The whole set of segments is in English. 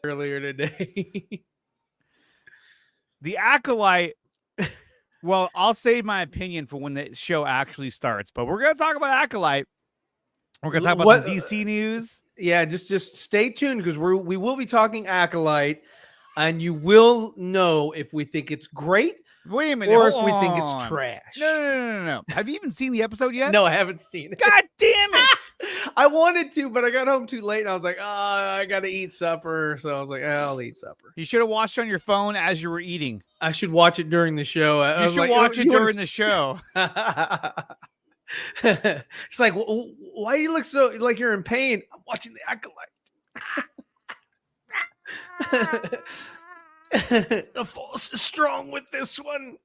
earlier today. The Acolyte. Well, I'll save my opinion for when the show actually starts, but we're going to talk about Acolyte. We're going to talk about some DC news. Yeah, just stay tuned because we will be talking Acolyte, and you will know if we think it's great. Wait a minute, or if we think it's trash. No. Have you even seen the episode yet? No, I haven't seen it. God damn it! I wanted to, but I got home too late, and I was like, oh, I got to eat supper. So I was like, I'll eat supper. You should have watched on your phone as you were eating. I should watch it during the show. You should watch it during the show. It's like, why do you look so like you're in pain? I'm watching the Acolyte. The force is strong with this one.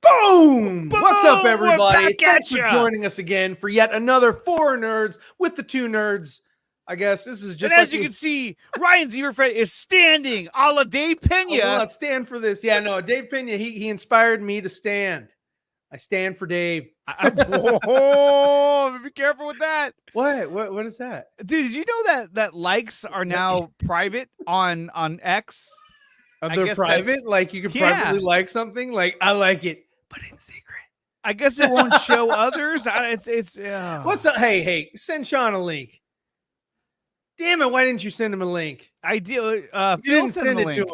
Boom! What's up, everybody? Thanks for joining us again for yet another 4Nerds with the 2 nerds. I guess this is just. And as you can see, Ryan Zeeverfett is standing a la Dave Pena. I'll stand for this. Yeah, no, Dave Pena, he inspired me to stand. I stand for Dave. Whoa, be careful with that. What is that? Dude, did you know that likes are now private on X? They're private? Like you can privately like something? Like I like it, but in secret. I guess it won't show others. It's What's up? Hey, send Sean a link. Damn it, why didn't you send him a link? I did. You didn't send it to him.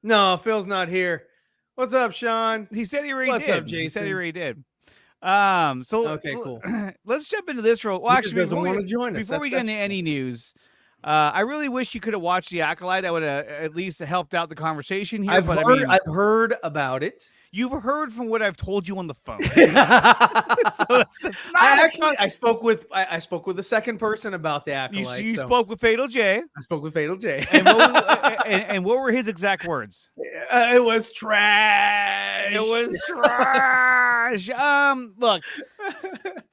No, Phil's not here. What's up, Sean? He said he already did. What's up, Jason? He said he already did. So okay, cool. Let's jump into this real. Well, actually, before we get into any news, I really wish you could have watched the Acolyte. I would have at least helped out the conversation here. I've heard about it. You've heard from what I've told you on the phone. I spoke with the second person about the Acolyte. You spoke with Fatal J. I spoke with Fatal J. And what were his exact words? It was trash. It was trash. Look,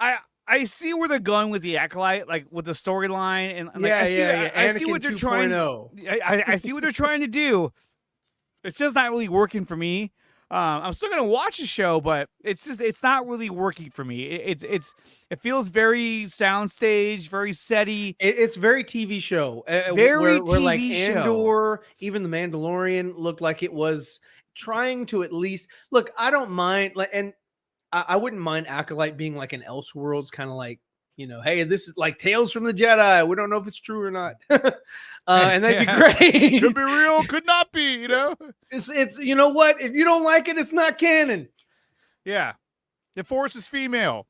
I see where they're going with the Acolyte, like with the storyline, and like, I see what they're trying. I see what they're trying to do. It's just not really working for me. I'm still gonna watch the show, but it's not really working for me. It feels very soundstage, very setty. It's very TV show. Very TV like show. Andor, even the Mandalorian looked like it was trying to at least look. I don't mind, and I wouldn't mind Acolyte being like an Elseworlds kind of like, hey, this is like Tales from the Jedi. We don't know if it's true or not. And that'd be great. Could be real, could not be, It's you know what? If you don't like it, it's not canon. Yeah. The Force is female.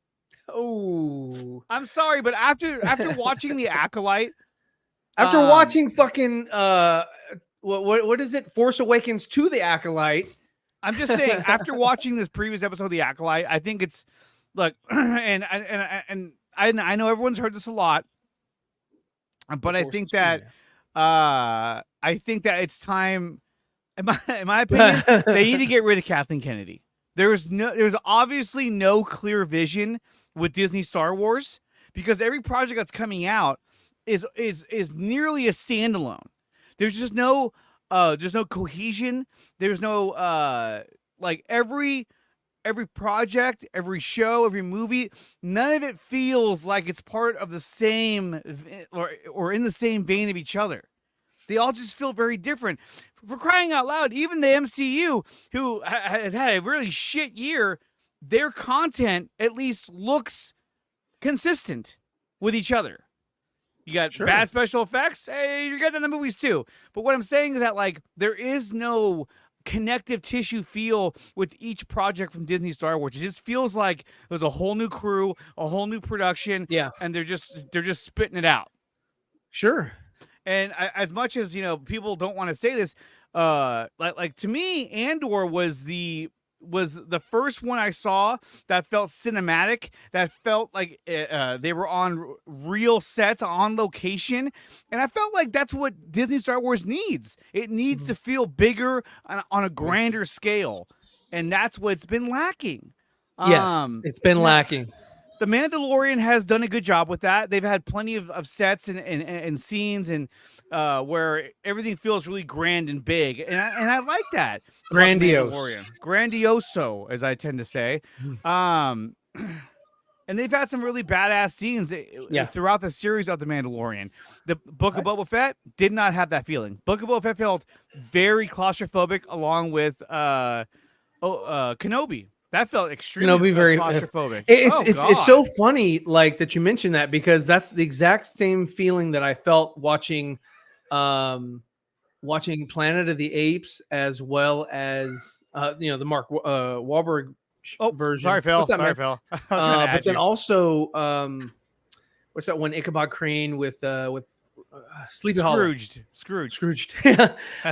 Oh. I'm sorry, but after watching the Acolyte. After watching fucking what is it? Force Awakens to the Acolyte. I'm just saying, after watching this previous episode of the Acolyte, I think it's look, and I know everyone's heard this a lot, but I think that it's time. In my opinion, they need to get rid of Kathleen Kennedy. There's obviously no clear vision with Disney Star Wars because every project that's coming out is nearly a standalone. There's just no cohesion. There's no like every project, every show, every movie, none of it feels like it's part of the same or in the same vein of each other. They all just feel very different. For crying out loud, even the MCU, who has had a really shit year, their content at least looks consistent with each other. You got bad special effects. Hey, you got that in the movies too. But what I'm saying is that like there is no connective tissue feel with each project from Disney Star Wars. It just feels like there's a whole new crew, a whole new production, and they're just spitting it out. Sure. And as much as people don't want to say this, like to me, Andor was the first one I saw that felt cinematic, that felt like they were on real sets, on location. And I felt like that's what Disney Star Wars needs. It needs to feel bigger on a grander scale. And that's what's been lacking. Yes, it's been lacking. The Mandalorian has done a good job with that. They've had plenty of sets and scenes and where everything feels really grand and big, and I like that. about The Grandiose. Mandalorian. Grandioso, as I tend to say. And they've had some really badass scenes throughout the series of The Mandalorian. The Book of Boba Fett did not have that feeling. Book of Boba Fett felt very claustrophobic, along with Kenobi. That felt extremely very claustrophobic. It's so funny, like that you mentioned that, because that's the exact same feeling that I felt watching Planet of the Apes, as well as the Mark Wahlberg version. Sorry, Phil. What's that, Sorry, man? Phil. But then also, what's that one Ichabod Crane with Sleepy Hollow? Scrooged.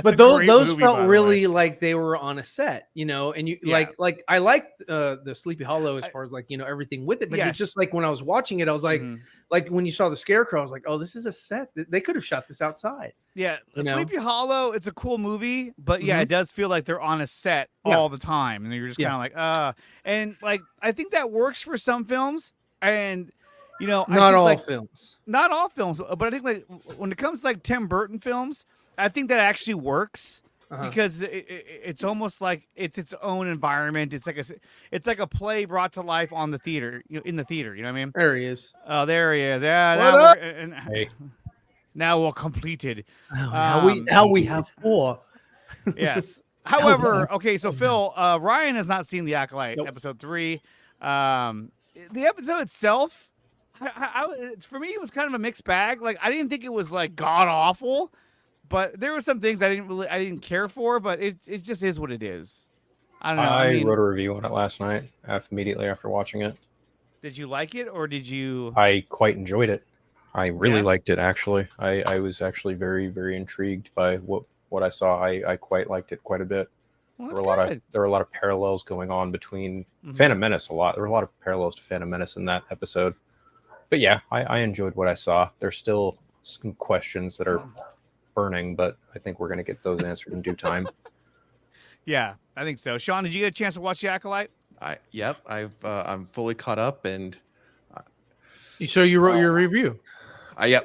But those movie, felt really like they were on a set, and you like I liked the Sleepy Hollow as far as everything with it, but it's just like when I was watching it, I was like, like when you saw the Scarecrow, I was like, oh, this is a set. They could have shot this outside. Yeah, Sleepy Hollow, it's a cool movie, but it does feel like they're on a set all the time, and you're just kind of like, and like I think that works for some films, and not all films, but I think like when it comes to like Tim Burton films, I think that actually works because it's almost like it's its own environment. It's like a play brought to life on the theater, in the theater. You know what I mean? There he is. Oh, there he is. Yeah. Now we're completed. Now we have 4. Yes. However, okay, so Phil, Ryan has not seen The Acolyte, episode 3. The episode itself, for me, it was kind of a mixed bag. Like, I didn't think it was like god awful, but there were some things I didn't care for. But it just is what it is. I don't know. I wrote a review on it last night, immediately after watching it. Did you like it, or did you? I quite enjoyed it. I really liked it, actually. I was actually very, very intrigued by what I saw. I quite liked it quite a bit. Well, there were a lot of parallels going on between Phantom Menace. There were a lot of parallels to Phantom Menace in that episode. But yeah, I enjoyed what I saw. There's still some questions that are burning, but I think we're going to get those answered in due time. Yeah, I think so. Sean, did you get a chance to watch The Acolyte? I'm fully caught up, and so you wrote your review.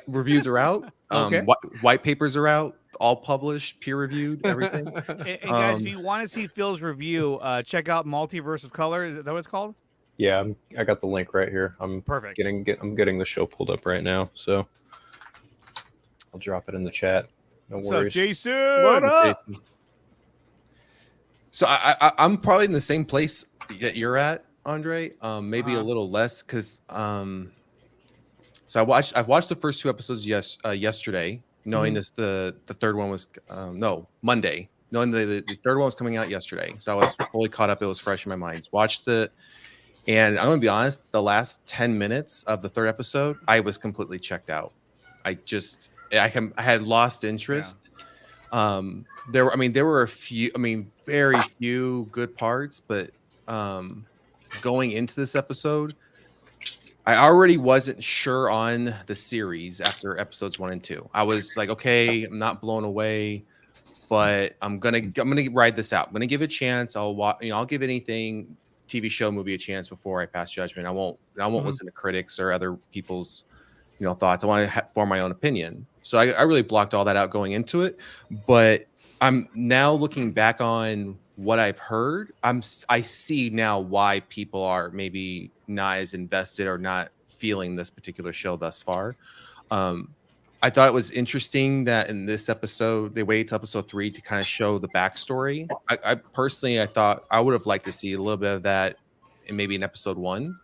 Reviews are out. Okay. White papers are out, all published, peer reviewed, everything. And guys, if you want to see Phil's review, check out Multiverse of Color. Is that what it's called? Yeah, I got the link right here. I'm perfect. I'm getting the show pulled up right now, so I'll drop it in the chat. No worries. What's up, Jason? What up? So I'm probably in the same place that you're at, Andre. Maybe a little less because so I watched the first 2 episodes yesterday, knowing the third one was Monday, knowing the third one was coming out yesterday. So I was fully caught up. It was fresh in my mind. And I'm gonna be honest, the last 10 minutes of the third episode, I was completely checked out. I had lost interest. Yeah. There were a few, very few good parts, but going into this episode, I already wasn't sure on the series after episodes 1 and 2. I was like, okay, I'm not blown away, but I'm gonna ride this out. I'm gonna give it a chance. I'll give anything, TV show, movie, a chance before I pass judgment. I won't listen to critics or other people's thoughts. I want to form my own opinion. So I really blocked all that out going into it. But I'm now looking back on what I've heard. I see now why people are maybe not as invested or not feeling this particular show thus far. I thought it was interesting that in this episode, they waited to episode 3 to kind of show the backstory. I personally, thought I would have liked to see a little bit of that in maybe in episode 1,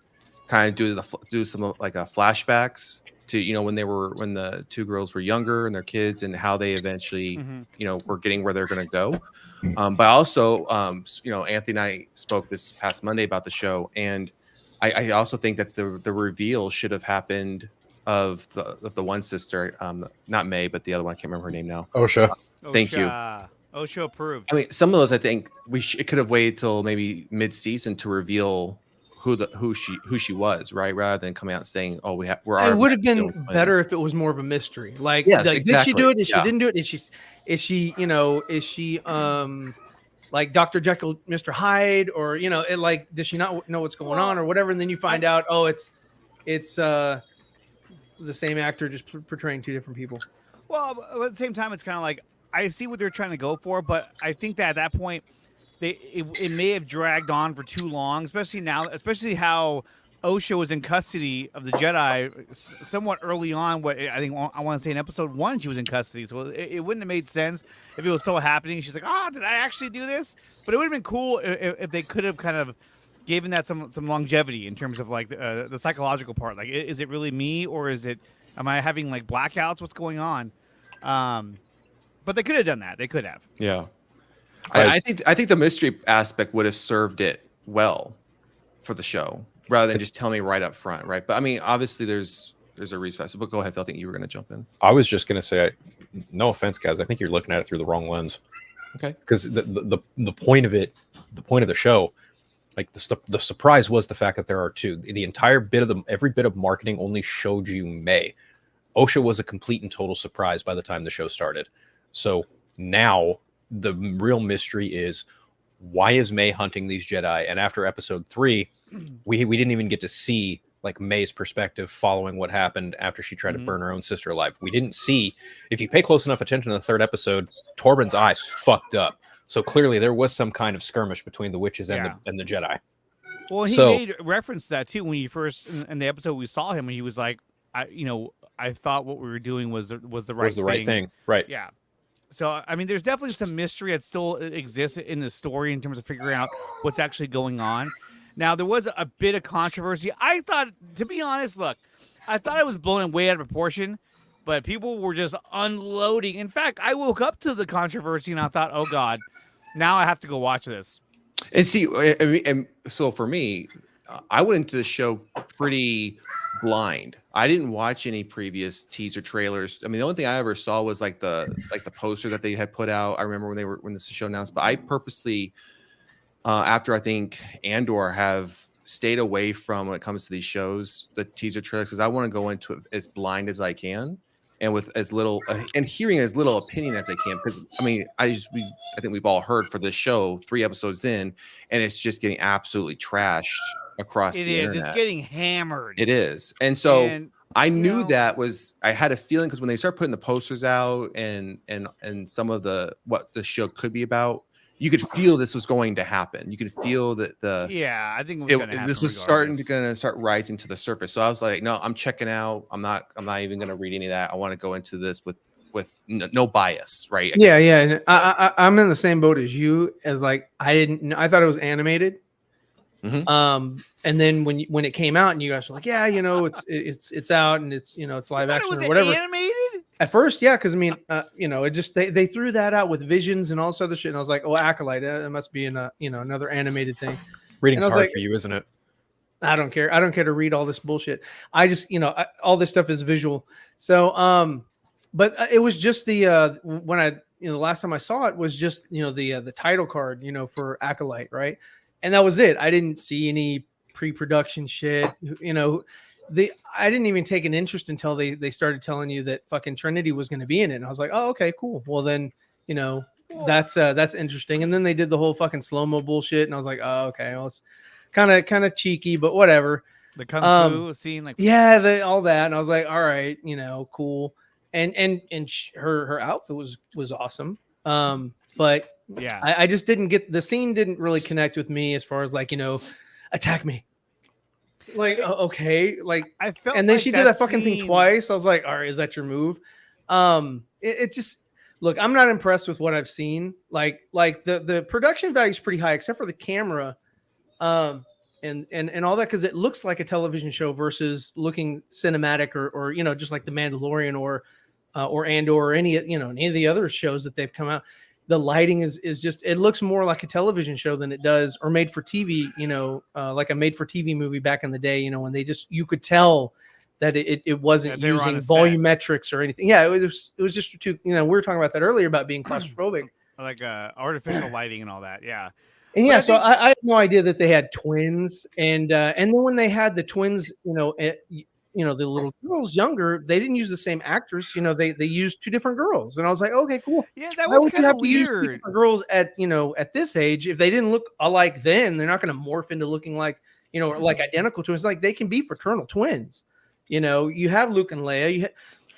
kind of do some like flashbacks to, when the 2 girls were younger and their kids and how they eventually, were getting where they're going to go. But also, Anthony and I spoke this past Monday about the show. And I also think that the reveal should have happened of the one sister, not May, but the other one. I can't remember her name now. Osha. Thank you. Osha approved. Some of those, I think it could have waited till maybe mid-season to reveal who she was, right? Rather than coming out saying, "Oh, we're." It would have been better if it was more of a mystery. Like, exactly. Did she do it? Did she didn't do it? Is she like Dr. Jekyll, Mr. Hyde, or does she not know what's going on or whatever? And then you find out, it's the same actor just portraying two different people. Well, but at the same time, it's kind of like I see what they're trying to go for, but I think that at that point, it may have dragged on for too long, especially now, especially how Osha was in custody of the Jedi somewhat early on. What I think I want to say in episode 1, she was in custody, so it wouldn't have made sense if it was still happening. She's like, "Oh, did I actually do this?" But it would have been cool if they could have kind of given that some longevity in terms of like the psychological part. Like, is it really me, or am I having like blackouts? What's going on? But they could have done that. They could have. Yeah. I think the mystery aspect would have served it well for the show rather than just tell me right up front, right? But I mean, obviously there's a reason. But go ahead, Phil. I think you were going to jump in. I was just going to say, no offense, guys. I think you're looking at it through the wrong lens. Okay. Because the point of it, the point of the show, like the surprise was the fact that there are two. The entire every bit of marketing only showed you May. Osha was a complete and total surprise by the time the show started. So now the real mystery is, why is May hunting these Jedi? And after episode 3, we didn't even get to see like May's perspective following what happened after she tried to burn her own sister alive. We didn't see, if you pay close enough attention to the 3rd episode, Torben's eyes fucked up. So clearly there was some kind of skirmish between the witches and the Jedi. Well, he made reference to that too when you first in the episode we saw him, and he was like, I thought what we were doing was the right thing. Right. Yeah. So, I mean, there's definitely some mystery that still exists in the story in terms of figuring out what's actually going on. Now, there was a bit of controversy. I thought, to be honest, I thought it was blown way out of proportion, but people were just unloading. In fact, I woke up to the controversy and I thought, oh, God, now I have to go watch this. And see, and so for me, I went into the show pretty blind. I didn't watch any previous teaser trailers. I mean, the only thing I ever saw was like the poster that they had put out. I remember when this show announced, but I purposely, after I think Andor, have stayed away from, when it comes to these shows, the teaser trailers, because I want to go into it as blind as I can and with as little and hearing as little opinion as I can. Because I mean, I think we've all heard for this show 3 episodes in, and it's just getting absolutely trashed across the internet. It's getting hammered. It is. And so I knew I had a feeling, because when they start putting the posters out and some of what the show could be about, you could feel this was going to happen. You could feel that I think this was going to start rising to the surface. So I was like, no, I'm checking out. I'm not even going to read any of that. I want to go into this with no bias, right? Yeah. I'm in the same boat as you, as like, I thought it was animated. Mm-hmm. And then when it came out and you guys were like, yeah, it's out and it's it's live action or whatever. Animated? At first, yeah, because I mean, it just they threw that out with visions and all this other shit, and I was like, oh, Acolyte, it must be in another animated thing. Reading's hard for you, isn't it? I don't care. I don't care to read all this bullshit. I just all this stuff is visual. So but it was just the when I the last time I saw it was just the title card for Acolyte, right? And that was it. I didn't see any pre-production shit. I didn't even take an interest until they started telling you that fucking Trinity was going to be in it. And I was like, oh, okay, cool. Well, then, that's interesting. And then they did the whole fucking slow-mo bullshit. And I was like, oh, okay. Well, it's kind of cheeky, but whatever. The kung fu scene, all that. And I was like, all right, cool. And her outfit was awesome. But yeah, I just didn't get, the scene didn't really connect with me as far as like, attack me. Like, okay, like I felt, and then like she did that fucking thing twice. I was like, all right, is that your move? It just, look, I'm not impressed with what I've seen. Like the production value is pretty high, except for the camera, and all that, because it looks like a television show versus looking cinematic or just like The Mandalorian or Andor or any of the other shows that they've come out. The lighting is just, it looks more like a television show than it does, or made for TV, like a made for TV movie back in the day, when they just, you could tell that it wasn't using volumetrics or anything. Yeah. It was just too, we were talking about that earlier about being claustrophobic. Like artificial lighting and all that. Yeah. And yeah, so I had no idea that they had twins. And then when they had the twins, the little girls younger, they didn't use the same actress. They used 2 different girls, and I was like, okay, cool. Yeah, that was kind of weird. Use 2 different girls at this age, if they didn't look alike then, they're not going to morph into looking like you know, or like identical twins. Like they can be fraternal twins. You know, you have Luke and Leia,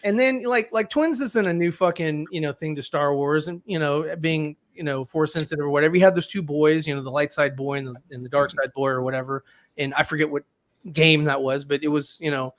and then like twins isn't a new fucking, you know, thing to Star Wars, and you know, being, you know, force sensitive or whatever. You had those two boys, you know, the light side boy and the dark side boy or whatever. And I forget what game that was, but it was, you know,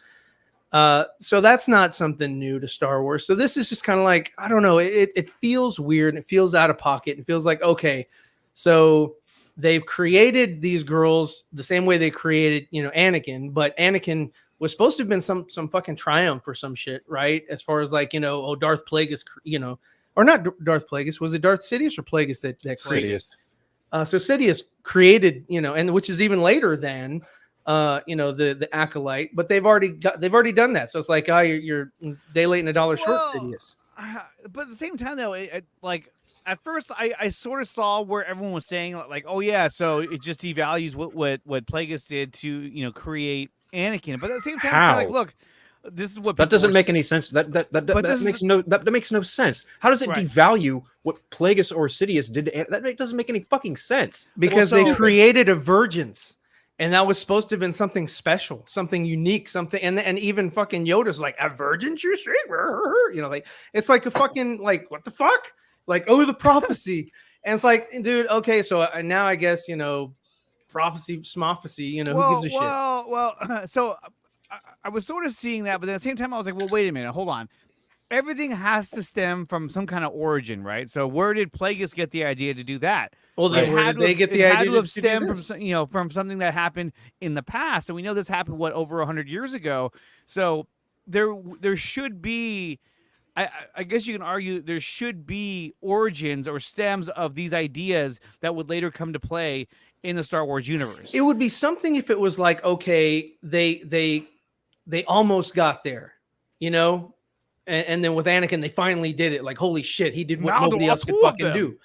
so that's not something new to Star Wars. So this is just kind of like, I don't know, it feels weird. It feels out of pocket. It feels like, okay, so they've created these girls the same way they created, you know, Anakin, but Anakin was supposed to have been some fucking triumph or some shit, right? As far as like, you know, oh, Darth Plagueis, you know, or not Darth Plagueis, was it Darth Sidious or Plagueis that created? Sidious. So Sidious created, you know, and which is even later than, you know, the Acolyte, but they've already done that. So it's like, oh, you're day late and a dollar short, Sidious. But at the same time, though, like at first, I sort of saw where everyone was saying like, oh yeah, so it just devalues what Plagueis did to, you know, create Anakin. But at the same time, it's kind of like, look, this is what that doesn't make any sense. That makes no sense. How does it devalue what Plagueis or Sidious did to that? Doesn't make any fucking sense. Because they created a virgins, and that was supposed to have been something special, something unique, something, and even fucking Yoda's like, a virgin, you see, you know, like it's like a fucking like, what the fuck, like, oh, the prophecy, and it's like, dude, okay, so now I guess, you know, prophecy, smophecy, you know, who gives a shit? Well, so I was sort of seeing that, but at the same time, I was like, well, wait a minute, hold on. Everything has to stem from some kind of origin, right? So where did Plagueis get the idea to do that? Well, then where did they get the idea to have stemmed from, you know, from something that happened in the past, and we know this happened over 100 years ago. So there should be, I guess you can argue there should be origins or stems of these ideas that would later come to play in the Star Wars universe. It would be something if it was like, okay, they almost got there, you know, and then with Anakin they finally did it. Like, holy shit, he did what nobody else could fucking do.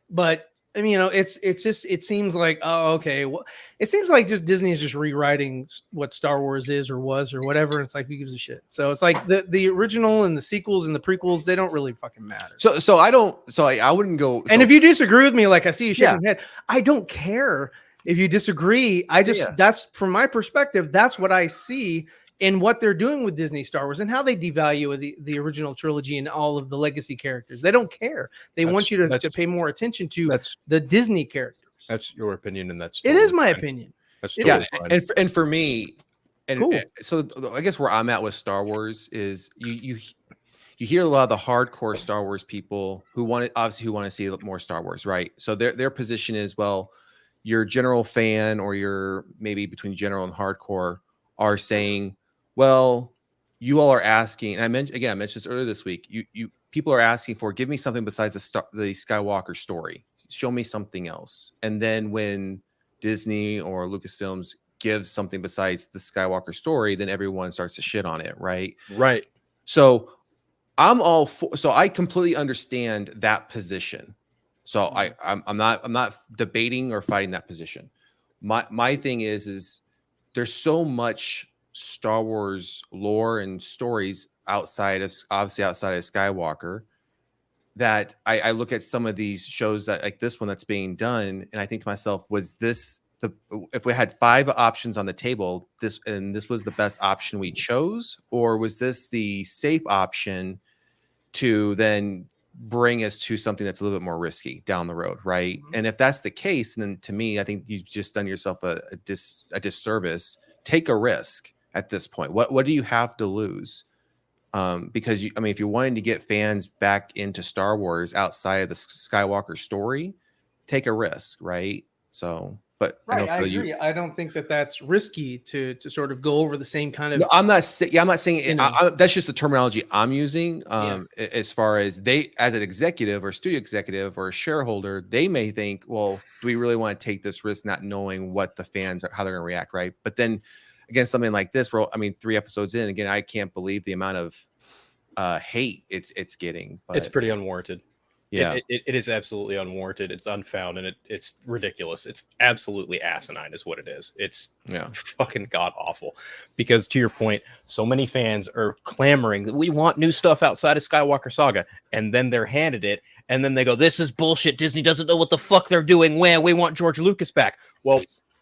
But I mean, you know, it seems like, oh, okay, well, it seems like just Disney is just rewriting what Star Wars is or was or whatever. And it's like, who gives a shit? So it's like the original and the sequels and the prequels, they don't really fucking matter. So I wouldn't go. And if you disagree with me, like I see you shaking your head, I don't care if you disagree. I just, that's from my perspective, that's what I see in what they're doing with Disney Star Wars and how they devalue the original trilogy and all of the legacy characters. They don't care. They want you to pay more attention to the Disney characters. That's your opinion, and it is my opinion. That's totally fine. And for me, cool. So I guess where I'm at with Star Wars is you hear a lot of the hardcore Star Wars people who want to see more Star Wars, right? So their position is, well, your general fan or your maybe between general and hardcore are saying, well, you all are asking, and I mentioned this earlier this week. You people are asking for, give me something besides the Skywalker story. Show me something else. And then when Disney or Lucasfilms gives something besides the Skywalker story, then everyone starts to shit on it, right? Right. So I'm all for. So I completely understand that position. So I'm not debating or fighting that position. My thing is there's so much Star Wars lore and stories outside of Skywalker that I look at some of these shows that like this one that's being done, and I think to myself, was this if we had 5 options on the table, this was the best option we chose, or was this the safe option to then bring us to something that's a little bit more risky down the road, right? Mm-hmm. And if that's the case, then to me, I think you've just done yourself a disservice. Take a risk at this point. What do you have to lose? Because if you're wanting to get fans back into Star Wars outside of the Skywalker story, take a risk, right? So, but right, I agree. I don't think that that's risky to sort of go over the same kind of. No, I'm not saying it. That's just the terminology I'm using. As far as they, as an executive or studio executive or a shareholder, they may think, well, do we really want to take this risk, not knowing what the fans are, how they're going to react, right? But then again, something like this, where 3 episodes in, again, I can't believe the amount of hate it's getting. But it's pretty unwarranted. Yeah, it is absolutely unwarranted. It's unfounded, and it's ridiculous. It's absolutely asinine, is what it is. It's fucking god awful. Because to your point, so many fans are clamoring that we want new stuff outside of Skywalker Saga, and then they're handed it, and then they go, "This is bullshit. Disney doesn't know what the fuck they're doing. We want George Lucas back." Well,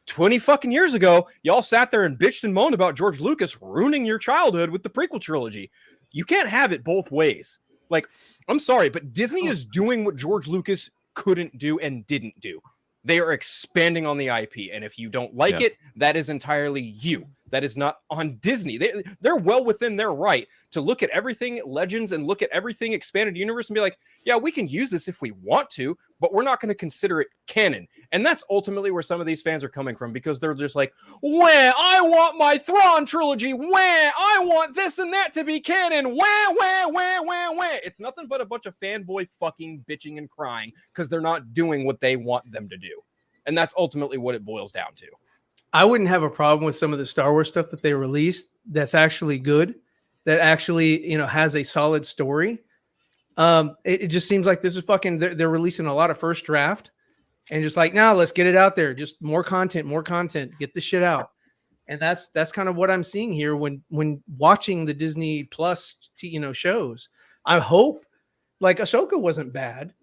20 fucking years ago, y'all sat there and bitched and moaned about George Lucas ruining your childhood with the prequel trilogy. You can't have it both ways. Like, I'm sorry, but Disney is doing what George Lucas couldn't do and didn't do. They are expanding on the IP, and if you don't like it, that is entirely you. That is not on Disney. They're well within their right to look at everything Legends and look at everything Expanded Universe and be like, yeah, we can use this if we want to, but we're not going to consider it canon. And that's ultimately where some of these fans are coming from, because they're just like, wah, I want my Thrawn trilogy. Wah, I want this and that to be canon. Wah, wah, wah, wah, wah. It's nothing but a bunch of fanboy fucking bitching and crying because they're not doing what they want them to do. And that's ultimately what it boils down to. I wouldn't have a problem with some of the Star Wars stuff that they released that's actually good, that actually, you know, has a solid story. It just seems like this is fucking, they're releasing a lot of first draft and just like, now let's get it out there. Just more content, get this shit out. And that's kind of what I'm seeing here when watching the Disney Plus, shows. I hope, like, Ahsoka wasn't bad.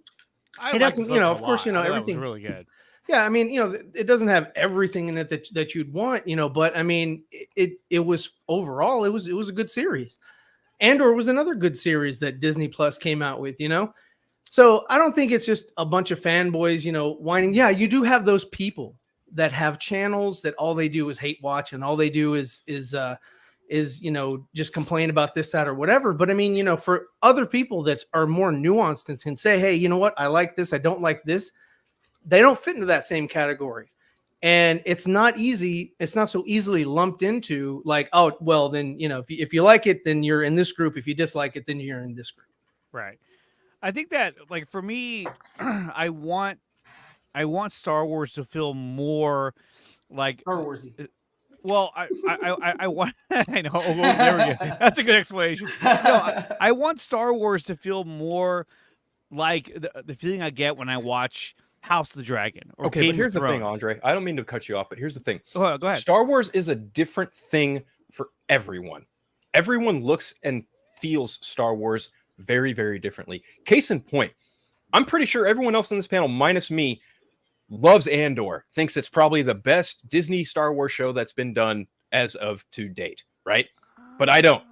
I like you know, of course, you know, everything was really good. Yeah, I mean, you know, it doesn't have everything in it that you'd want, you know, but I mean, it was overall, it was a good series. Andor was another good series that Disney Plus came out with, you know. So I don't think it's just a bunch of fanboys, you know, whining. Yeah, you do have those people that have channels that all they do is hate watch, and all they do is you know, just complain about this, that, or whatever. But I mean, you know, for other people that are more nuanced and can say, hey, you know what, I like this, I don't like this. They don't fit into that same category. And it's not easy. It's not so easily lumped into like, oh, well, then, you know, if you like it, then you're in this group. If you dislike it, then you're in this group. Right. I think that, like, for me, I want Star Wars to feel more like Star Warsy. Well, I want. I know. Oh, there we go. That's a good explanation. No, I want Star Wars to feel more like the feeling I get when I watch House of the Dragon. Or Okay, Game but here's of the thing, Thrones. Andre. I don't mean to cut you off, but here's the thing. Oh, go ahead. Star Wars is a different thing for everyone. Everyone looks and feels Star Wars very, very differently. Case in point, I'm pretty sure everyone else on this panel, minus me, loves Andor, thinks it's probably the best Disney Star Wars show that's been done as of to date, right? But I don't.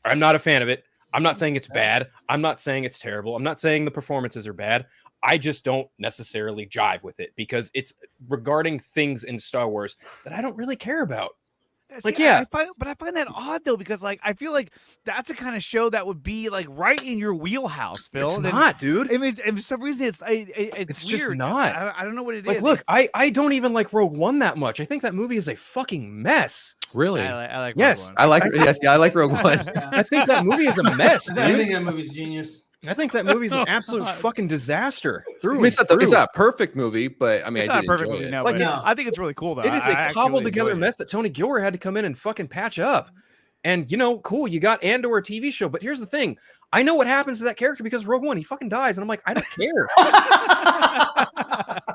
I'm not a fan of it. I'm not saying it's bad. I'm not saying it's terrible. I'm not saying the performances are bad. I just don't necessarily jive with it because it's regarding things in Star Wars that I don't really care about. Like, yeah. I find that odd though, because like I feel like that's the kind of show that would be like right in your wheelhouse, Phil. It's not, dude. I mean, and for some reason it's It's just weird. not. I don't know what it Like, is. look, I don't even like Rogue One that much. I think that movie is a fucking mess. Really? I like Yes. Rogue One. I like Rogue One. I think that movie is a mess, I think dude. that movie's genius. I think that movie's an absolute fucking disaster. I mean, it's not a perfect movie, but I mean, It's I not did a perfect enjoy movie, it. no, Like, but I think it's really cool though. It is I a actually cobbled really together enjoyed mess that Tony Gilroy had to come in and fucking patch up. And, you know, cool, you got Andor TV show, but here's the thing. I know what happens to that character because Rogue One, he fucking dies. And I'm like, I don't care.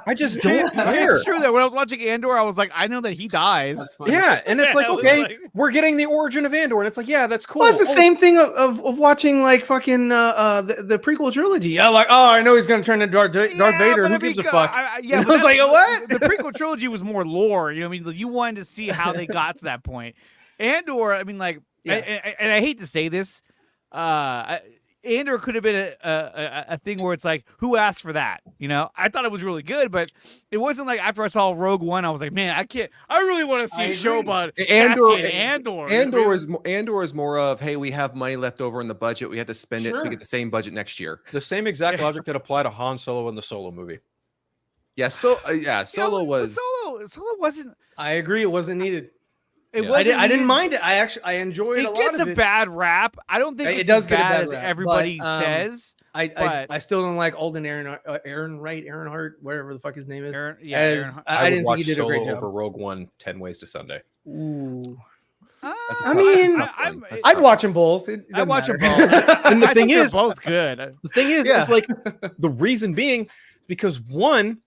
I just don't care. It's true that when I was watching Andor, I was like, I know that he dies. Yeah, and it's like, I was okay, like- we're getting the origin of Andor, and it's like, yeah, that's cool. Well, it's the same thing of watching like fucking the prequel trilogy. Yeah, like, oh, I know he's gonna turn into Darth Vader. but Who I mean, gives a fuck? Yeah, I but was like, that's- what? The prequel trilogy was more lore. You know, what I mean, you wanted to see how they got to that point. Andor, I mean, like, Yeah. and I hate to say this, Andor could have been a thing where it's like, who asked for that? You know, I thought it was really good, but it wasn't like after I saw Rogue One, I was like, man, I really want to see a show about Cassian Andor. Andor is more of, hey, we have money left over in the budget. We have to spend it so we get the same budget next year. The same exact logic could apply to Han Solo in the Solo movie. Yeah, Solo was. Solo wasn't. I agree, it wasn't needed. It Yeah. wasn't. I didn't needed. mind it. I enjoyed It a lot gets of a it. bad rap. I don't think It it's does as get a bad bad as rap, everybody but, says. I still don't like Alden Ehrenreich, whatever the fuck his name is. Aaron. I didn't think would watch he did a Solo great job. over Rogue One 10 Ways to Sunday. Ooh. I mean, I'd watch them both. I watch them both. both. And the I thing think they're is- both good. The thing is Yeah. like the reason being because one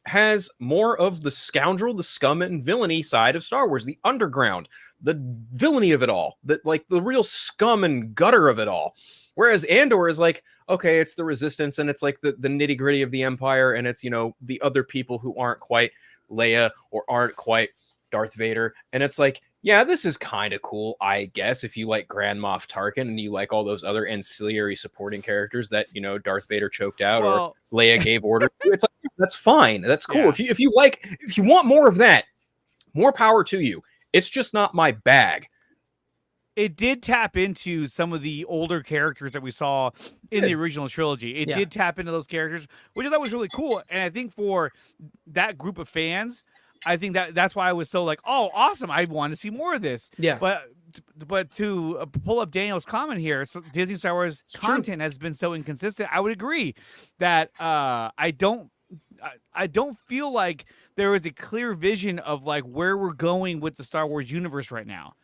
has more of the scoundrel, the scum and villainy side of Star Wars, the underground, the villainy of it all, like the real scum and gutter of it all. Whereas Andor is like, okay, it's the resistance and it's like the nitty gritty of the Empire. And it's, you know, the other people who aren't quite Leia or aren't quite Darth Vader, and it's like, yeah, this is kind of cool, I guess, if you like Grand Moff Tarkin and you like all those other ancillary supporting characters that, you know, Darth Vader choked out or Leia gave orders. It's like, that's fine. That's cool. Yeah. If you want more of that, more power to you. It's just not my bag. It did tap into some of the older characters that we saw in the original trilogy. It did tap into those characters, which I thought was really cool. And I think for that group of fans, I think that's why I was so like, oh, awesome. I want to see more of this. Yeah. But to pull up Daniel's comment here, Disney Star Wars content has been so inconsistent. I would agree that I don't feel like there is a clear vision of like where we're going with the Star Wars universe right now.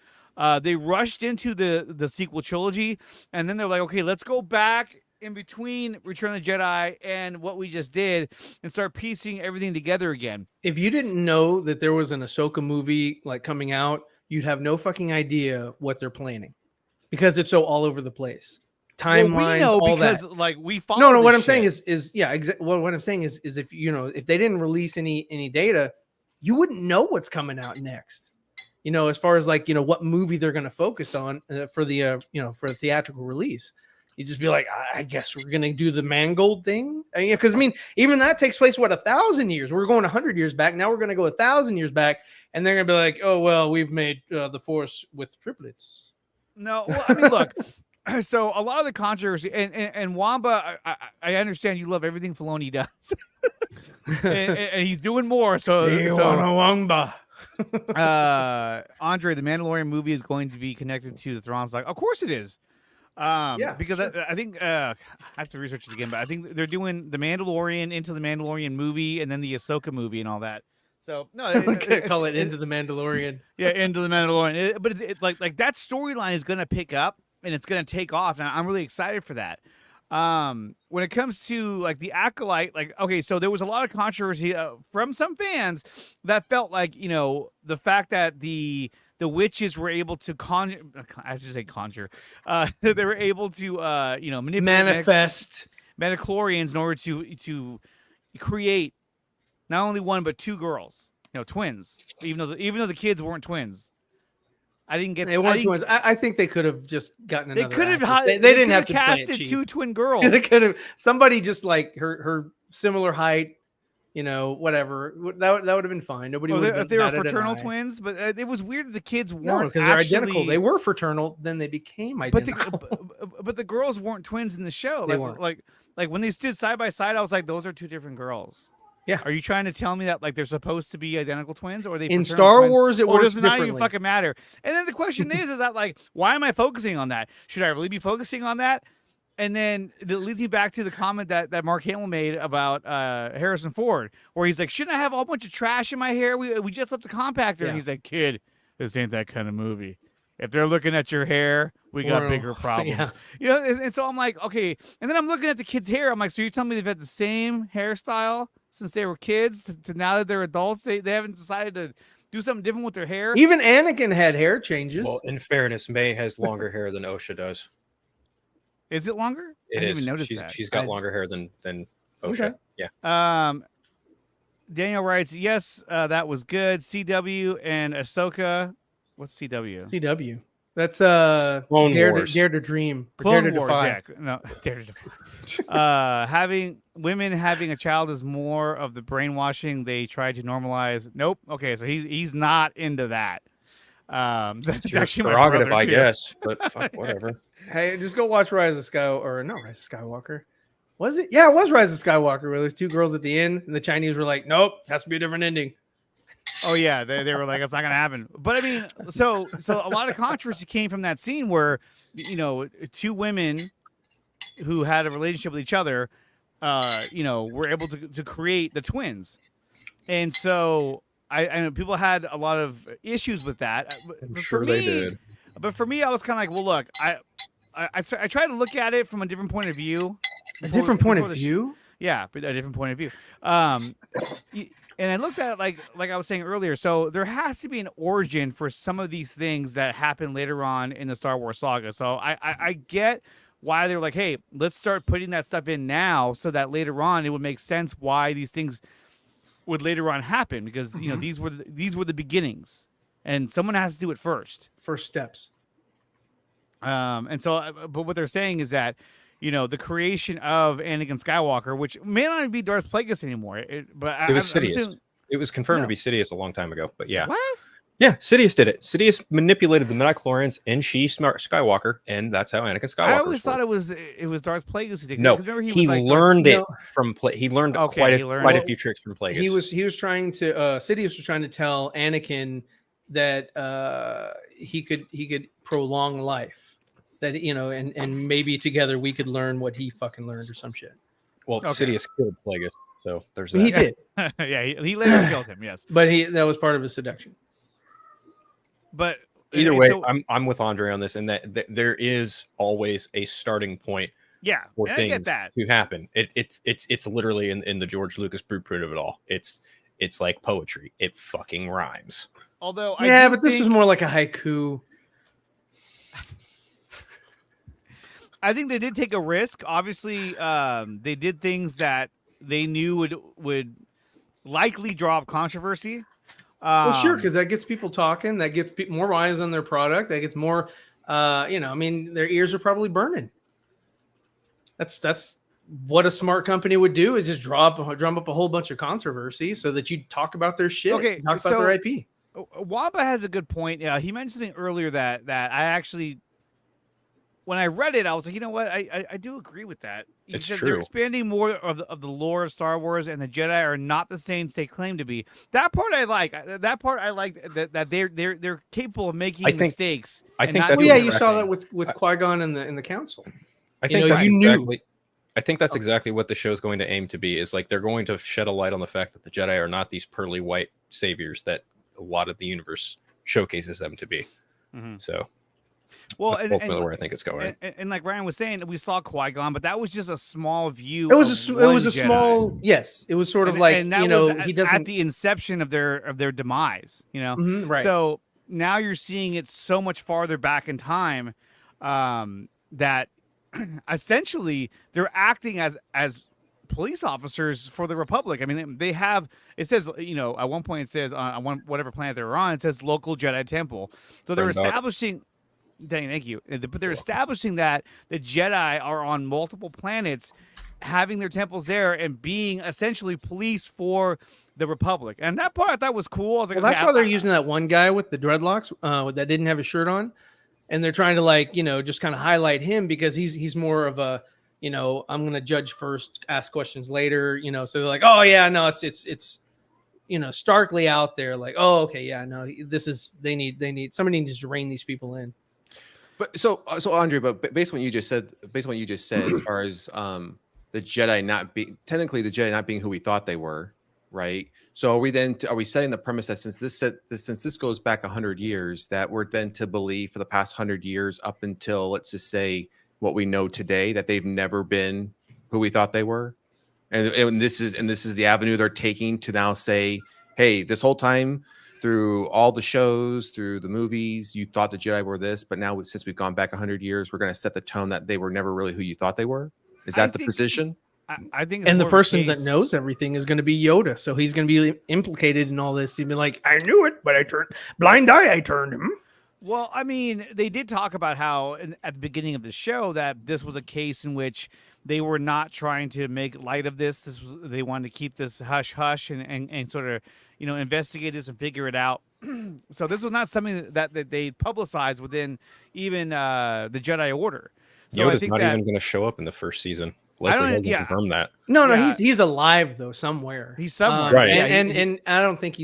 They rushed into the sequel trilogy, and then they're like, okay, let's go back in between Return of the Jedi and what we just did and start piecing everything together again. If you didn't know that there was an Ahsoka movie like coming out, you'd have no fucking idea what they're planning because it's so all over the place. Timelines, well, we know all because that. like we follow. No, what I'm shit. saying is yeah, exactly. Well, what I'm saying is if you know if they didn't release any data, you wouldn't know what's coming out next. You know, as far as like, you know, what movie they're going to focus on for the, you know, for a theatrical release. You just be like, I guess we're going to do the Mangold thing. Because I mean, even that takes place, 1,000 years. We're going 100 years back. Now we're going to go 1,000 years back. And they're going to be like, oh, well, we've made the Force with triplets. No, well, I mean, look. So a lot of the controversy and Wamba, I understand you love everything Filoni does. and he's doing more. So Wamba. Andre, the Mandalorian movie is going to be connected to the Thrawn's. Like, of course it is. Because sure. I think I have to research it again, but I think they're doing the Mandalorian into the Mandalorian movie and then the Ahsoka movie and all that. So no, call it Into the Mandalorian. Yeah, Into the Mandalorian. But it's like that storyline is going to pick up and it's going to take off, and I'm really excited for that. When it comes to like the Acolyte, like, okay, so there was a lot of controversy from some fans that felt like, you know, the fact that the witches were able to conjure, they were able to, you know, manifest metachlorians in order to create not only one, but two girls, you know, twins, even though the kids weren't twins. I didn't get. They weren't twins. I think they could have just gotten another. They could have. They didn't have to casted two twin girls. They could have somebody just like her similar height, you know, whatever. That would have been fine. Nobody would. If they were fraternal twins, but it was weird that the kids weren't because they're identical. They were fraternal, then they became identical. But the girls weren't twins in the show. They weren't. Like when they stood side by side, I was like, those are two different girls. Yeah. Are you trying to tell me that like they're supposed to be identical twins, or are they in Star twins? Wars? It or works does it not differently. even fucking matter? And then the question is that like, why am I focusing on that? Should I really be focusing on that? And then it leads me back to the comment that Mark Hamill made about Harrison Ford, where he's like, shouldn't I have a whole bunch of trash in my hair? We just left the compactor, and he's like, kid, this ain't that kind of movie. If they're looking at your hair, we got bigger problems. Yeah. You know, and so I'm like, okay. And then I'm looking at the kid's hair. I'm like, so you're telling me they've had the same hairstyle since they were kids to now that they're adults? They haven't decided to do something different with their hair? Even Anakin had hair changes. Well, in fairness, May has longer hair than Osha does. Is it longer? I didn't even notice that. She's got longer hair than Osha. Okay. Yeah. Daniel writes, yes, that was good. CW and Ahsoka. What's CW? CW. That's Clone Wars. Dare to Dream. Clone Dare to Wars, Defy. yeah. No, Dare to Defy. Having a child is more of the brainwashing they try to normalize. Nope. Okay, so he's not into that. That's your actually prerogative, my brother, I too. guess. But fuck, whatever. Hey, just go watch Rise of Skywalker. Was it? Yeah, it was Rise of Skywalker, where there's two girls at the end, and the Chinese were like, nope, has to be a different ending. Oh yeah, they were like, it's not gonna happen. But I mean, so a lot of controversy came from that scene where, you know, two women who had a relationship with each other, you know, were able to create the twins, and so I know people had a lot of issues with that. I'm sure they did. But for me, I was kind of like, well, look, I try to look at it from a different point of view. A different point of view. Yeah, but a different point of view. And I looked at it like I was saying earlier. So there has to be an origin for some of these things that happen later on in the Star Wars saga. So I get why they're like, hey, let's start putting that stuff in now so that later on it would make sense why these things would later on happen because you know these were the beginnings, and someone has to do it first. First steps. And so, but what they're saying is that, you know, the creation of Anakin Skywalker, which may not even be Darth Plagueis anymore, but It was Sidious. It was confirmed to be Sidious a long time ago, but yeah. What? Yeah, Sidious did it. Sidious manipulated the midichlorians and Skywalker, and that's how Anakin Skywalker. I always thought it was Darth Plagueis who did it. No, 'Cause remember he was like learned it from he learned Okay, quite he learned quite a it. few tricks from Plagueis. He was trying to Sidious was trying to tell Anakin that he could prolong life, that you know, and maybe together we could learn what he fucking learned or some shit. Well, Okay. Sidious killed Plagueis, so there's that. He did, yeah, he later killed him. Yes, but that was part of his seduction. But Either way, so, I'm with Andre on this, and that there is always a starting point yeah, for and I get things that. to happen. It's literally in the George Lucas blueprint of it all. It's like poetry. It fucking rhymes. Although But this was more like a haiku. I think they did take a risk. Obviously, they did things that they knew would likely draw up controversy. Well, sure, because that gets people talking. That gets more eyes on their product. That gets more, you know. I mean, their ears are probably burning. That's what a smart company would do, is just drum up a whole bunch of controversy so that you talk about their shit. Okay, Talk about their IP. Wamba has a good point. He mentioned something earlier that I actually, when I read it, I was like, you know what, I do agree with that. He It's says true. They're expanding more of the lore of Star Wars, and the Jedi are not the Saints they claim to be. That part I like. That part I like, that they're capable of making mistakes. I and think not that's Well, doing yeah, you the saw right that thing. with Qui-Gon in the council. I think know, that's you knew. exactly. I think that's exactly what the show's going to aim to be. Is like they're going to shed a light on the fact that the Jedi are not these pearly white saviors that a lot of the universe showcases them to be. Mhm. So, Well, that's ultimately where I think it's going. And like Ryan was saying, we saw Qui-Gon, but that was just a small view. It was of it one was a Jedi. small, yes. It was sort of And- like, and that you know, was he at doesn't. the inception of their demise. You know, Right. So now you're seeing it so much farther back in time, that essentially they're acting as police officers for the Republic. I mean, they have. It says, you know, at one point it says on whatever planet they're on, it says local Jedi temple. So they're Bring back- establishing. Thank you. But they're establishing that the Jedi are on multiple planets, having their temples there and being essentially police for the Republic. And that part I thought was cool. I was like, Well, that's okay, why they're using that one guy with the dreadlocks that didn't have a shirt on, and they're trying to, like, you know, just kind of highlight him because he's more of a, you know, I'm gonna judge first, ask questions later, you know. So they're like, oh yeah, no, it's you know, starkly out there, like, oh okay, yeah, no, this is they need somebody needs to rein these people in. But so Andre, but based on what you just said, as far as the Jedi not being technically the Jedi not being who we thought they were, right? So are we setting the premise that since this goes back 100 years, that we're then to believe for the past 100 years up until, let's just say, what we know today, that they've never been who we thought they were, and this is the avenue they're taking to now say, hey, this whole time, through all the shows, through the movies, you thought the Jedi were this, but now since we've gone back 100 years, we're going to set the tone that they were never really who you thought they were. Is that the position? I think, it's And the more of a person that case- knows everything is going to be Yoda, so he's going to be implicated in all this. He'd be like, I knew it, but I turned blind eye. I turned him. Well, I mean, they did talk about how at the beginning of the show that this was a case in which they were not trying to make light of this. They wanted to keep this hush hush and sort of, you know, investigate this and figure it out. So this was not something that they publicized within even the Jedi Order. So I Yoda's think not that even going to show up in the first season. Leslie hasn't confirmed that. No, Yeah. he's alive though somewhere. He's somewhere. Right. Yeah, And I don't think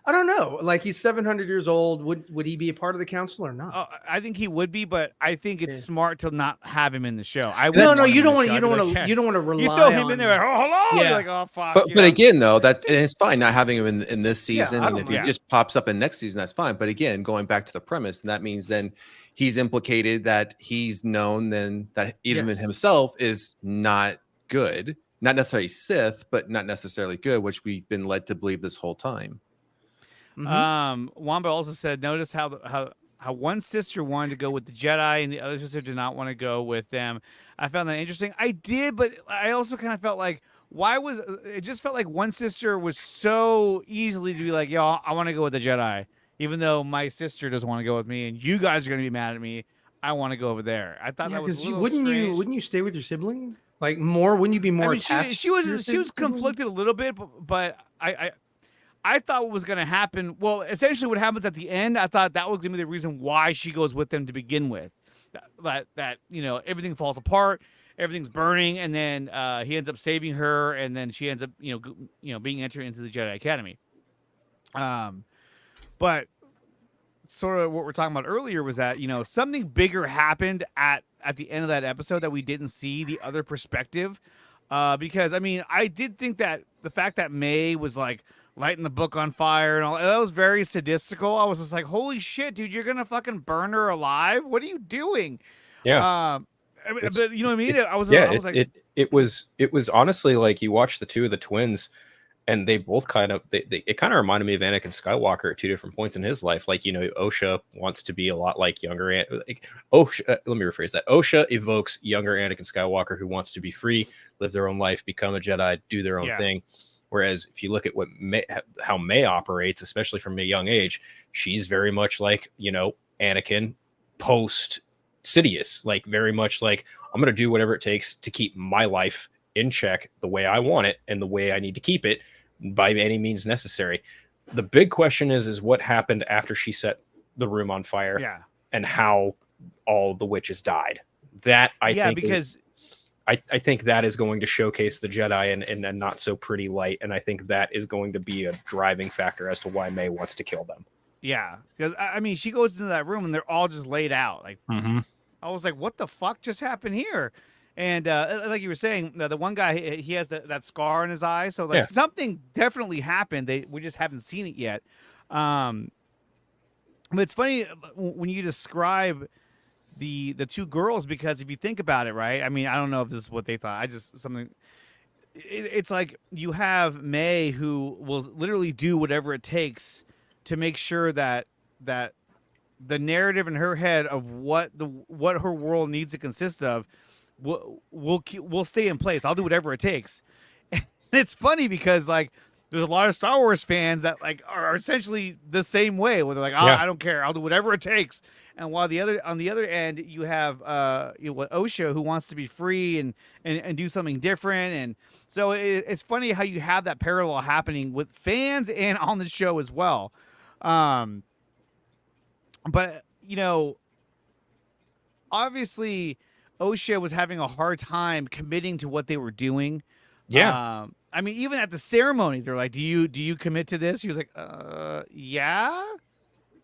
I don't know. Like, he's 700 years old. Would he be a part of the council or not? I think he would be, but I think it's Yeah. smart to not have him in the show. No, you don't want to rely. You throw him on in there, like, oh, hello. Yeah. You're like, oh, fuck. But you but know? again, though, and it's fine not having him in this season, I and don't if he mind. just pops up in next season, that's fine. But again, going back to the premise, and that means then he's implicated that he's known then that even Yes. himself is not good, not necessarily Sith, but not necessarily good, which we've been led to believe this whole time. Wamba also said, notice how one sister wanted to go with the Jedi and the other sister did not want to go with them. I found that interesting. I did, but I also kind of felt like, why was it just felt like one sister was so easily to be like, yo, I want to go with the Jedi, even though my sister doesn't want to go with me, and you guys are gonna be mad at me. I want to go over there. I thought that was a little strange. wouldn't you stay with your sibling? Like more? Wouldn't you be more I mean, attached? she was conflicted a little bit, but I thought what was going to happen. Well, essentially, what happens at the end, I thought that was going to be the reason why she goes with them to begin with. That everything falls apart, everything's burning, and then he ends up saving her, and then she ends up being entered into the Jedi Academy. But sort of what we're talking about earlier was that something bigger happened at the end of that episode that we didn't see the other perspective. Because I mean, I did think that the fact that May was like lighting the book on fire and all that was very sadistical. I was just like, holy shit, dude, you're gonna fucking burn her alive? What are you doing? Yeah. But you know what I mean? I was like, it was honestly like you watch the two of the twins, and they both it kind of reminded me of Anakin Skywalker at two different points in his life. Like, Osha wants to be a lot like younger. Osha, let me rephrase that. Osha evokes younger Anakin Skywalker who wants to be free, live their own life, become a Jedi, do their own thing. Whereas if you look at how May operates, especially from a young age, she's very much like, Anakin post Sidious, like very much like, I'm going to do whatever it takes to keep my life in check the way I want it and the way I need to keep it by any means necessary. The big question is what happened after she set the room on fire and how all the witches died. That I think that is going to showcase the Jedi in a not so pretty light. And I think that is going to be a driving factor as to why May wants to kill them. Yeah. Because I mean, she goes into that room and they're all just laid out. Like, I was like, what the fuck just happened here? And like you were saying, the one guy, he has that scar on his eye. So like something definitely happened. We just haven't seen it yet. But it's funny when you describe the two girls, because if you think about it, right? I mean, I don't know if this is what they thought. It's like you have May who will literally do whatever it takes to make sure that the narrative in her head of what her world needs to consist of will stay in place. I'll do whatever it takes. And it's funny because like there's a lot of Star Wars fans that like are essentially the same way, where they're like, I don't care, I'll do whatever it takes. And while on the other end, you have Osha, who wants to be free and do something different. And so it's funny how you have that parallel happening with fans and on the show as well. But obviously Osha was having a hard time committing to what they were doing. Yeah. I mean, even at the ceremony, they're like, do you commit to this? He was like, yeah.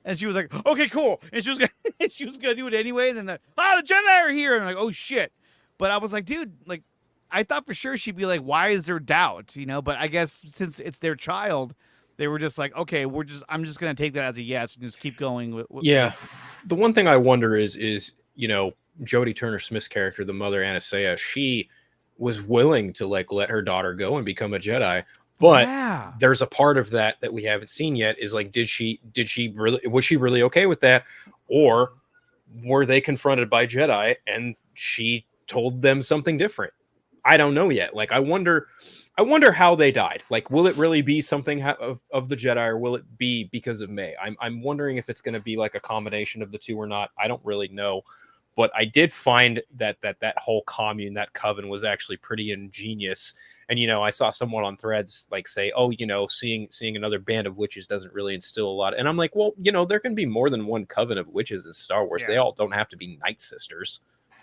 And she was like, okay, cool. And she was gonna do it anyway. And then the Jedi are here. And I'm like, oh shit. But I was like, dude, like, I thought for sure she'd be like, why is there doubt? But I guess since it's their child, they were just like, okay, I'm just gonna take that as a yes and just keep going with this. The one thing I wonder is Jodie Turner-Smith's character, the mother Anastasia, she was willing to like let her daughter go and become a Jedi. But there's a part of that we haven't seen yet is like, was she really okay with that? Or were they confronted by Jedi and she told them something different? I don't know yet. Like, I wonder how they died. Like, will it really be something of the Jedi, or will it be because of May? I'm wondering if it's going to be like a combination of the two or not. I don't really know. But I did find that whole commune, that coven, was actually pretty ingenious. And, I saw someone on Threads like say, oh, seeing another band of witches doesn't really instill a lot. And I'm like, well, there can be more than one coven of witches in Star Wars. They all don't have to be Night Sisters.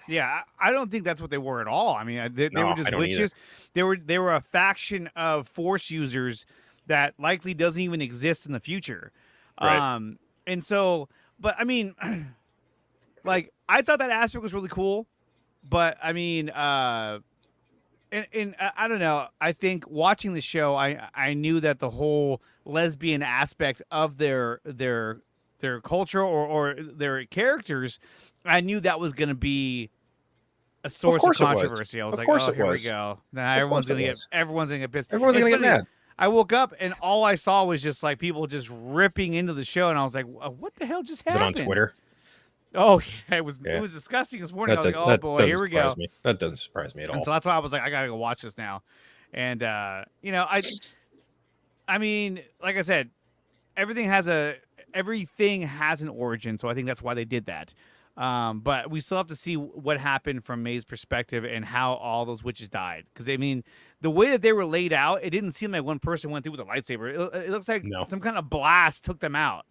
Yeah, I don't think that's what they were at all. I mean, they were just witches. They were a faction of Force users that likely doesn't even exist in the future. Right. And so, but I mean, like, I thought that aspect was really cool. But I mean, and I don't know. I think watching the show, I knew that the whole lesbian aspect of their culture or their characters, I knew that was going to be a source of controversy. I was like, oh, here we go. Now everyone's gonna get pissed. Everyone's gonna get mad. I woke up and all I saw was just like people just ripping into the show, and I was like, what the hell just happened? Is it on Twitter? Oh yeah, it was disgusting this morning. I was like, oh boy, here we go. That doesn't surprise me at all. And so that's why I was like, I gotta go watch this now. And you know, I mean, like I said, everything has an origin, so I think that's why they did that. But we still have to see what happened from May's perspective and how all those witches died. Because I mean, the way that they were laid out, it didn't seem like one person went through with a lightsaber. It looks like No. some kind of blast took them out.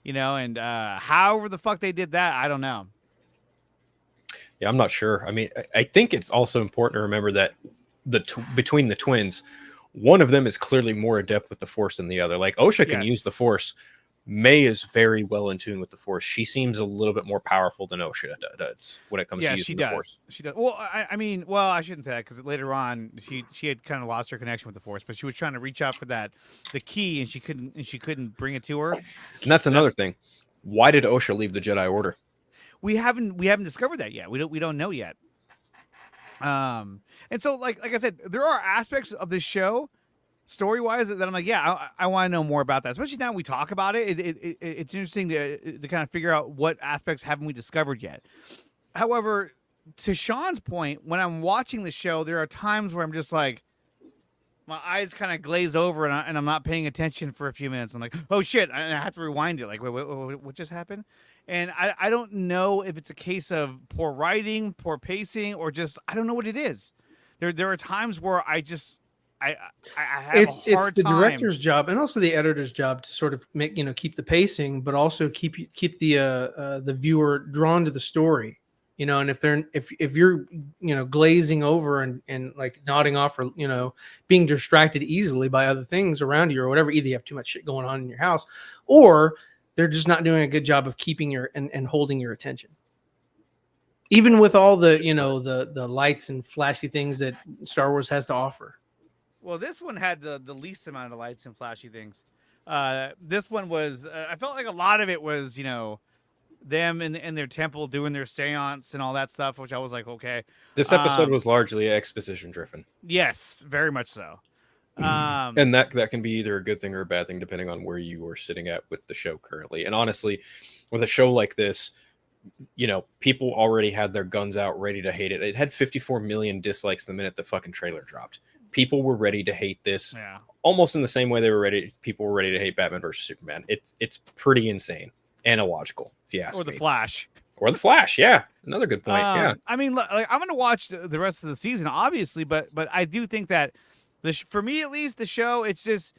You know, and however the fuck they did that, I don't know. Yeah, I'm not sure. I mean, I think it's also important to remember that between the twins, one of them is clearly more adept with the Force than the other. Like Osha can use the Force. May is very well in tune with the Force. She seems a little bit more powerful than Osha does when it comes to using the Force. She does. Well, I mean, well, I shouldn't say that because later on she had kind of lost her connection with the Force, but she was trying to reach out for the key and she couldn't bring it to her. And that's another thing. Why did Osha leave the Jedi Order? We haven't discovered that yet. We don't know yet. And so like I said, there are aspects of this show story-wise that I'm like, yeah, I want to know more about that. Especially now we talk about it. It's interesting to kind of figure out what aspects haven't we discovered yet. However, to Sean's point, when I'm watching the show, there are times where I'm just like, my eyes kind of glaze over and I'm not paying attention for a few minutes. I'm like, oh shit, I have to rewind it. Like, wait, what just happened? And I don't know if it's a case of poor writing, poor pacing, or just I don't know what it is. There are times where I have it's a hard the time. director's job and also the editor's job to sort of make keep the pacing, but also keep the viewer drawn to the story. You know, and if you're glazing over and like nodding off or being distracted easily by other things around you or whatever, either you have too much shit going on in your house or they're just not doing a good job of keeping your and holding your attention. Even with all the the lights and flashy things that Star Wars has to offer. Well, this one had the least amount of lights and flashy things. This one was I felt like a lot of it was them in their temple doing their seance and all that stuff, which I was like, okay. This episode was largely exposition driven. Yes, very much so. And that can be either a good thing or a bad thing depending on where you are sitting at with the show currently. And honestly, with a show like this, people already had their guns out ready to hate it. It had 54 million dislikes the minute the fucking trailer dropped. People were ready to hate this almost in the same way people were ready to hate Batman versus Superman. It's pretty insane and illogical, if you ask me. Or the Flash. Or the Flash, yeah. Another good point. Yeah. I mean, like, I'm going to watch the rest of the season, obviously, but I do think that for me at least, the show, it's just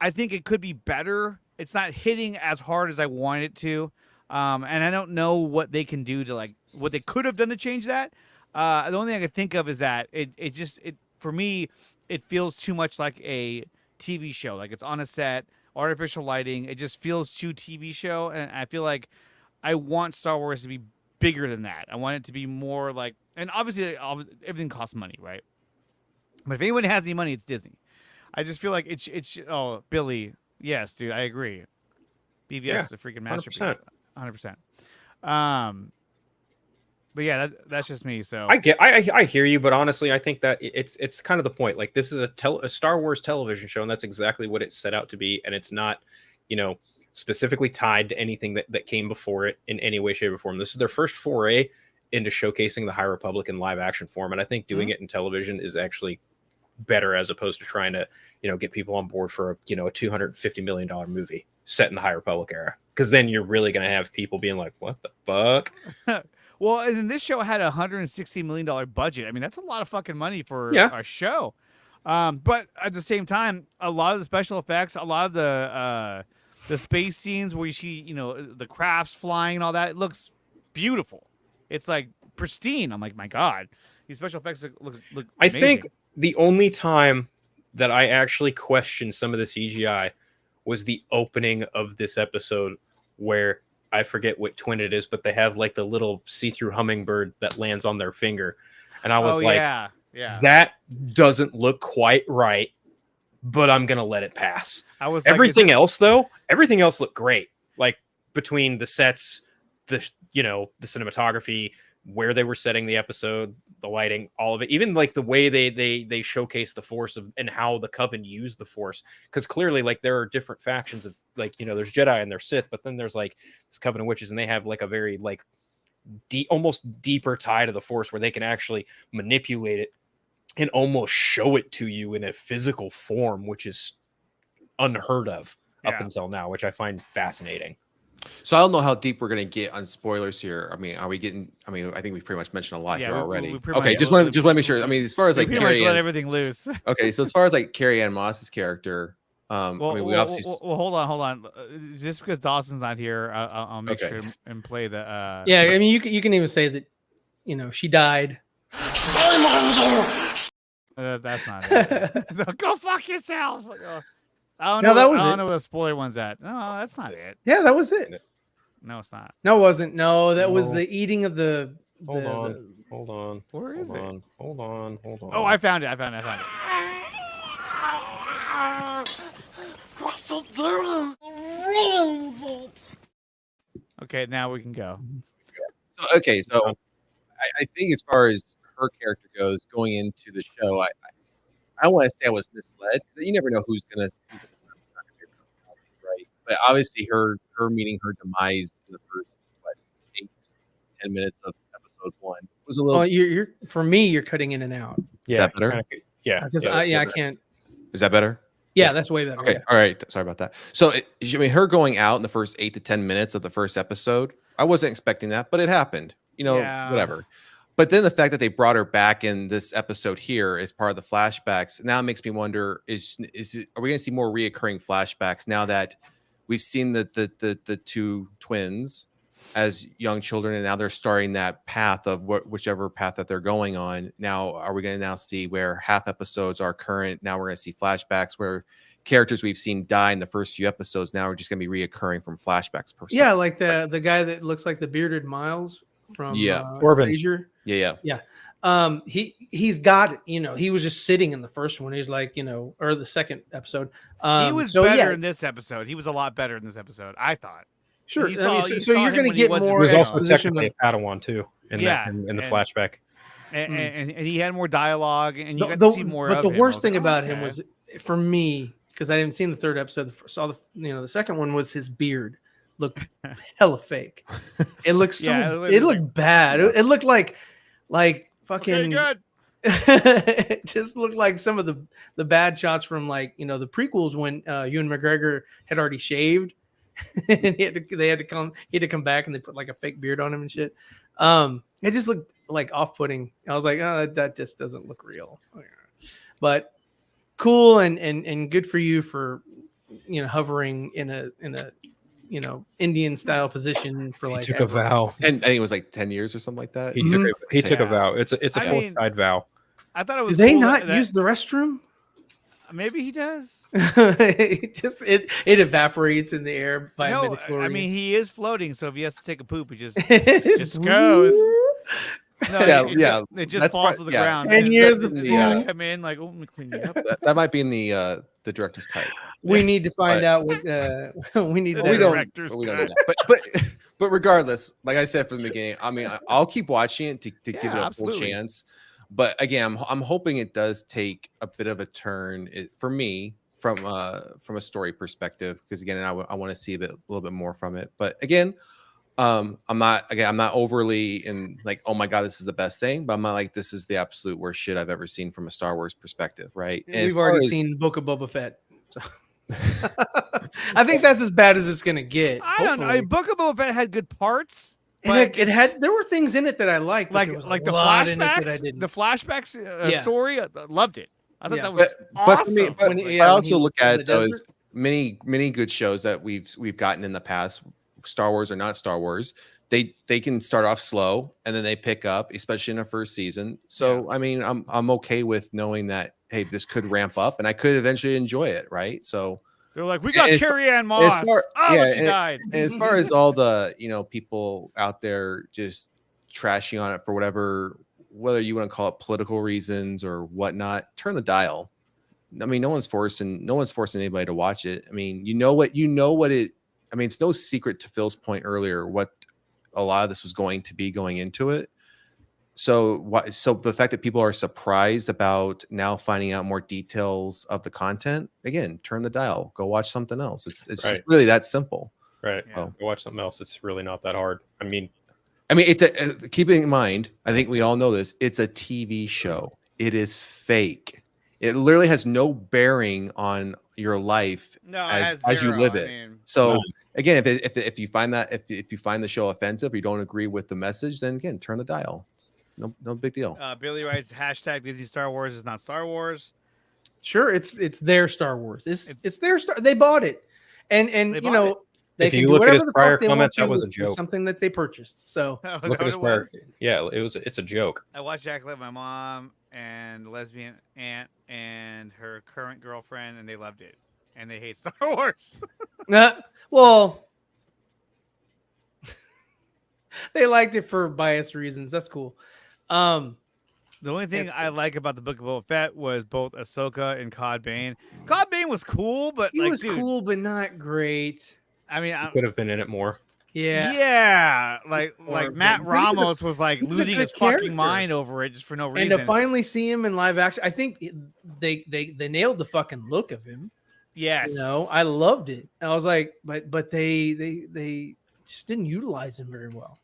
I think it could be better. It's not hitting as hard as I want it to. And I don't know what they can do to what they could have done to change that. The only thing I could think of is that it for me, it feels too much like a TV show. Like it's on a set, artificial lighting. It just feels too TV show. And I feel like I want Star Wars to be bigger than that. I want it to be more like, and obviously everything costs money, right? But if anyone has any money, it's Disney. I just feel like it's oh, Billy. Yes, dude, I agree. BVS is a freaking masterpiece. 100%. But yeah, that's just me. So I hear you, but honestly, I think that it's kind of the point. Like this is a Star Wars television show, and that's exactly what it's set out to be. And it's not, specifically tied to anything that came before it in any way, shape, or form. This is their first foray into showcasing the High Republic in live action form, and I think doing it in television is actually better as opposed to trying to get people on board for a $250 million movie set in the High Republic era, because then you're really going to have people being like, what the fuck. Well, and this show had a $160 million budget. I mean, that's a lot of fucking money for a show. But at the same time, a lot of the special effects, a lot of the space scenes where you see the crafts flying and all that, it looks beautiful. It's like pristine. I'm like, my God, these special effects look I amazing. think the only time that I actually questioned some of the CGI was the opening of this episode, where I forget what twin it is, but they have like the little see-through hummingbird that lands on their finger. And I was that doesn't look quite right, but I'm going to let it pass. Everything else looked great. Like between the sets, the cinematography, where they were setting the episode, the lighting, all of it, even like the way they showcase the Force and how the Coven used the Force, because clearly like there are different factions of like there's Jedi and there's Sith, but then there's like this Coven of witches, and they have like a very like almost deeper tie to the Force where they can actually manipulate it and almost show it to you in a physical form, which is unheard of up until now, which I find fascinating. So I don't know how deep we're gonna get on spoilers here. I mean, are we getting? I mean, I think we've pretty much mentioned a lot here already. Okay, just want to make sure. I mean, as far as like Carrie, let everything loose. Okay, so as far as like Carrie Ann Moss's character, well, I mean, we obviously. Well, hold on. Just because Dawson's not here, I'll make sure and play the. Yeah, I mean, you can even say that, she died. That's not it. So go fuck yourself. I don't know where the spoiler one's at. No, that's not it. Yeah, that was it. No, it's not. No, it wasn't. No, that was the eating of the. Hold on. Where is it? Hold on. Oh, I found it. What's it doing? Ruins it. Okay, now we can go. So I think as far as her character goes, going into the show, I don't want to say I was misled. You never know who's gonna right. But obviously, her meeting her demise in the first 8-10 minutes of episode 1 was a little. Well, you're for me, you're cutting in and out. Is that better? Because I can't. Is that better? Yeah, that's way better. Okay, all right. Sorry about that. So, I mean, her going out in the first 8 to 10 minutes of the first episode, I wasn't expecting that, but it happened. Whatever. But then the fact that they brought her back in this episode here as part of the flashbacks now makes me wonder: are we going to see more reoccurring flashbacks now that we've seen the two twins as young children, and now they're starting that path of whichever path that they're going on? Now, are we going to now see where half episodes are current? Now we're going to see flashbacks where characters we've seen die in the first few episodes now are just going to be reoccurring from flashbacks. Yeah, like the guy that looks like the bearded Miles from Orvin. Yeah. He's got it. He was just sitting in the first one. He's like, or the second episode. He was better in this episode. He was a lot better in this episode, I thought. Sure. So you're going to get more. He was also technically a Padawan too in the flashback. And he had more dialogue, and you got to see more. But the worst thing about him was, for me, because I didn't see the third episode, saw the second one, was his beard looked hella fake. It looked it looked bad. It looked like fucking. Okay, good. It just looked like some of the bad shots from the prequels when Ewan McGregor had already shaved, and he had to come back and they put like a fake beard on him and shit. It just looked like off-putting. I was like, oh, that just doesn't look real. But cool and good for you for hovering in a Indian style position for like. He took a vow. And I think it was like 10 years or something like that. He took a vow. It's a fortified vow. I thought it was. Do they not use the restroom? Maybe he does. it evaporates in the air by midichlorian. I mean, he is floating, so if he has to take a poop, he just goes. No, it just falls to the ground. 10 years of come in like, let me clean you up. That might be in the director's cut. We need to find out what we need. We don't know that. But regardless, like I said from the beginning, I mean, I'll keep watching it to give it a full chance. But again, I'm hoping it does take a bit of a turn for me from a story perspective, because again, I want to see a little bit more from it. But again, I'm not overly in like, oh my god, this is the best thing, but I'm not like, this is the absolute worst shit I've ever seen from a Star Wars perspective, right? And we've already seen Book of Boba Fett. So. I think that's as bad as it's gonna get. I don't know. Book of Boba Fett had good parts. There were things in it that I liked, like the flashbacks. The flashbacks story, I loved it. I thought that was awesome. But I also look at those many good shows that we've gotten in the past, Star Wars or not Star Wars. They can start off slow and then they pick up, especially in the first season. So I mean, I'm okay with knowing that, hey, this could ramp up and I could eventually enjoy it, right? So they're like, we got Carrie Ann Moss. She died. And as far as all the people out there just trashing on it for whether you want to call it political reasons or whatnot, turn the dial. I mean, no one's forcing anybody to watch it. I mean, I mean, it's no secret, to Phil's point earlier, what a lot of this was going to be going into it. So the fact that people are surprised about now finding out more details of the content, again, turn the dial, go watch something else. It's just really that simple. Right. Yeah. Go watch something else. It's really not that hard. I mean, it's keeping in mind, I think we all know this. It's a TV show. it is fake. It literally has no bearing on your life as you live it. So again, if you find that if you find the show offensive or you don't agree with the message, then again, turn the dial. It's no big deal. Billy writes hashtag Disney Star Wars is not Star Wars. Sure, it's their Star Wars. It's their Star. They bought it, and you know they if can you do look at whatever his the prior fuck they want comments, to that was a with joke. something that they purchased. So Look at his prior. Yeah, it's a joke. I watched Acolyte with my mom and lesbian aunt and her current girlfriend, and they loved it, and they hate Star Wars. Well, they liked it for biased reasons. That's cool. The only thing That's I like about the Book of Boba Fett was both Ahsoka and Cod Bane. Cod Bane was cool, but He like, was dude, cool, but not great. I mean, Could have been in it more. Yeah. like Or- Matt but he's a- Ramos was like he's a losing good his fucking character. mind over it just for no And reason. to finally see him in live action, I think they nailed the fucking look of him. Yes, You know, I loved it. I was like, but they just didn't utilize him very well.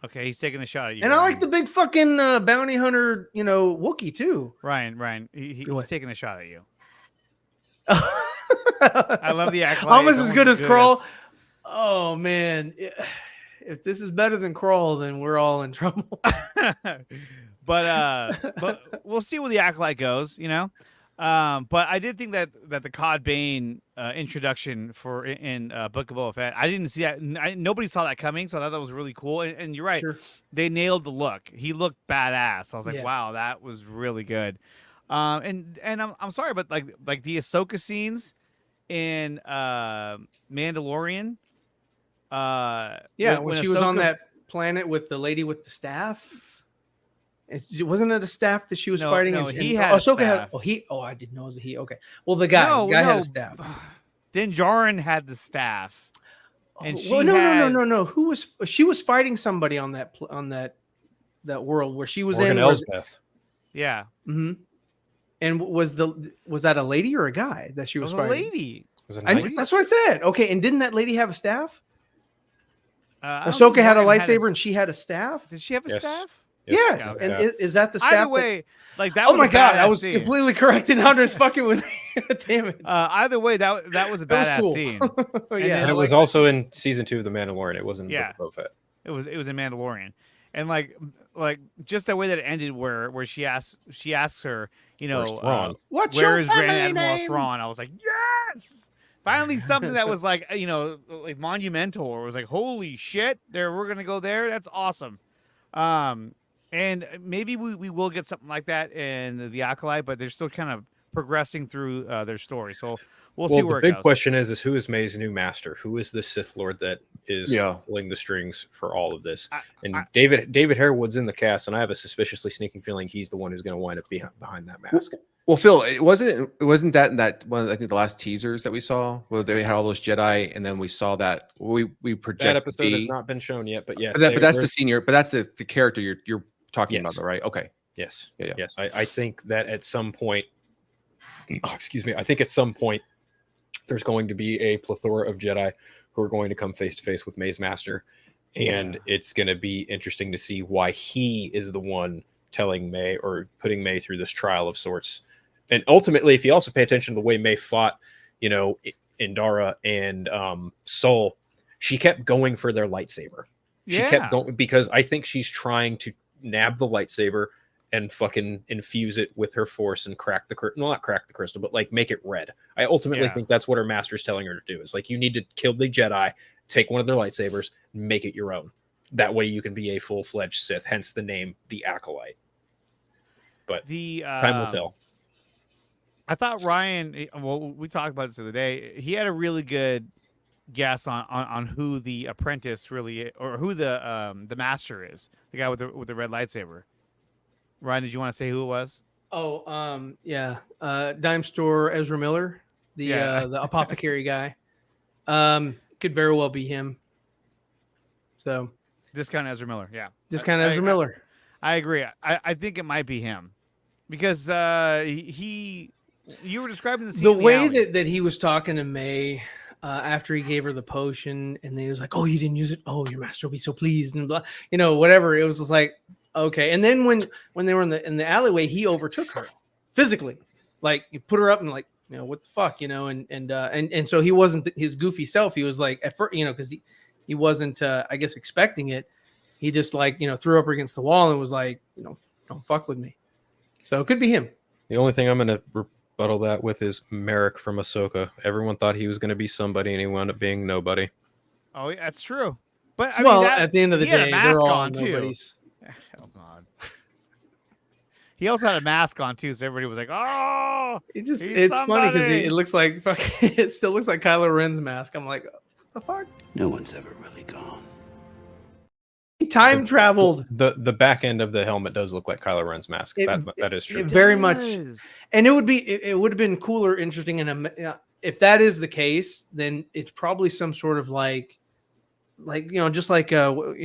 Okay, he's taking a shot at you. And I Ryan. like the big fucking bounty hunter, you know, Wookiee too. Ryan. He's What? taking a shot at you. I I love the Acolyte. almost It's as good as as Crawl. Oh man, if this is better than Crawl, then we're all in trouble. but we'll see where the Acolyte goes, you know. But I did think that the Cod Bane introduction in Book of Boba Fett, I didn't see that. Nobody saw that coming, so I thought that was really cool. And you're right, Sure. they nailed the look. He looked badass. I was like, Yeah. wow, that was really good. And I'm sorry, but like the Ahsoka scenes in Mandalorian. Yeah, when she was on Ahsoka- that planet with the lady with the staff. Wasn't it a staff that she was No, fighting? no, he had a Ahsoka staff. I didn't know it was a he. Okay, well the guy had a staff. Din Djarin had the staff, and she no. She was fighting somebody on that world where she was Morgan in. Elsbeth. Yeah, Mm-hmm. And was that a lady or a guy that she it was was a fighting? lady. Was it I, nice? that's what I said. Okay, and didn't that lady have a staff? I don't Ahsoka think had a Morgan lightsaber and she had a staff. Did she have a Yes. staff? Yes, Yeah. and Yeah. is that the staff? Either way, like that. Oh was my a god, I badass was scene. completely correct, and Andre's fucking with me. Damn it. Either way, that was a That was badass cool. scene. Yeah. And it was also in season 2 of The Mandalorian. It wasn't Yeah. Book of Boba Fett. It was in Mandalorian, and like just the way that it ended, where she asks her, you know, Where's Thrawn? What's where your is Grand family Admiral name? Thrawn? I was like, yes, finally something that was like, you know, like monumental, or was like, holy shit, we're gonna go there. That's awesome. And maybe we will get something like that in the Acolyte, but they're still kind of progressing through their story. So we'll see where the it big goes. question is who is May's new master? Who is the Sith Lord that is Yeah. pulling the strings for all of this? And I- David Harewood's in the cast, and I have a suspiciously sneaking feeling he's the one who's going to wind up behind that mask. Well, Phil, it wasn't that one of, I think, the last teasers that we saw where they had all those Jedi, and then we saw that we project That episode has B. not been shown yet, but yes, But that's they're- the senior, but that's the character you're talking about, Yes. though, right? Okay. Yes. Yeah. Yes. I think that at some point, excuse me, I think at some point there's going to be a plethora of Jedi who are going to come face to face with May's master. And it's going to be interesting to see why he is the one telling May or putting May through this trial of sorts. And ultimately, if you also pay attention to the way May fought, you know, Indara and Soul, she kept going for their lightsaber. She kept going because I think she's trying to nab the lightsaber and fucking infuse it with her force and crack the crystal. Well, not crack the crystal, but like make it red. I ultimately think that's what her master's telling her to do. Is like, you need to kill the Jedi, take one of their lightsabers, make it your own. That way you can be a full-fledged Sith, hence the name, the Acolyte. But time will tell. I thought Ryan, well, we talked about this the other day. He had a really good guess on who the apprentice really, or who the master is. The guy with the red lightsaber. Ryan, did you want to say who it was? Oh, yeah. Dime store Ezra Miller, the apothecary guy. Could very well be him. So This kind of Ezra Miller, yeah. just kind of Ezra Miller. I agree. I think it might be him because you were describing the scene. The in way alley. that he was talking to May after he gave her the potion, and then he was like, "Oh, you didn't use it. Oh, your master will be so pleased," and blah, you know, whatever. It was just like, okay. And then when they were in the alleyway, he overtook her physically, like you put her up and like, you know, what the fuck, you know, and so he wasn't his goofy self. He was like at first, you know, because he wasn't I guess expecting it. He just like, you know, threw up against the wall and was like, you know, don't fuck with me. So it could be him. The only thing I'm going to rebuttal that with is Merrick from Ahsoka. Everyone thought he was going to be somebody, and he wound up being nobody. Oh, yeah, that's true. But I well, mean, at the end of the he had day, a mask they're all on too. nobodies. Oh God. He also had a mask on too, so everybody was like, "Oh, It's funny because it looks like fucking. It still looks like Kylo Ren's mask. I'm like, what the fuck? No one's ever really gone. He time traveled. The back end of the helmet does look like Kylo Ren's mask. That is true. It very much. And it would have been cooler, interesting, and if that is the case, then it's probably some sort of like you know, just like you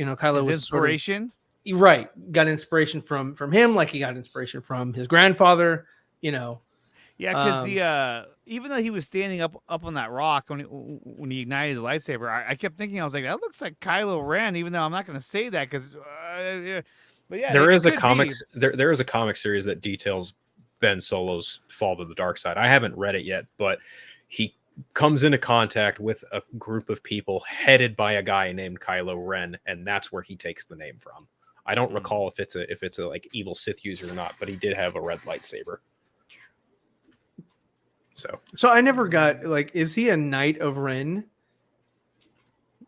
know, Kylo was inspiration. Sort of, right, got inspiration from him, like he got inspiration from his grandfather. You know, yeah, because even though he was standing up on that rock when he ignited his lightsaber, I kept thinking, I was like, that looks like Kylo Ren, even though I'm not going to say that because, but yeah, there is a comics there is a comic series that details Ben Solo's fall to the dark side. I haven't read it yet, but he comes into contact with a group of people headed by a guy named Kylo Ren, and that's where he takes the name from. I don't recall if it's a like evil Sith user or not, but he did have a red lightsaber. So I never got like, is he a Knight of Ren?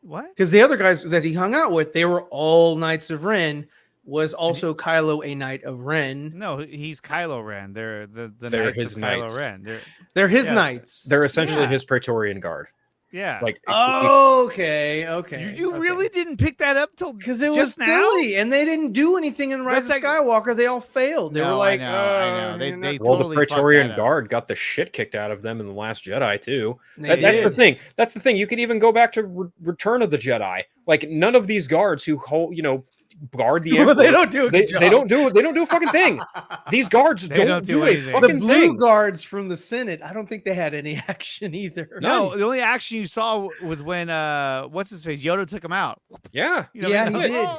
What? Because the other guys that he hung out with, they were all Knights of Ren. Was also Kylo a Knight of Ren? No, he's Kylo Ren. They're they're Knights his of knights. Kylo Ren. They're his knights. They're essentially his Praetorian Guard. Yeah. Like, okay. You really didn't pick that up till because it was just now? silly, and they didn't do anything in Rise of Skywalker. They all failed. They were like, I know. They well, totally the Praetorian fucked that up. Guard got the shit kicked out of them in The Last Jedi too. That's the thing. That's the thing. You could even go back to Return of the Jedi. Like, none of these guards who hold, you know, guard the Emperor, they don't do a good job. They don't do a fucking thing. These guards don't do a anything. fucking the blue thing. guards from the Senate, I don't think they had any action either. No, the only action you saw was when what's his face Yoda took him out. Yeah, You know, Yeah, he he did.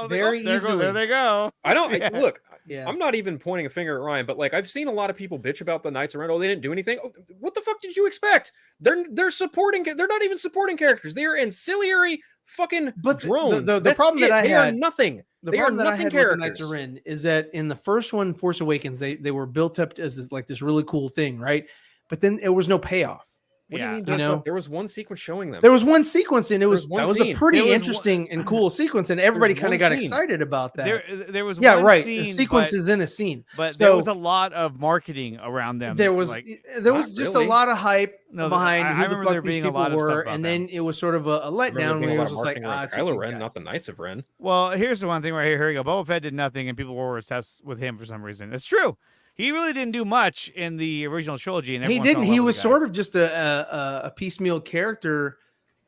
Very easily. There they go. I don't Yeah. look. Yeah. I'm not even pointing a finger at Ryan, but like, I've seen a lot of people bitch about the Knights of Ren. Oh, they didn't do anything. Oh, what the fuck did you expect? They're supporting. They're not even supporting characters. They are ancillary fucking drones. The problem that I they had, are nothing. the They are problem that I nothing had with the characters. Knights of Ren is that in the first one, Force Awakens, they were built up as this really cool thing, right? But then there was no payoff. What do you mean? You know, There was one sequence showing them. there was one sequence, and that was a scene. pretty There was interesting and cool sequence, and everybody kind of got excited about that. There was yeah, one right. scene, The sequence is in a scene, but So, there was a lot of marketing around them. there was like, just really. a lot of hype No, behind I who the remember fuck there these being a people lot of stuff were, about and them. then it was sort of a letdown where it was just like, it's just Kylo these Ren, guys. not the Knights of Ren. well, here's the one thing right here. Here we go. Boba Fett did nothing, and people were obsessed with him for some reason. It's true. He really didn't do much in the original trilogy, and He everyone fell didn't. in He love with was the guy. sort of just a piecemeal character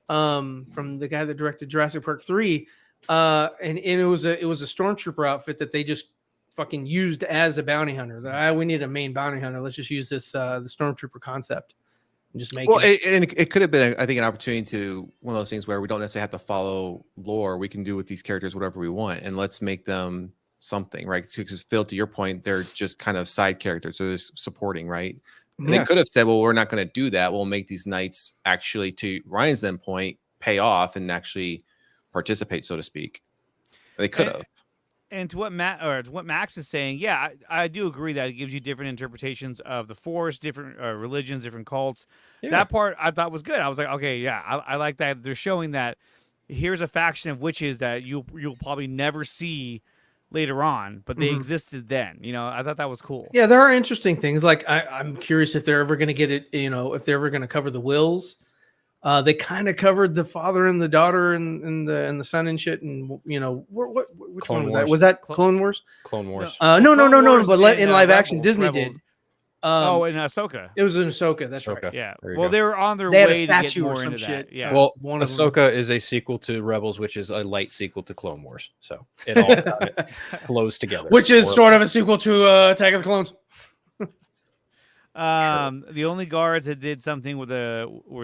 from the guy that directed Jurassic Park 3. And it was a stormtrooper outfit that they just fucking used as a bounty hunter. We need a main bounty hunter. Let's just use this the stormtrooper concept and just make it. It could have been, I think, an opportunity to one of those things where we don't necessarily have to follow lore. We can do with these characters whatever we want, and let's make them something, right? Because Phil, to your point, they're just kind of side characters, so they're supporting, right? And they could have said, well, we're not going to do that. We'll make these knights actually, to Ryan's then point, pay off and actually participate, so to speak. They could have. And to what Max is saying, yeah, I do agree that it gives you different interpretations of the Force, different religions, different cults. Yeah. That part I thought was good. I was like, okay, yeah, I like that. They're showing that here's a faction of witches that you'll probably never see later on, but they existed then. You know, I thought that was cool. Yeah, there are interesting things. Like I'm curious if they're ever going to get it. You know, if they're ever going to cover the wills. They kind of covered the father and the daughter and the son and shit. And you know, which Clone one was Wars. that? Was that Clone Wars? Clone Wars. No. Clone Wars But in and, live action, Rebels. Disney Rebels. did. In Ahsoka. It was in Ahsoka. That's Ahsoka. right. Yeah. There you Well, go. they were on their They had a way to get statue or more some into shit. that. Yeah. Well, one of them. Ahsoka is a sequel to Rebels, which is a light sequel to Clone Wars. So it all it flows together. Which is sort of a sequel to Attack of the Clones. The only guards that did something were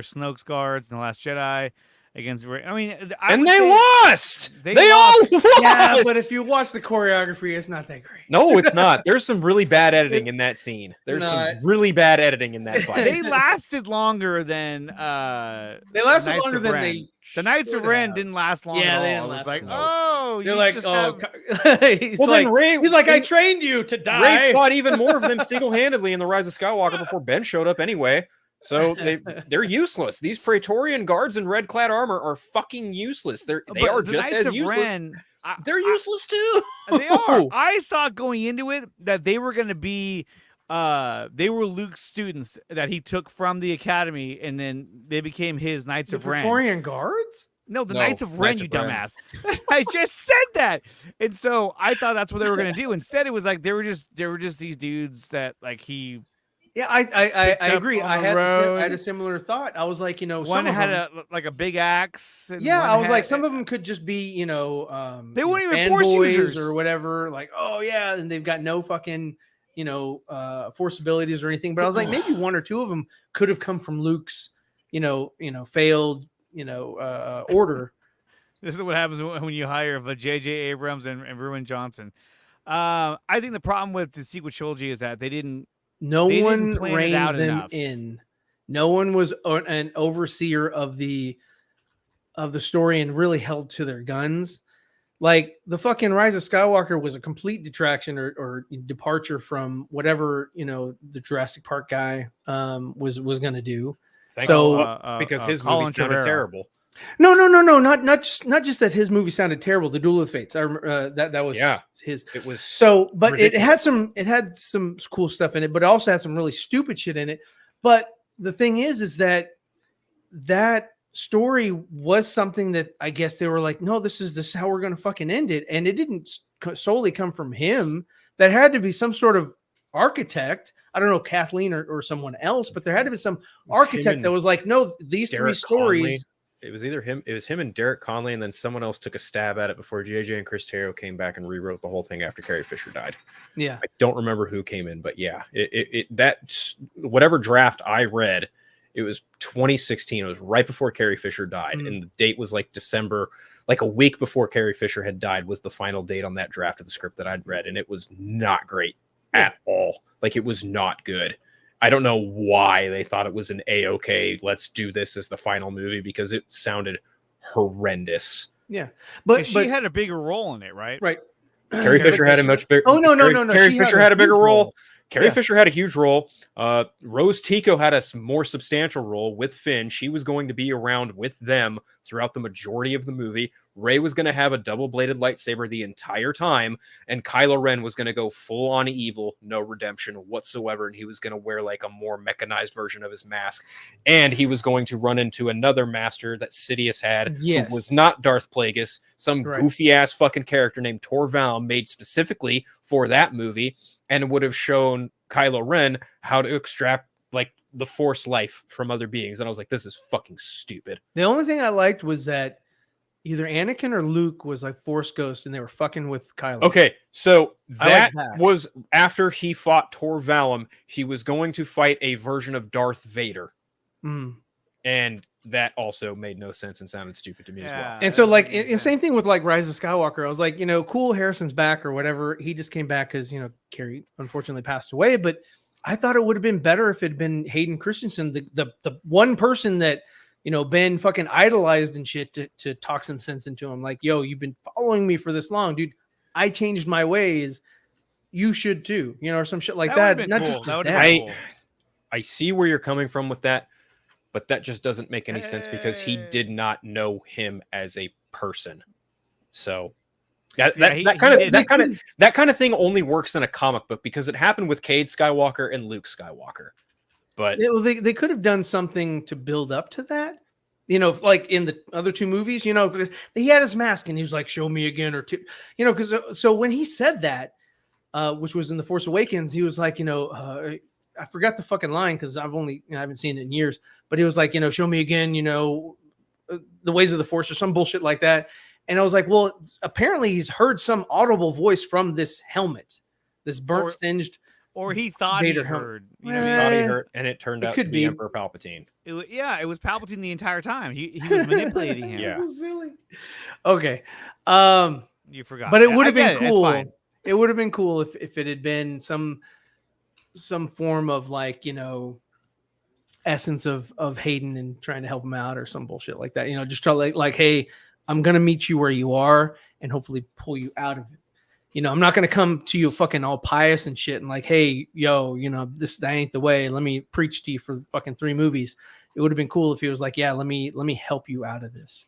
Snoke's guards in The Last Jedi. against. I mean, And they lost. They all lost. Yeah, but if you watch the choreography, it's not that great. No, it's not. There's some really bad editing in that scene. There's some really bad editing in that fight. They lasted longer than they lasted longer than they. The Knights of Ren didn't last long at all. They didn't I was last like, long. oh, They're you like, just oh, have... well, then Ray, he's like, I trained you to die. Ray fought even more of them single-handedly in The Rise of Skywalker before Ben showed up anyway. So they're useless. These Praetorian guards in red-clad armor are fucking useless. They are just Knights as of useless. Ren, They're useless too. They are. I thought going into it that they were going to be they were Luke's students that he took from the academy, and then they became his Knights of Ren. Praetorian guards? No, Knights of Ren, you dumbass. I just said that. And so I thought that's what they were going to do. Instead, it was like they were just these dudes that like he. Yeah, I agree. I had a similar thought. I was like, one had a big axe. Yeah, I was like, some of them could just be, they weren't even force users or whatever. Like, oh yeah, and they've got no fucking, force abilities or anything. But I was like, maybe one or two of them could have come from Luke's, failed, order. This is what happens when you hire a J.J. Abrams and Ruin Johnson. I think the problem with the sequel trilogy is that no one reined them in. No one was an overseer of the story and really held to their guns. Like the fucking Rise of Skywalker was a complete detraction or departure from whatever, the Jurassic Park guy was going to do. Because his movie sounded terrible. No, not just that his movie sounded terrible. The Duel of the Fates. I remember that was his. It was but ridiculous. it had some cool stuff in it, but it also had some really stupid shit in it. But the thing is that story was something that I guess they were like, no, this is how we're going to fucking end it, and it didn't solely come from him. That had to be some sort of architect. I don't know, Kathleen or someone else, but there had to be some architect that was like, no, these three stories. Conley. It was either him. It was him and Derek Conley, and then someone else took a stab at it before JJ and Chris Terrio came back and rewrote the whole thing after Carrie Fisher died. Yeah, I don't remember who came in, but yeah, that whatever draft I read, it was 2016. It was right before Carrie Fisher died, and the date was like December, like a week before Carrie Fisher had died was the final date on that draft of the script that I'd read, and it was not great at all. Like it was not good. I don't know why they thought it was an A-OK, let's do this as the final movie, because it sounded horrendous. Yeah. But she had a bigger role in it, right? Right. Carrie Fisher had a much bigger. Oh, no. Carrie Fisher had a bigger role. Carrie Fisher had a huge role. Rose Tico had a more substantial role with Finn. She was going to be around with them throughout the majority of the movie. Rey was going to have a double-bladed lightsaber the entire time, and Kylo Ren was going to go full-on evil, no redemption whatsoever, and he was going to wear like a more mechanized version of his mask, and he was going to run into another master that Sidious had, who was not Darth Plagueis, some goofy-ass fucking character named Tor Val made specifically for that movie, and would have shown Kylo Ren how to extract like the Force life from other beings, and I was like, this is fucking stupid. The only thing I liked was that either Anakin or Luke was like Force Ghost, and they were fucking with Kylo. Okay, so that was after he fought Tor Valum. He was going to fight a version of Darth Vader, and that also made no sense and sounded stupid to me as well. And so, like, same thing with like Rise of Skywalker. I was like, cool, Harrison's back or whatever. He just came back because Carrie unfortunately passed away. But I thought it would have been better if it had been Hayden Christensen, the one person that Ben fucking idolized and shit to talk some sense into him. Like, yo, you've been following me for this long, dude. I changed my ways. You should too, or some shit like that. Not cool. just that. I see where you're coming from with that, but that just doesn't make any sense because he did not know him as a person. So that kind of thing only works in a comic book because it happened with Cade Skywalker and Luke Skywalker. But they could have done something to build up to that, like in the other two movies, because he had his mask and he was like, show me again or two, because so when he said that, which was in The Force Awakens, he was like, I forgot the fucking line because I haven't seen it in years, but he was like, show me again, the ways of the Force or some bullshit like that. And I was like, well, apparently he's heard some audible voice from this helmet, this burnt singed or he thought Vader he helmet. heard. You know what I mean? Thought he Eh, hurt, and it turned it out to could be be. Emperor Palpatine. It was Palpatine the entire time. He was manipulating him. Yeah. So silly. Okay. You forgot. But it would I have get been it. It's cool. fine. It would have been cool if it had been some form of like, essence of Hayden and trying to help him out or some bullshit like that. Just try like, hey, I'm gonna meet you where you are and hopefully pull you out of it. I'm not gonna come to you fucking all pious and shit and like, hey, yo, that ain't the way. Let me preach to you for fucking 3 movies. It would have been cool if he was like, yeah, let me help you out of this.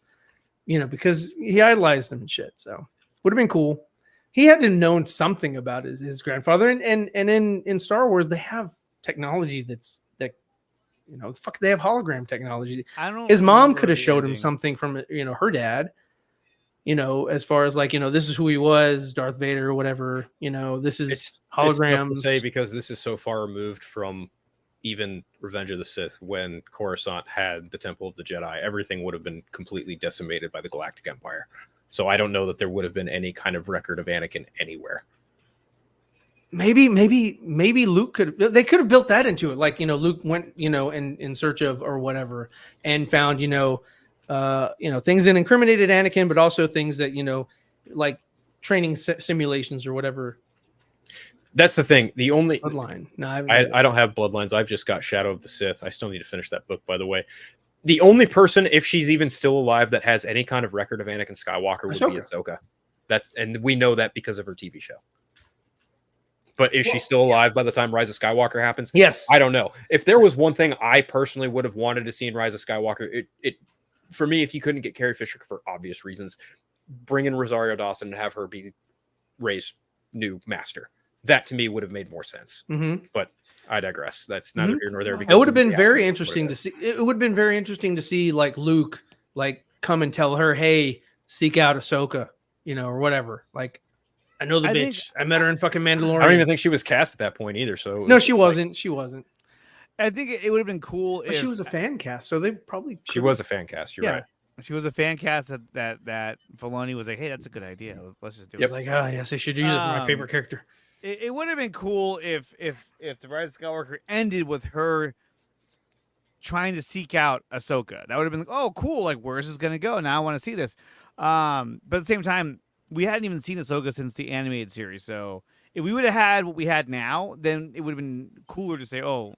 Because he idolized him and shit. So would have been cool. He had to have known something about his grandfather. And in Star Wars, they have technology that fuck, they have hologram technology. His mom could have showed him something from her dad. As far as like, this is who he was, Darth Vader or whatever. This is It's holograms. tough to say because this is so far removed from even Revenge of the Sith, when Coruscant had the Temple of the Jedi. Everything would have been completely decimated by the Galactic Empire. So I don't know that there would have been any kind of record of Anakin anywhere. Maybe Luke they could have built that into it. Like, Luke went, in search of or whatever and found, things that incriminated Anakin, but also things that, like training simulations or whatever. That's the thing. The only Bloodline. No, I don't have Bloodlines. I've just got Shadow of the Sith. I still need to finish that book, by the way. The only person, if she's even still alive, that has any kind of record of Anakin Skywalker would be Ahsoka. And we know that because of her TV show. But is she still alive by the time Rise of Skywalker happens? Yes. I don't know. If there was one thing I personally would have wanted to see in Rise of Skywalker, it for me, if you couldn't get Carrie Fisher for obvious reasons, bring in Rosario Dawson and have her be Rey's new master. That to me would have made more sense. Mm-hmm. But I digress. That's neither here nor there. It would have been very interesting to see. It would have been very interesting to see like Luke like come and tell her, hey, seek out Ahsoka, or whatever. Like, I know the bitch. I met her in fucking Mandalorian. I don't even think she was cast at that point either. So no, she wasn't. She wasn't. I think it would have been cool if she was a fan cast. So they probably she was a fan cast. You're right. She was a fan cast that Filoni was like, hey, that's a good idea. Let's just do it. Like, oh yes, I should use it for my favorite character. It would have been cool if the Rise of Skywalker ended with her trying to seek out Ahsoka. That would have been like, oh, cool. Like, where is this going to go? Now I want to see this. But at the same time, we hadn't even seen Ahsoka since the animated series. So if we would have had what we had now, then it would have been cooler to say, oh,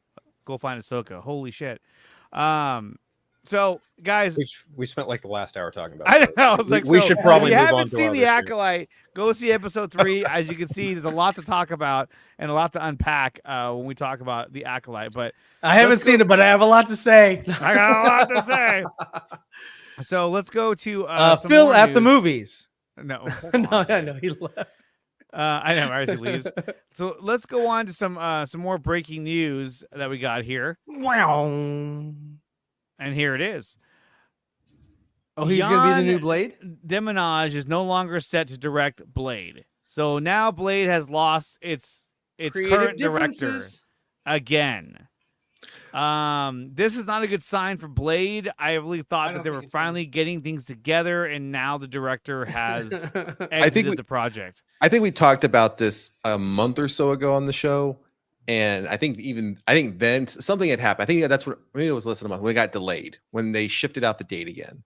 go find Ahsoka. Holy shit. So, guys, we spent like the last hour talking about. I know. I was like, we should probably. If you move on haven't to seen our the Acolyte, go see episode 3. As you can see, there's a lot to talk about and a lot to unpack when we talk about the Acolyte. But I haven't seen it, but I have a lot to say. I got a lot to say. So let's go to Phil at the movies. No, no, I know he left. I know, as he leaves. So let's go on to some more breaking news that we got here. Wow. And here it is. Oh, he's going to be the new Blade? Demonage is no longer set to direct Blade. So now Blade has lost its current director again. This is not a good sign for Blade. I really thought that they were finally getting things together, and now the director has exited the project. I think we talked about this a month or so ago on the show. And I think then something had happened. I think that's what maybe it was less than a month when it got delayed, when they shifted out the date again.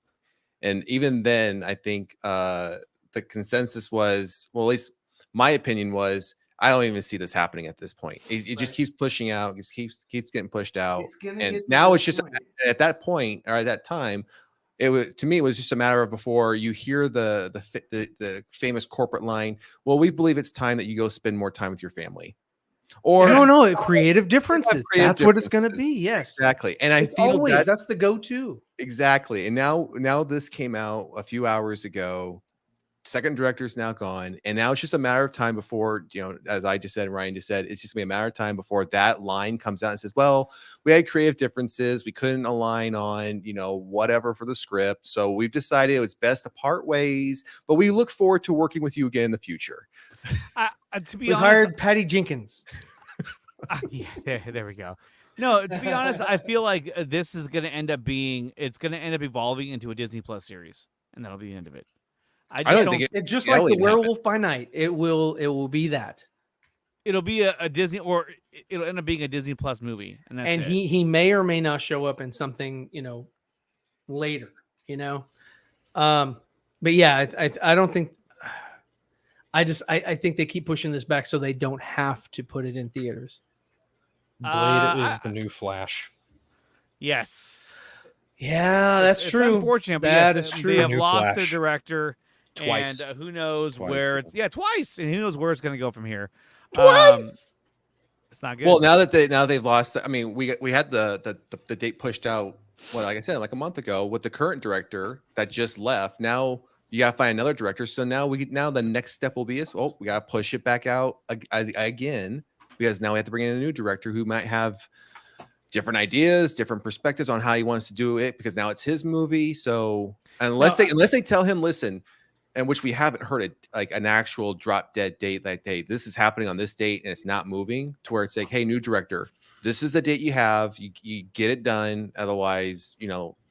And even then, I think the consensus was, well, at least my opinion was, I don't even see this happening at this point. It just keeps pushing out, it keeps getting pushed out. And now it's just at that point, or at that time, it was, to me, it was just a matter of before you hear the famous corporate line, well, we believe it's time that you go spend more time with your family. Or I don't know, creative differences. That's what it's going to be. Yes, exactly. And I feel that's the go-to. Exactly. And now this came out a few hours ago. Second director is now gone, and now it's just a matter of time before, as I just said and Ryan just said, it's just gonna be a matter of time before that line comes out and says, well, we had creative differences, we couldn't align on whatever for the script, so we've decided it was best to part ways, but we look forward to working with you again in the future. To be we honest, hired Patty Jenkins. Yeah, there we go. No, to be honest, I feel like this is going to end up evolving into a Disney Plus series, and that'll be the end of it. I don't think it just like the Werewolf by Night. It will be that. it'll be a Disney, or it'll end up being a Disney Plus movie, and that's and it. he may or may not show up in something, later, but yeah, I don't think, I think they keep pushing this back so they don't have to put it in theaters. Blade is the new Flash. Yes. Yeah, that's It's true. unfortunate, but That yes, is they true. have New lost their Flash. director Twice. and who knows Twice, where yeah. it's twice, and who knows where it's going to go from here. Twice. It's not good. Well, now they've lost. I mean, we had the date pushed out. Well, like I said, like a month ago with the current director that just left. Now you got to find another director. So now the next step will be we got to push it back out again, because now we have to bring in a new director who might have different ideas, different perspectives on how he wants to do it, because now it's his movie. So unless they tell him, listen, and which we haven't heard like an actual drop dead date, like, hey, this is happening on this date and it's not moving, to where it's like, hey, new director, this is the date you have, you get it done. Otherwise,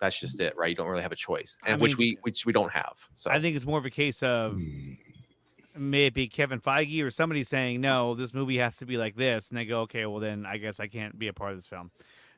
that's just it, right? You don't really have a choice, and which we don't have. So I think it's more of a case of maybe Kevin Feige or somebody saying, no, this movie has to be like this, and they go, okay, well then I guess I can't be a part of this film.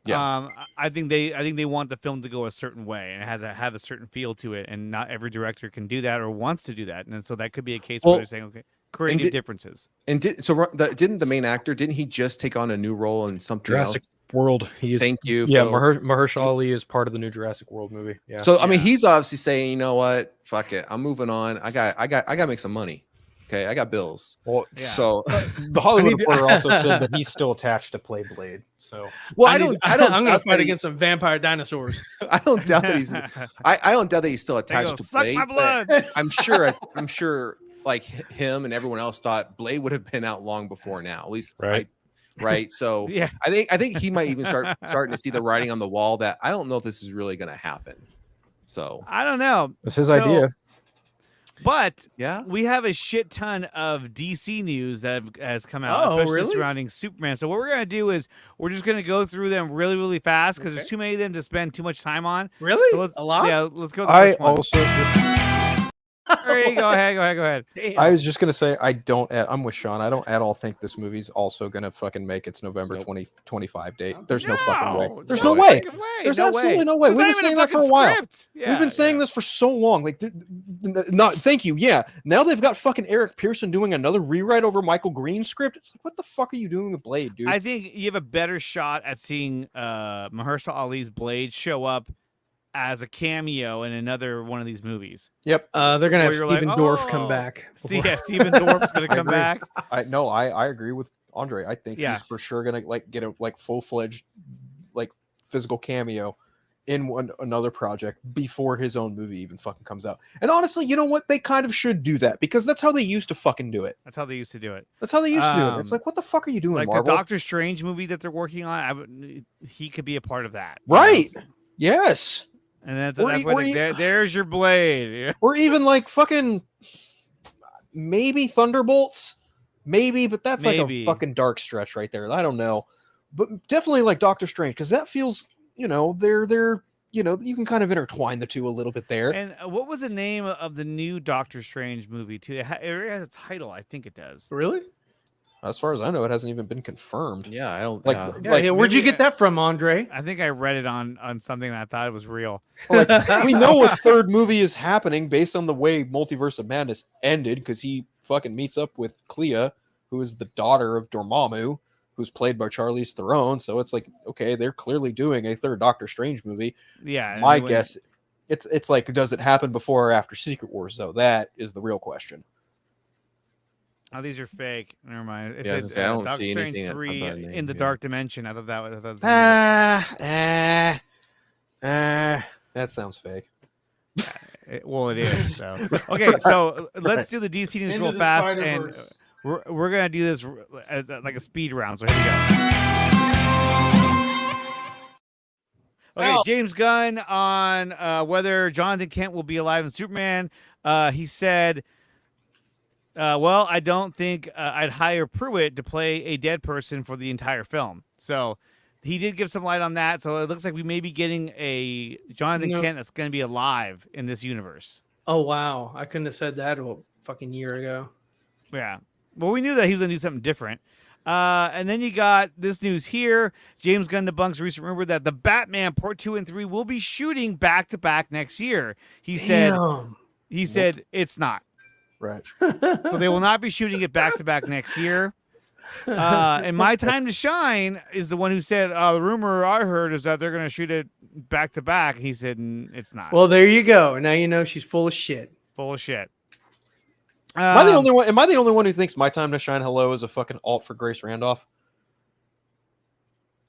Yeah. I think they want the film to go a certain way, and it has to have a certain feel to it, and not every director can do that or wants to do that, and so that could be a case where they're saying, okay, creative differences. And didn't the main actor, didn't he just take on a new role in something Jurassic else? World. He is. Thank you. Yeah, Phil. Mahershala Ali is part of the new Jurassic World movie. Yeah. So I mean, he's obviously saying, you know what, fuck it, I'm moving on. I got to make some money. Okay, I got bills. Well, Yeah. so the Hollywood Reporter also said that he's still attached to play Blade. So Well, I'm I'm going to doubt fight that against some vampire dinosaurs. I don't doubt that he's. I don't doubt that he's still They attached go, to suck Blade. my but blood. I'm sure, like him and everyone else thought Blade would have been out long before now. At least, Right. Right. So Yeah. I think he might even starting to see the writing on the wall that I don't know if this is really going to happen. So I don't know. it's his So- idea. But yeah, we have a shit ton of DC news that has come out, Oh, especially really? surrounding Superman. So what we're going to do is we're just going to go through them really, really fast because there's too many of them to spend too much time on. Really? So let's, a lot? Yeah, let's go. To the I first one. also. Hurry, go ahead. Damn. I was just gonna say I'm with Sean. I don't at all think this movie's also gonna fucking make its November 2025 date. There's no fucking way. There's no way. There's absolutely no way. There's We've not been even saying that for a while. script. Yeah, We've been saying this for so long. Like, not thank you. Yeah, now they've got fucking Eric Pearson doing another rewrite over Michael Green's script. It's like, what the fuck are you doing with Blade, dude? I think you have a better shot at seeing Mahershala Ali's Blade show up as a cameo in another one of these movies. Yep. They're going to have Where you're Stephen like, Dorff oh. come back. See, yeah, Stephen Dorff's going to I come agree. back. I agree with Andre. I think Yeah. he's for sure gonna like get a like full-fledged like physical cameo in another project before his own movie even fucking comes out. And honestly, you know what? They kind of should do that because that's how they used to fucking do it. That's how they used to do it. That's how they used to do it. It's Um, like, what the fuck are you doing, Like Marvel? the Doctor Strange movie that they're working on, he could be a part of that. you Right. know? Yes. And that's Or why or there's your Blade. Or even like fucking maybe Thunderbolts. Maybe, but that's like Maybe. a fucking dark stretch right there. I don't know. But definitely like Doctor Strange, because that feels, they're you can kind of intertwine the two a little bit there. And what was the name of the new Doctor Strange movie too? It has a title, I think it does. Really? As far as I know, it hasn't even been confirmed. yeah, I don't Like, Yeah, like yeah, where'd you maybe- get that from, Andre? I think I read it on something and I thought it was real. we know a third movie is happening based on the way Multiverse of Madness ended, because he fucking meets up with Clea, who is the daughter of Dormammu, who's played by Charlize Theron. So it's like, okay, they're clearly doing a third Doctor Strange movie. Yeah. and My when- guess, it's like, does it happen before or after Secret Wars? Though that is the real question. Oh, these are fake. Never mind. It Yeah, I was said, gonna say, I don't Doctor see Strange anything that 3 comes out of the in name, the yeah. Dark Dimension. I thought that was. That sounds fake. Well, it is. So okay, so let's do the DC news Into real the fast, Spider-Verse. and we're gonna do this as like a speed round. So here we go. Okay, Oh. James Gunn on whether Jonathan Kent will be alive in Superman. He said, well, I don't think I'd hire Pruitt to play a dead person for the entire film. So he did give some light on that. So it looks like we may be getting a Jonathan No. Kent that's going to be alive in this universe. Oh, wow. I couldn't have said that a fucking year ago. Yeah. Well, we knew that he was going to do something different. And then you got this news here. James Gunn debunks recent rumor that the Batman Part 2 and 3 will be shooting back to back next year. He said it's not. Right. So they will not be shooting it back to back next year. And My Time to Shine is the one who said, the rumor I heard is that they're going to shoot it back to back. He said, it's not. Well, there you go. Now you know she's full of shit. Full of shit. Am I the only one? Am I the only one who thinks My Time to Shine Hello is a fucking alt for Grace Randolph?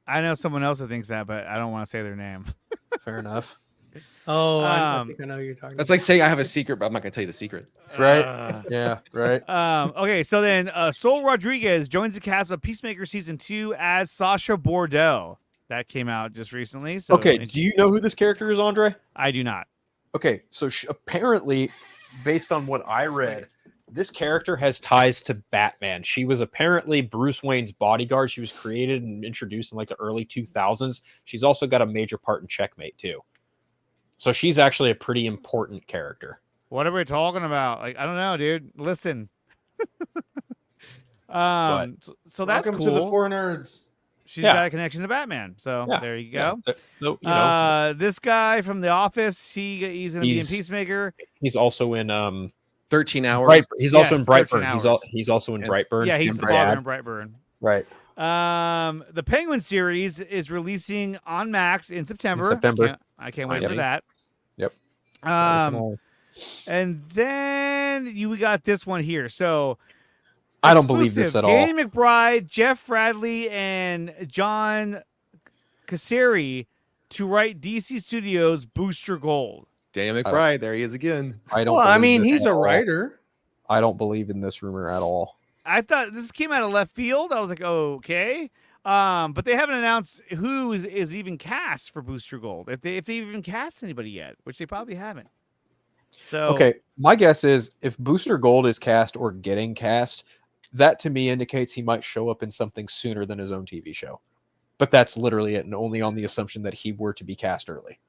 I know someone else that thinks that, but I don't want to say their name. Fair enough. Oh, I think I know who you're talking That's about. like saying I have a secret, but I'm not gonna tell you the secret. Right? Yeah. Right. Okay, so then Sol Rodriguez joins the cast of Peacemaker Season 2 as Sasha Bordeaux. That came out just recently. So Okay. Do you know who this character is, Andre? I do not. Okay. So apparently, based on what I read, this character has ties to Batman. She was apparently Bruce Wayne's bodyguard. She was created and introduced in like the early 2000s. She's also got a major part in Checkmate too. So she's actually a pretty important character. What are we talking about? Like, I don't know, dude. Listen. So that's Welcome cool. to the 4Nerds. She's got a connection to Batman. So there you go. Yeah. So, you know, this guy from The Office, he's going to be in Peacemaker. He's also in 13 hours. He's also in 13 Brightburn. hours. He's also in Brightburn. Yeah, he's the father in Brightburn. Right. The Penguin series is releasing on Max in September. I can't wait for that. Yep. And then we got this one here. So I don't believe this at all. Danny McBride, Jeff Bradley, and John Casseri to write DC Studios' Booster Gold. Danny McBride, there he is again. I don't. Well, I believe mean, this he's at a all. writer. I don't believe in this rumor at all. I thought this came out of left field. I was like, okay. But they haven't announced who is even cast for Booster Gold. If they even cast anybody yet, which they probably haven't. So Okay, my guess is if Booster Gold is cast or getting cast, that to me indicates he might show up in something sooner than his own TV show. But that's literally it, and only on the assumption that he were to be cast early.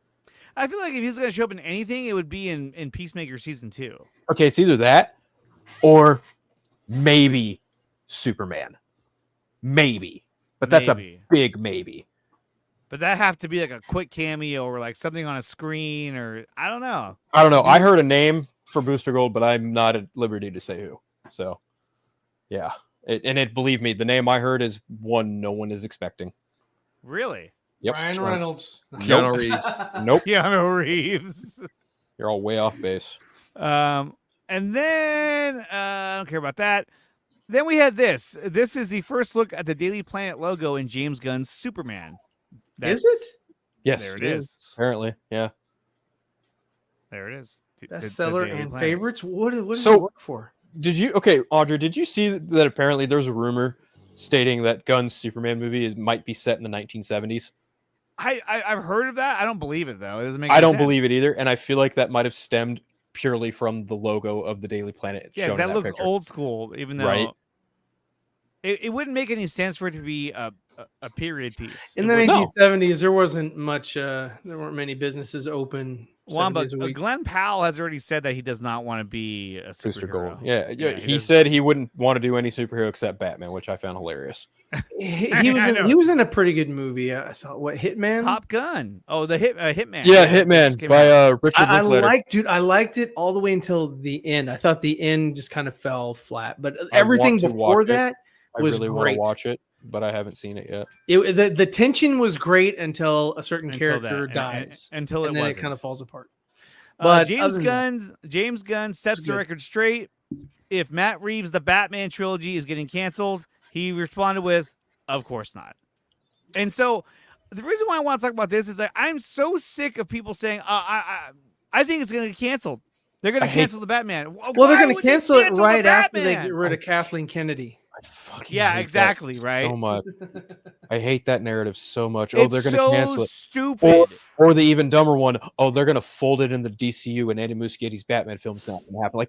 I feel like if he was going to show up in anything, it would be in Peacemaker Season 2. Okay, it's either that or maybe Superman. Maybe. But that's Maybe. a big maybe. But that have to be like a quick cameo or like something on a screen or I don't know. I don't know. I heard a name for Booster Gold, but I'm not at liberty to say who. So, yeah. Believe me, the name I heard is one no one is expecting. Really? Yep. Ryan Reynolds. Keanu Reeves. Nope. Keanu Reeves. You're all way off base. And then I don't care about that. Then we had this. This is the first look at the Daily Planet logo in James Gunn's Superman. Is it? Yes. There it is. Apparently, yeah. There it is. Bestseller Daily and Planet. favorites. What does So- it work for? Audrey, did you see that apparently there's a rumor stating that Gunn's Superman movie might be set in the 1970s? I've heard of that. I don't believe it though. It doesn't make. I don't believe it either, and I feel like that might have stemmed purely from the logo of the Daily Planet. Yeah, shown 'cause in that looks picture. old school. Even though Right. it wouldn't make any sense for it to be a period piece. In It the wouldn't. 1970s, there wasn't much. There weren't many businesses open. Well, 7 but days a week. Glenn Powell has already said that he does not want to be a Booster superhero. Gold. Yeah, he he said he wouldn't want to do any superhero except Batman, which I found hilarious. He was I in, know. he was in a pretty good movie. I saw what Hitman. Top Gun. Oh, the Hitman. Yeah, Just Hitman came by out. Richard I Linklater. liked it all the way until the end. I thought the end just kind of fell flat, but I everything want to before watch it. that I was really want great. to watch it, but I haven't seen it yet. The tension was great until a certain Until character that, dies, until and it then wasn't. it kind of falls apart. But James other than James Gunn sets It's the good. record straight. If Matt Reeves' The Batman trilogy is getting canceled, he responded with, "Of course not." And so, the reason why I want to talk about this is that I'm so sick of people saying, "I think it's going to get canceled. They're going to cancel the Batman." Well, they're Why going to would they cancel it the right after they Batman? get rid of Kathleen Kennedy. I fucking Yeah, hate that exactly, right? So much. I hate that narrative so much. Oh, It's they're going to so cancel it. stupid. Or the even dumber one, oh, they're going to fold it in the DCU and Andy Muschietti's Batman film's not going to happen. Like,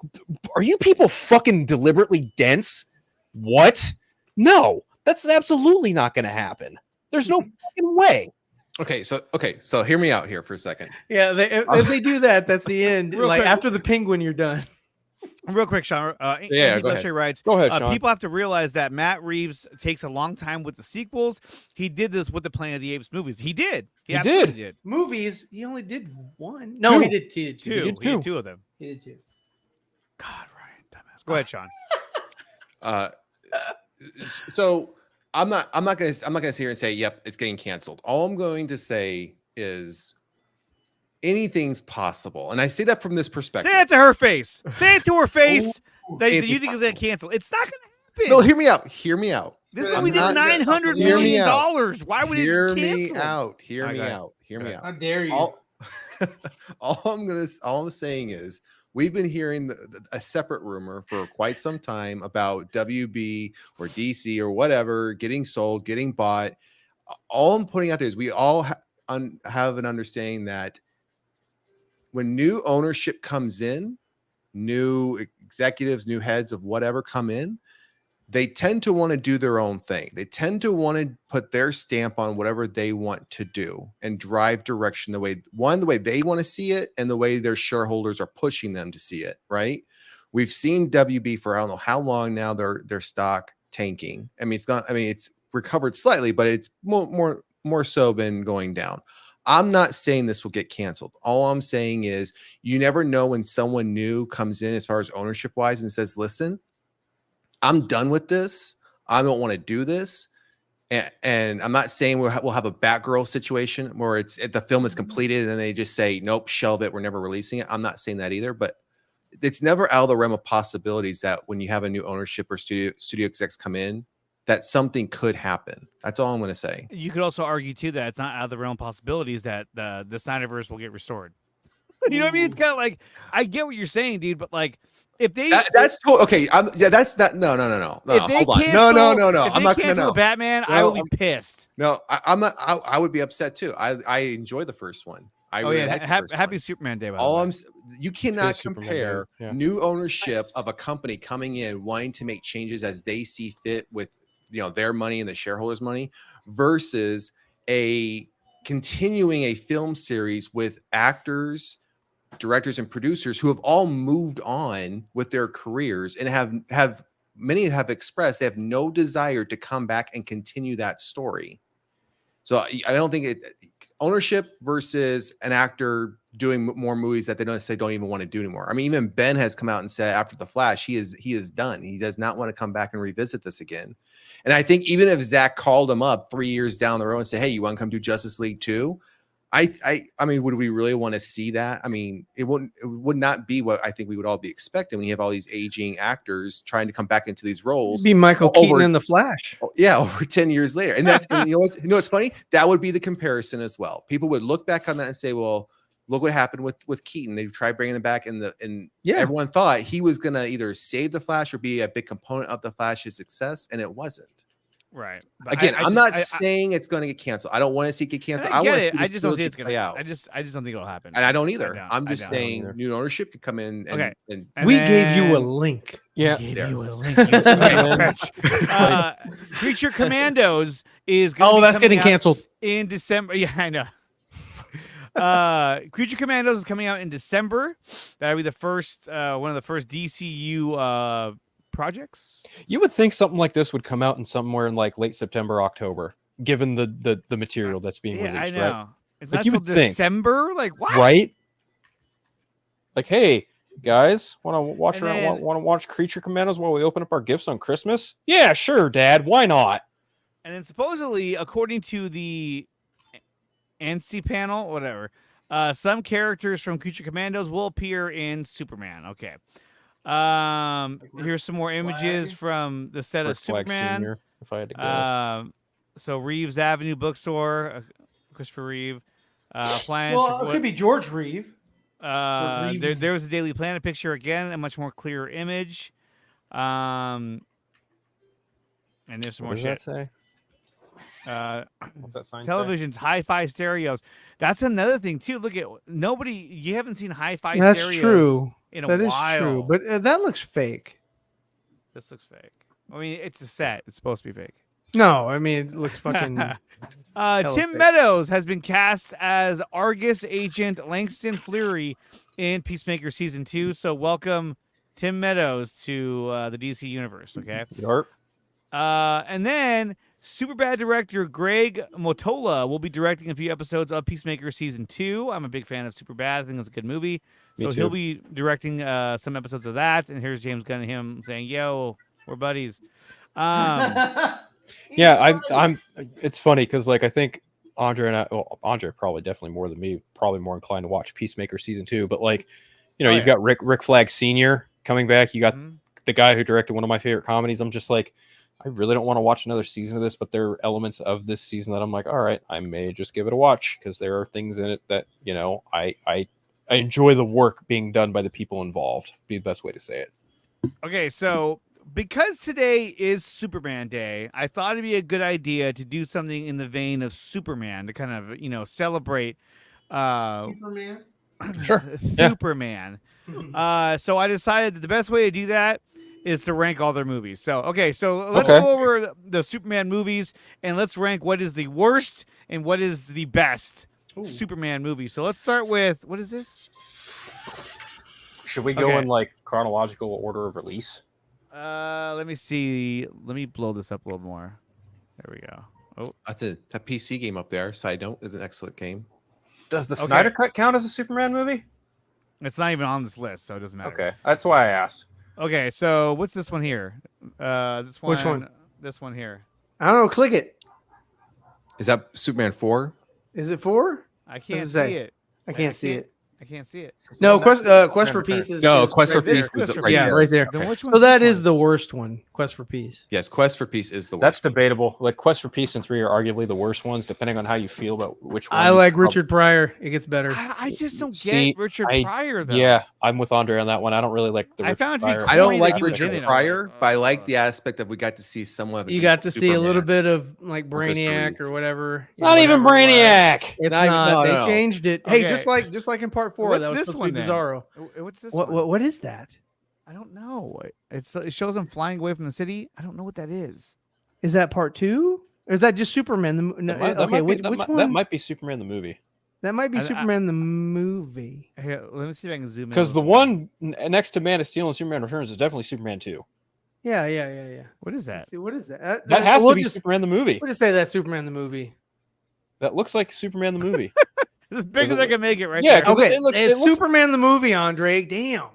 are you people fucking deliberately dense? What? No, that's absolutely not going to happen. There's no fucking way. Okay, so hear me out here for a second. Yeah, if they do that, that's the end. Real Like quick. after the Penguin, you're done. Real quick, Sean. Yeah, Andy go ahead. Boucher writes, Go ahead, Sean. people have to realize that Matt Reeves takes a long time with the sequels. He did this with the Planet of the Apes movies. He did. He absolutely did. Movies, he only did one. No, he did two. Two. did He did two. two of them. He did two. God, Ryan, dumbass. Go ahead, Sean. So I'm not gonna sit here and say, yep, it's getting canceled. All I'm going to say is anything's possible. And I say that from this perspective. Say it to her face. Say it to her face that Anything's you think is going to cancel. It's not going to happen. No, hear me out. Hear me out. This I'm movie did not- $900 hear me million. out. Why would Hear it me cancel? out. Hear me Okay. out. Hear me out. How dare you? All I'm saying is we've been hearing a separate rumor for quite some time about WB or DC or whatever getting sold, getting bought. All I'm putting out there is we all have an understanding that when new ownership comes in, new executives, new heads of whatever come in, they tend to want to do their own thing. They tend to want to put their stamp on whatever they want to do and drive direction the way they want to see it and the way their shareholders are pushing them to see it, right? We've seen WB for I don't know how long now, their stock tanking. I mean, it's recovered slightly, but it's more so been going down. I'm not saying this will get canceled. All I'm saying is you never know when someone new comes in as far as ownership wise and says, listen, I'm done with this. I don't want to do this. And I'm not saying we'll have a Batgirl situation where the film is completed and then they just say, nope, shelve it. We're never releasing it. I'm not saying that either, but it's never out of the realm of possibilities that when you have a new ownership or studio execs come in, that something could happen. That's all I'm going to say. You could also argue, too, that it's not out of the realm of possibilities that the Snyderverse will get restored. You know what I mean? It's kind of like, I get what you're saying, dude, but like, if they okay, that's that. No. If they Hold on. cancel, No. If I'm they not gonna cancel know. Batman, No, I will be pissed. No, I'm not. I would be upset too. I enjoy the first one. I really like the first happy one. Superman Day. By All the way. you cannot It's Superman compare Day, yeah. new ownership of a company coming in wanting to make changes as they see fit with their money and the shareholders' money versus a continuing a film series with actors, directors, and producers who have all moved on with their careers and have many have expressed they have no desire to come back and continue that story. So I don't think ownership versus an actor doing more movies that they don't even want to do anymore. I mean, even Ben has come out and said after The Flash, he is done. He does not want to come back and revisit this again. And I think even if Zach called him up 3 years down the road and said, hey, you want to come do Justice League 2? I mean, would we really want to see that? I mean, it would not be what I think we would all be expecting when you have all these aging actors trying to come back into these roles. It'd be Michael Keaton in The Flash. Yeah, over 10 years later. And that's you know what's funny? That would be the comparison as well. People would look back on that and say, well, look what happened with Keaton. They've tried bringing him back and everyone thought he was going to either save the Flash or be a big component of the Flash's success, and it wasn't. Right. But Again, I'm not saying it's going to get canceled. I don't want to see it get canceled. I want to see I just don't think it's play going to out. I just don't think it'll happen. And I don't either. I I'm just saying either. new ownership could come in and, and We gave you a link. Yeah. Gave you a link. You bitch. Creature Commandos is going to That's getting canceled in December. Yeah, I know. Creature Commandos is coming out in December. That'll be the first one of the first DCU projects. You would think something like this would come out in somewhere in like late September, October, given the material that's being released, I know. right? It's Like not you till would think. December. Like what? Right? Like, hey, guys, want to watch Creature Commandos while we open up our gifts on Christmas? Yeah, sure, Dad. Why not? And then supposedly, according to the ANSI panel, whatever, some characters from Creature Commandos will appear in Superman. Okay. Here's some more images from the set of Rick Flag Superman. Sr., if I had to guess. So Reeves Avenue Bookstore, Christopher Reeve. Plan. Well, it could be George Reeve. There was a Daily Planet picture again, a much more clear image. And there's some What more does shit. that say? What's that sign say? Televisions, hi-fi stereos. That's another thing too. Look at you haven't seen hi-fi That's stereos true. in a That while. is true. But that looks fake. This looks fake. I mean, it's a set. It's supposed to be fake. No, I mean, it looks fucking. Tim fake. Meadows has been cast as Argus agent Langston Fleury in Peacemaker season 2. So welcome Tim Meadows to the DC universe. Okay. Yarp. And then Superbad director Greg Motola will be directing a few episodes of Peacemaker season 2. I'm a big fan of Superbad. I think it's a good movie. Me So too. he'll be directing some episodes of that. And here's James Gunn and him saying, "Yo, we're buddies." Yeah, I'm. It's funny because like I think Andre and Andre probably definitely more than me, probably more inclined to watch Peacemaker season 2. But like, you've got Rick Flag Sr. coming back. You got the guy who directed one of my favorite comedies. I'm just like, I really don't want to watch another season of this, but there are elements of this season that I'm like, all right, I may just give it a watch because there are things in it that I enjoy the work being done by the people involved. Be the best way to say it. Okay, so because today is Superman Day, I thought it'd be a good idea to do something in the vein of Superman to kind of, celebrate Superman. Sure. Superman. So I decided that the best way to do that is to rank all their movies. So let's go over the Superman movies and let's rank what is the worst and what is the best Superman movie. So let's start with, what is this? Should we go in like chronological order of release? Let me see. Let me blow this up a little more. There we go. Oh, That's a PC game up there. Side note is an excellent game. Does the Snyder Cut count as a Superman movie? it's not even on this list, so it doesn't matter. Okay, that's why I asked. Okay, so what's this one here? This one. Which one? This one here. I don't know. Click it. Is that Superman 4? Is it 4? I can't it see say? it. I can't see it. I can't see it. No, Quest for Peace is No, is Quest for right there. Peace is right Yeah, there. right there. Then which So one's that this is one? the worst one. Quest for Peace. Yes, Quest for Peace is the That's worst. debatable. Like Quest for Peace and 3 are arguably the worst ones, depending on how you feel about which one. I like Richard Pryor. It gets better. I just don't See, get Richard Pryor though. Yeah, I'm with Andre on that one. I don't really like the. I Richard found it to be Pryor. I don't Corny like that he was in Richard it. Pryor, but I like the aspect of we got to see someone. You got to see a little Superman. bit of like Chris Brainiac Reeve. or whatever. It's not even Brainiac. It's Not even- not. no, they no. changed it. Hey, Okay. just like in part 4, What's that was this supposed one to be then? Bizarro. What's this What one? what is that? I don't know. It shows him flying away from the city. I don't know what that is. Is that part 2? Or is that just Superman? No, okay, which one? That might be Superman the movie. That might be I- Superman the movie. Here, let me see if I can zoom in. Because the one next to Man of Steel and Superman Returns is definitely Superman 2. Yeah. What is that? Let's see, what is that? That has we'll to be just, Superman the movie. We'll just say that's Superman the movie. That looks like Superman the movie. It's as big Is as it- I can make it right Yeah, there. 'cause Okay, it looks- it's it looks- Superman the movie, Andre. Damn.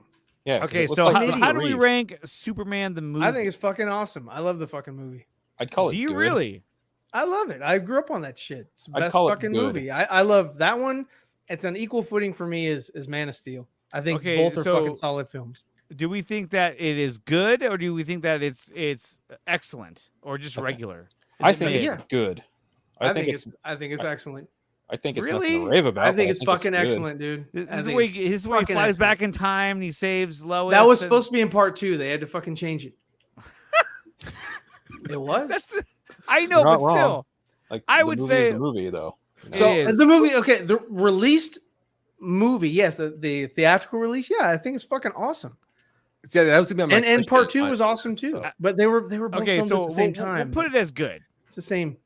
Yeah. 'cause Okay, it looks so like how do we Reeve. rank Superman the movie? I think it's fucking awesome. I love the fucking movie. I'd call it. Do you good. really? I love it. I grew up on that shit. It's the I'd best call it fucking good. movie. I love that one. It's on equal footing for me as Man of Steel. I think Okay, both are so- fucking solid films. Do we think that it is good, or do we think that it's excellent, or just Okay. regular? Is I it think mid? it's Yeah. good. I think it's excellent. I think it's Really? nothing to rave about. I but think it's fucking good. excellent, dude. This I is the think way it's his way he fucking flies excellent. back in time and he saves Lois. That was and- supposed to be in part 2. They had to fucking change it. It was. That's I know, You're but not wrong. still, Like I the would movie say- is the movie though. you know? It So is. the movie, okay, the released movie, yes, the theatrical release, yeah, I think it's fucking awesome. Yeah, that was gonna be my And part question. 2 was awesome too. But they were both okay. filmed So at the same we'll time. put it as good. It's the same.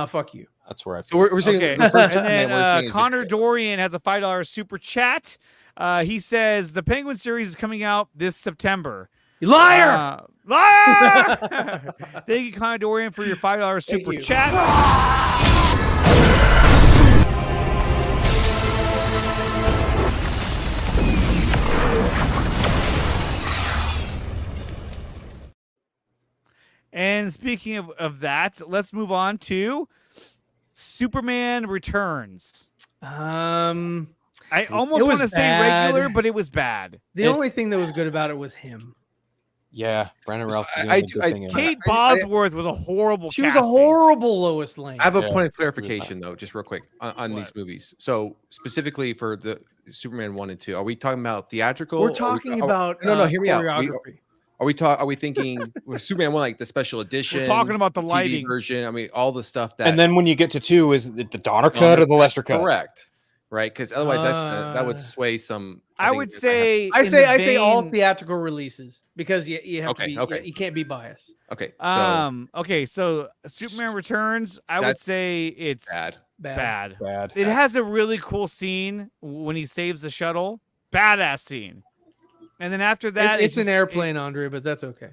Fuck you. That's where I. So we're saying Okay, the and first then we're saying is just Connor good. Dorian has a $5 super chat. He says the Penguin series is coming out this September. You liar! Liar! Thank you, Connor Dorian, for your $5 Thank super you. chat. And speaking of that, let's move on to Superman Returns. I almost was want to say bad. regular, but it was bad. The only thing that was good about it was him. Yeah, Brandon Routh. is doing I- a good I- thing in it. Kate I- Bosworth was a horrible She was a casting. horrible Lois Lane. I have a Yeah. point of clarification though, just real quick on What? these movies. So specifically for the Superman 1 and 2, are we talking about theatrical? We're Are we- talking are- about no, hear me out. choreography. Are we thinking with Superman 1 like the special edition? We're talking about the TV lighting. version. I mean, all the stuff that And then when you get to 2, is it the Donner cut or the Lester cut? correct, right? Because otherwise that would Uh, sway some. I think would if say I in say the all vein- theatrical releases because you have Okay, to be okay. you can't be biased. okay, so Okay, so Superman Returns, I would That's say it's bad. Bad. bad. Bad. It has a really cool scene when he saves the shuttle. Badass scene. And then after that, It's an just- airplane, Andre, but that's okay.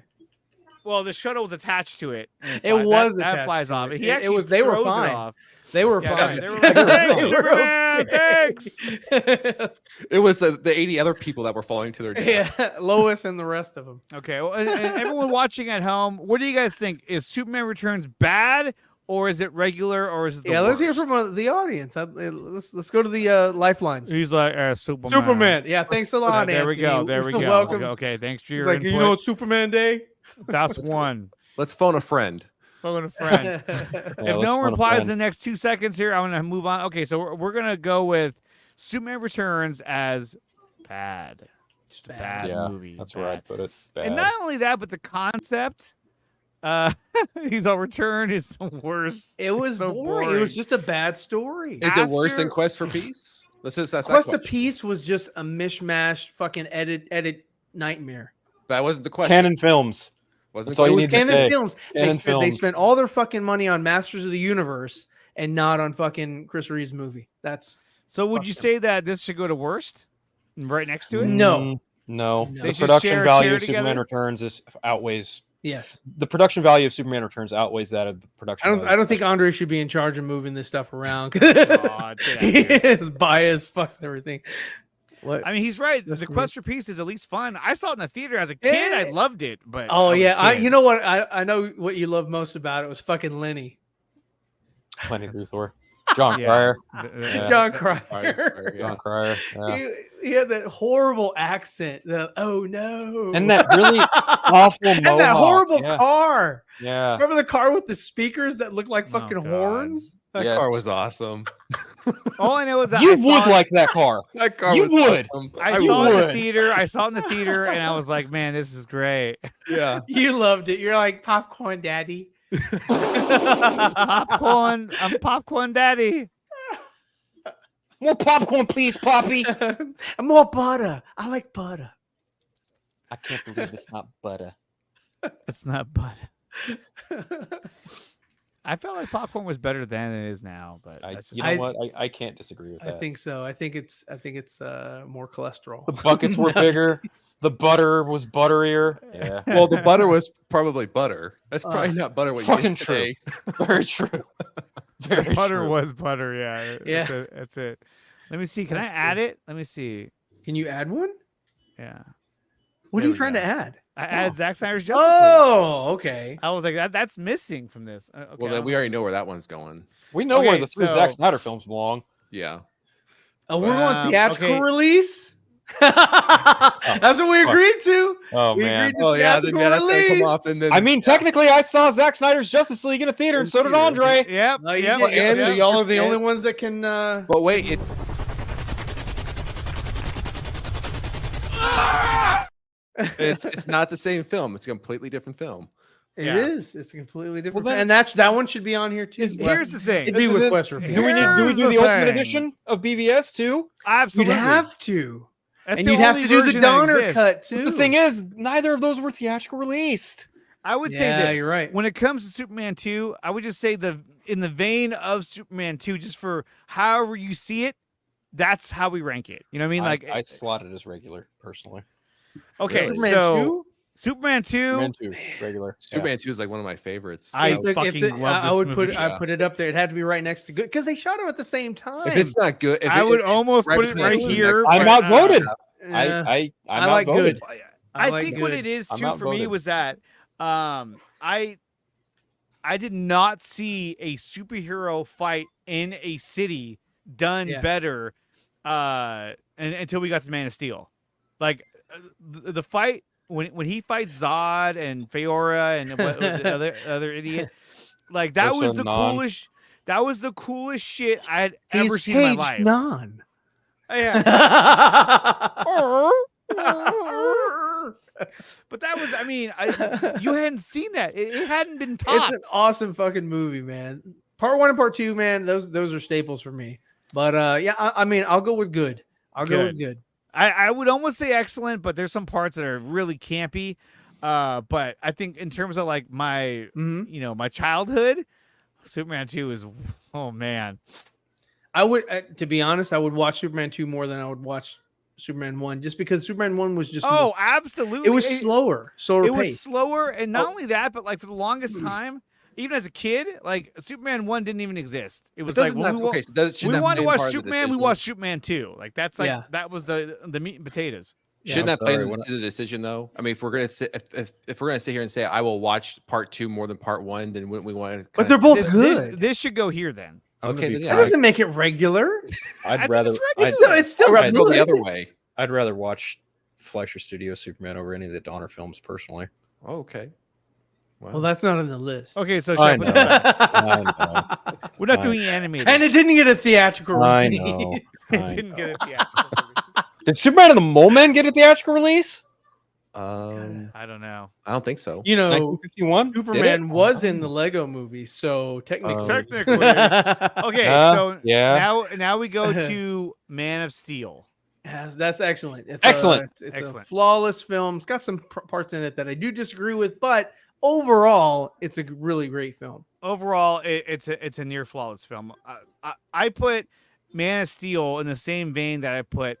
Well, the shuttle was attached to it. and It was that attached flies to off. it. He actually was. They were throws it fine. off. They were Yeah, fine. they were like, "Thanks, They were Superman, okay. thanks." It was the 80 other people that were falling to their death. Yeah, Lois and the rest of them. Okay, well, and everyone watching at home, what do you guys think? Is Superman Returns bad, or is it regular, or is it the Let's hear worst? from the audience. Let's go to the lifelines. He's like Superman. Superman. Yeah, thanks a lot. There we go. Anthony. There we go. Welcome. Okay, thanks for He's your like, input. you know, it's Superman Day. That's one. Let's phone a friend. Phone a friend. Yeah, If let's no one phone a replies in friend. the next 2 seconds here, I'm gonna move on. Okay, so we're gonna go with Superman Returns as bad. It's a bad Yeah, movie. that's bad. where I'd put it. Bad. And not only that, but the concept. The return is the worst. It was So boring. It was just a bad story. Is it worse than After- Quest for Peace? Let's just ask that Quest of question. Peace was just a mishmash, fucking edit nightmare. That wasn't the question. Canon Films. Wasn't That's all It you was need to Canon say. Films. Canon They Films. spent all their fucking money on Masters of the Universe and not on fucking Chris Reeve's movie. That's So would Fuck you them. say that this should go to worst? Right next to it? No. No. No. They The should production share a value chair of Superman together? Returns outweighs yes. the production value of Superman Returns outweighs that of the production. I don't value. think Andre should be in charge of moving this stuff around. God, get out of here. His bias fucks everything. What? I mean, he's right. That's The weird. Quest for Peace is at least fun. I saw it in the theater as a kid. I Eh. loved it. But Oh I was a yeah, kid. you know what? I know what you love most about it was fucking Lenny, Lenny Luthor, John Yeah. Cryer, Yeah. John Cryer, Cryer. yeah. John Cryer, yeah. He had that horrible accent. Oh no, and that really awful and that mohawk. horrible yeah. car. Yeah, Remember the car with the speakers that looked like Oh, fucking God. horns? That Yes. car was awesome. All I know is that you I saw would it- like that car. That car You was would. awesome. I saw it in the would. theater. I saw it in the theater, and I was like, "Man, this is great." Yeah. You loved it. You're like popcorn daddy. Popcorn. I'm popcorn daddy. More popcorn, please, Poppy. More butter. I like butter. I can't believe it's not butter. It's not butter. I felt like popcorn was better than it is now, but that's just- You know what? I can't disagree with I that. think so. I think it's more cholesterol. The buckets were bigger. The butter was butterier. Yeah, Well, the butter was probably butter. That's probably not butter. What fucking you get today. very true. Very butter true. was butter. Yeah. Yeah. That's it. Let me see. Can That's I add it? Let me see. Can you add one? Yeah. What There are you we trying go. to add? I added Zack Snyder's Justice League. Oh, okay. I was like, that's missing from this. Okay, Well, then we already know where that one's going. We know where Okay, the three so- Zack Snyder films belong. Yeah. Oh, we want theatrical okay. release. That's what we fuck. agreed to. Oh We man. agreed to Oh yeah, then theatrical that's gonna come release. off, and then I mean, technically, I saw Zack Snyder's Justice League in a theater, and so did Andre. Yep. No, you yep. did. and- So y'all are the and- only ones that can. but wait, it's not the same film. It's a completely different film. It Yeah. is. It's a completely different. then- and that one should be on here too. Here's the thing. It'd be with Then- Quest for Peace. Do we Here's do the the ultimate thing. edition of BVS too? Absolutely. You'd have to, That's and the you'd have only to do the version that Donner exists. cut too. The thing is, neither of those were theatrical released. I would say Yeah, this. you're right. When it comes to Superman 2, I would just say in the vein of Superman 2, just for however you see it, that's how we rank it. You know what I mean? Like, I slot it as regular personally. okay, Really? Superman so 2? Superman 2, Superman 2, regular. Superman 2 is like one of my favorites. I It's a- fucking love I this would put movie. I put it up there. It had to be right next to good because they shot them at the same time. if it's not good, if I it- would if- almost right put it between right those, here. I'm but, outvoted. Yeah. I'm I like outvoted. good. I think what good. it is I'm too for me outvoted. was that I did not see a superhero fight in a city done Yeah. better until we got to Man of Steel. Like the fight when he fights Zod and Feora and the other idiot, like that was Ursa the Non. coolest. That was the coolest shit I had He's ever seen in Cage my life. Non. Yeah. But that was, I mean, you hadn't seen that. It hadn't been It's topped. an awesome fucking movie, man. Part 1 and part 2, man. Those are staples for me. But yeah, I mean, I'll go with good. I'll go with good. I would almost say excellent, but there's some parts that are really campy. But I think in terms of like my, Mhm. My childhood, Superman 2 is, oh man. I would, to be honest, I would watch Superman 2 more than I would watch Superman 1 just because Superman 1 was just Oh, absolutely. it was slower. It was Paced. slower, and not only that, but like for the longest time, even as a kid, like Superman 1 didn't even exist. It was like when we wanted to watch Superman, we watched Superman 2. Like that's like that was the meat and potatoes. Shouldn't that play into the decision though? I mean, if we're gonna sit if we're gonna sit here and say I will watch part 2 more than part 1, then wouldn't we want to? But they're both good. This should go here then. Okay, that doesn't make it regular. I'd rather. It's still I'd go the other way. I'd rather watch Fleischer Studio Superman over any of the Donner films personally. Oh, okay. Well, that's not on the list. Okay, so I know. We're not doing animated, and it didn't get a theatrical release. I know. It didn't get a theatrical release. Did Superman and the Mole Men get a theatrical release? I don't know. I don't think so. You know, 1951. Superman was in the Lego movie, so technically. Okay, so now we go to Man of Steel. Yes, that's excellent. It's Excellent. It's a flawless film. It's got some parts in it that I do disagree with, but overall, it's a really great film. Overall, it's a near flawless film. I put Man of Steel in the same vein that I put.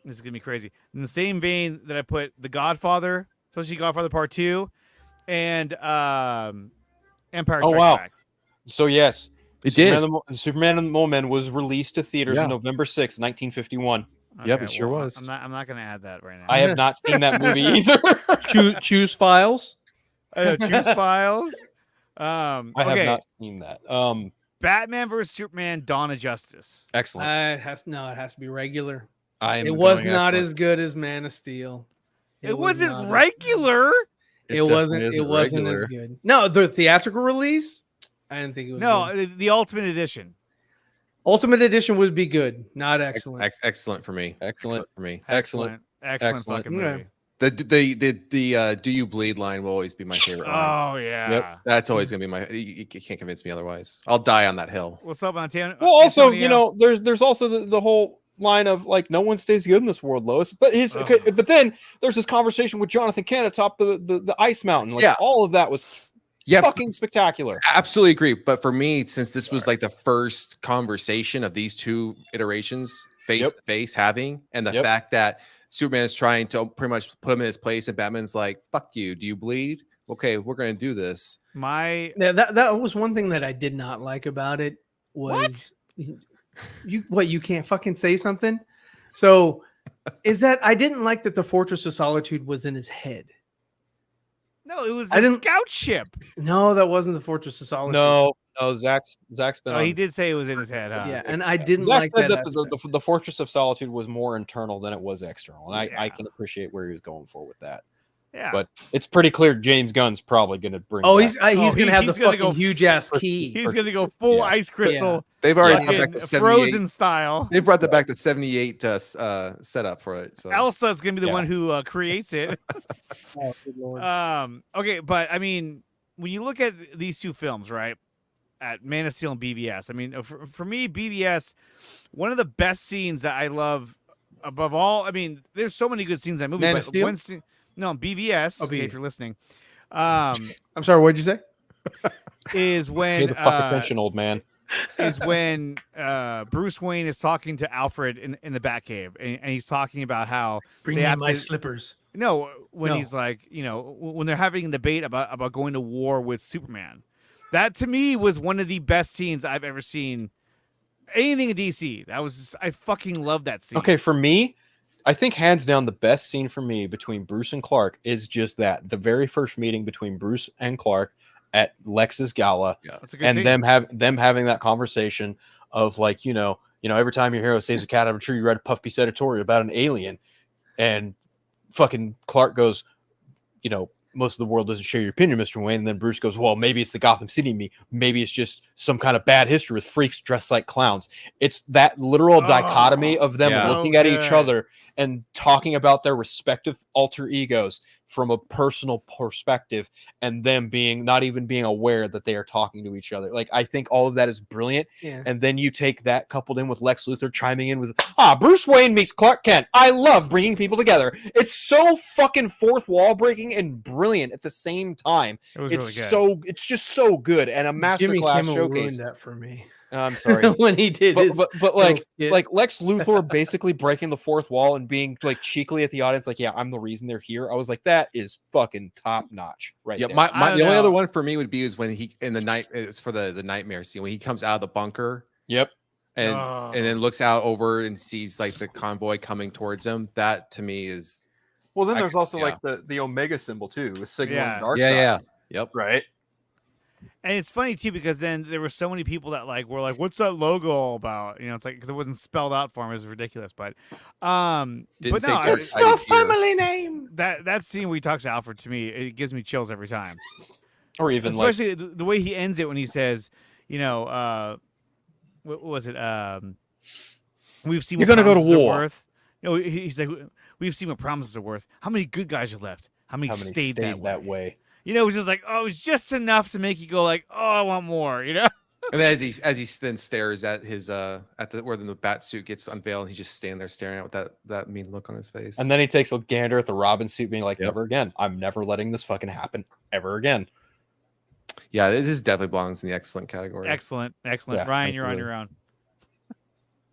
This is gonna be crazy. In the same vein that I put The Godfather, especially Godfather Part 2, and Empire Strikes Back. So yes, it Superman and the Mole Men was released to theaters on November 6th, 1951. Okay, yep, it sure was. I'm not gonna add that right now. I have not seen that movie either. Choose Files. Choose Files. I have not seen that. Batman vs Superman: Dawn of Justice. Excellent. It has to be regular. It was not as good as Man of Steel. It wasn't regular. It wasn't as good. No, the theatrical release, I didn't think it was. No, good. The Ultimate Edition. Ultimate Edition would be good, not excellent. Excellent for me. Excellent for me. Excellent fucking movie. The Do You Bleed line will always be my favorite line. Oh yeah. Yep. That's always gonna be my. You can't convince me otherwise. I'll die on that hill. What's up, Antonio? Well, also, you know, there's also the whole line of like no one stays good in this world, Lois. But but then there's this conversation with Jonathan Kent atop the ice mountain. Like all of that was fucking spectacular. Absolutely agree. But for me, since this was like the first conversation of these two iterations face to face having, and the fact that Superman is trying to pretty much put him in his place, and Batman's like, "Fuck you. Do you bleed? Okay, we're gonna do this." That was one thing that I did not like about it was you can't fucking say something. So is that I didn't like that the Fortress of Solitude was in his head. No, it was a scout ship. No, that wasn't the Fortress of Solitude. No, Zach's been. He did say it was in his head. Huh? Yeah, and I didn't Zach like said that. The Fortress of Solitude was more internal than it was external, and I can appreciate where he was going for with that. Yeah, but it's pretty clear James Gunn's probably going to bring. He's going to have the fucking huge ass key. He's going to go full ice crystal. Yeah. They've already brought back the 78 Frozen style. They brought that back to 78 setup for it. So Elsa's going to be the one who creates it. Oh, good Lord. Okay, but I mean, when you look at these two films, right? At Man of Steel and BVS. I mean, for me, BVS, one of the best scenes that I love above all. I mean, there's so many good scenes in that movie. Man of Steel? No, BVS. Oh, okay, if you're listening. I'm sorry. What'd you say? Is when pay the fuck attention, old man. Is when Bruce Wayne is talking to Alfred in the Batcave, and he's talking about how bring me my slippers. No, he's like, you know, when they're having a debate about going to war with Superman. That to me was one of the best scenes I've ever seen. Anything in DC. I fucking love that scene. Okay, for me, I think hands down the best scene for me between Bruce and Clark is just that the very first meeting between Bruce and Clark at Lex's gala, that's a good and scene. them having that conversation of like, you know, every time your hero saves a cat out of a tree, you write a puff piece editorial about an alien, and fucking Clark goes, you know, most of the world doesn't share your opinion, Mr. Wayne. And then Bruce goes, well, maybe it's the Gotham City me. Maybe it's just some kind of bad history with freaks dressed like clowns. It's that literal dichotomy of them looking at each other and talking about their respective alter egos from a personal perspective, and them not even being aware that they are talking to each other. Like, I think all of that is brilliant. Yeah. And then you take that coupled in with Lex Luthor chiming in with, Bruce Wayne meets Clark Kent. I love bringing people together. It's so fucking fourth wall breaking and brilliant at the same time. It was it's really good. It's just so good. And a Jimmy masterclass Kimmel showcase. ruined that for me. I'm sorry. when he did his but little skit. like Lex Luthor basically breaking the fourth wall and being like cheekily at the audience, like, yeah, I'm the reason they're here. I was like, that is fucking top notch, right? Yeah, there. the only other one for me would be is when he in the night. It's for the nightmare scene when he comes out of the bunker. Yep. And then looks out over and sees like the convoy coming towards him. That to me is Well, then there's also like the Omega symbol too, with signaling dark side. Yep. Right. And it's funny too because then there were so many people that like were like, "What's that logo all about?" You know, it's like because it wasn't spelled out for him. It was ridiculous, but Didn't say no, dark it's side no is here. family name. that scene where he talks to Alfred to me, it gives me chills every time. Or even Especially the way he ends it when he says, you know, what was it? We've seen You're what gonna go to promises are war. worth. You know, he's like, we've seen what promises are worth. How many good guys are left? How many stayed that way? You know, it was just like, oh, it's just enough to make you go like, oh, I want more. You know. And then as he then stares at his where the bat suit gets unveiled, and he's just standing there staring at with that mean look on his face. And then he takes a gander at the Robin suit, being like, never again. I'm never letting this fucking happen ever again. Yeah, this definitely belongs in the excellent category. Excellent. Yeah, Ryan, you're on absolutely. your own.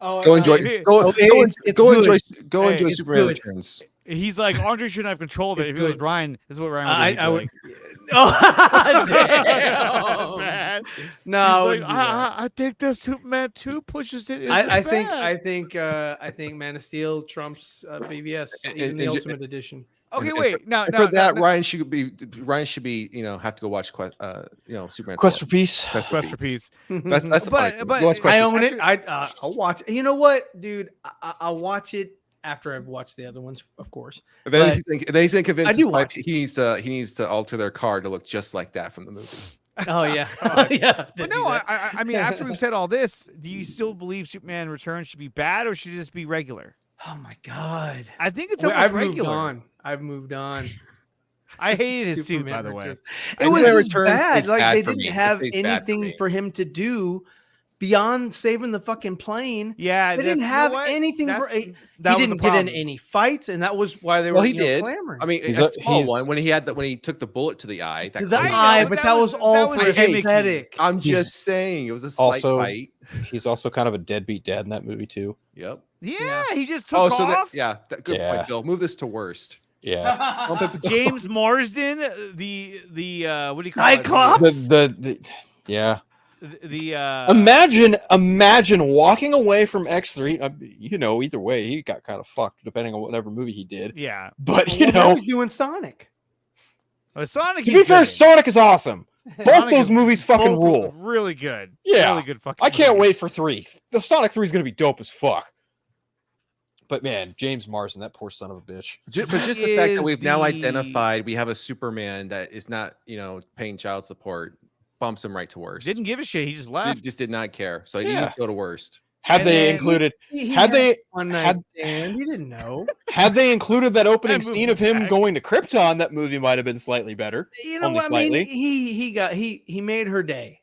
Oh, Go enjoy. Go it's enjoy it's Superman good. Returns. He's like, Andre shouldn't have control of it. It's If he goes, good. Ryan, this is what Ryan would do. He'd be like, Oh, damn. bad. No, He's like, I think that Superman 2 pushes it. I think Man of Steel trumps BVS, even the Ultimate Edition. Okay, wait. Now, And for that, Ryan should be have to go watch Superman. Quest 4. for Peace. Quest for Peace. That's the But- point. but Go watch Quest I for own Peace. it. I'll watch it. You know what, dude? I'll watch it after I've watched the other ones, of course. And then But he's convinced I do his wife watch it. he needs to alter their car to look just like that from the movie. Oh yeah, yeah. But no, I mean, after we've said all this, do you still believe Superman Returns should be bad or should it just be regular? Oh my god. I think it's Wait, almost I've regular. moved on. I've moved on. I hated his suit, Superman by the way. Returns. I It was think just Returns bad. stays Like bad they for didn't me. It have stays bad for anything me. for him to do beyond saving the fucking plane. Yeah, They didn't you know have what? anything for. That's- He that was a didn't get in problem. any fights, and that was why they were. Well, he you know, did. clamoring. I mean, He's a a- small he's- one when he took the bullet to the eye. That to the I caused- know, eye, but but that that was- was all that was for gimmicky. aesthetic. I'm He's just saying it was a slight also- fight. He's also kind of a deadbeat dad in that movie too. Yep. Yeah, he just took Oh, so off. good Yeah. point, Bill. Move this to worst. Yeah. James Marsden, the what do you call it? Cyclops? the yeah. The Imagine walking away from X3. Either way, he got kind of fucked depending on whatever movie he did. yeah. But Well, now he's doing Sonic. Sonic. to he's be fair, good. Sonic is awesome. Both Sonic those is movies fucking both rule. Really good. Yeah. Really good fucking I can't movies. wait for 3. The Sonic 3 is gonna be dope as fuck. But man, James Marsden, that poor son of a bitch. But just He the fact that is we've now the- identified we have a Superman that is not, paying child support, bumps him right to worst. Didn't give a shit. He just He left. just did not care. So he Yeah. needs to go to worst. Had And they then- included He had they one night had- stand. He didn't know. had they included that opening That scene movie of him back. going to Krypton, that movie might have been slightly better. You know Only what I mean? slightly. He made her day.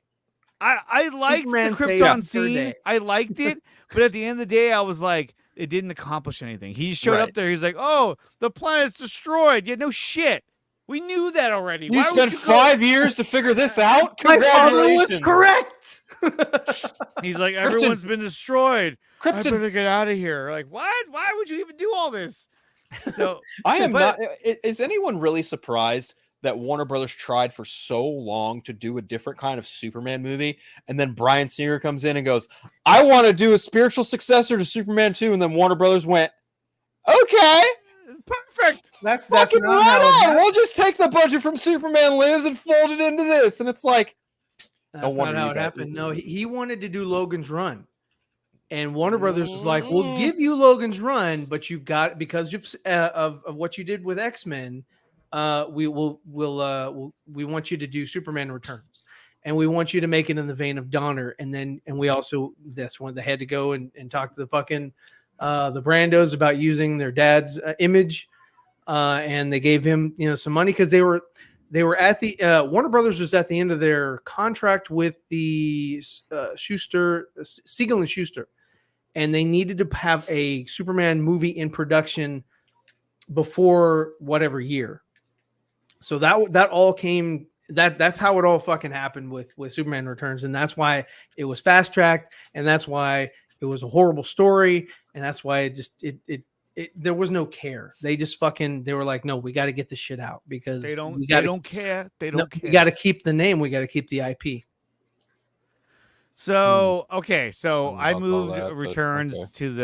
I liked Superman the saved Krypton her scene. day. I liked it, but at the end of the day, I was like, it didn't accomplish anything. He showed up Right. there. He's like, "Oh, the planet's destroyed." Yeah, no shit. We knew that already. You Why would spent go- 5 years to figure this out? My father was Congratulations. correct. He's like, everyone's been destroyed. I Krypton, better get out of here. Like, what? Why would you even do all this? So I am But- not. Is anyone really surprised that Warner Brothers tried for so long to do a different kind of Superman movie, and then Bryan Singer comes in and goes, "I want to do a spiritual successor to Superman 2," and then Warner Brothers went, "Okay, perfect. That's fucking not how it right on. happened. We'll just take the budget from Superman Lives and fold it into this," and it's like, That's wonder not how you it guys- happened. No, he wanted to do Logan's Run, and Warner Brothers was like, "We'll give you Logan's Run, but you've got because of what you did with X-Men. We want you to do Superman Returns, and we want you to make it in the vein of Donner, and we also this one they had to go and talk to the fucking the Brandos about using their dad's image, and they gave him some money because they were at the Warner Brothers was at the end of their contract with the Siegel and Schuster, and they needed to have a Superman movie in production before whatever year. So that all came that's how it all fucking happened with Superman Returns, and that's why it was fast tracked, and that's why it was a horrible story, and that's why it there was no care. They just they were like, no, we got to get this shit out because They don't care. They don't care. We got to keep the name. We got to keep the IP. So okay, so I I'll call moved that, but Returns okay. to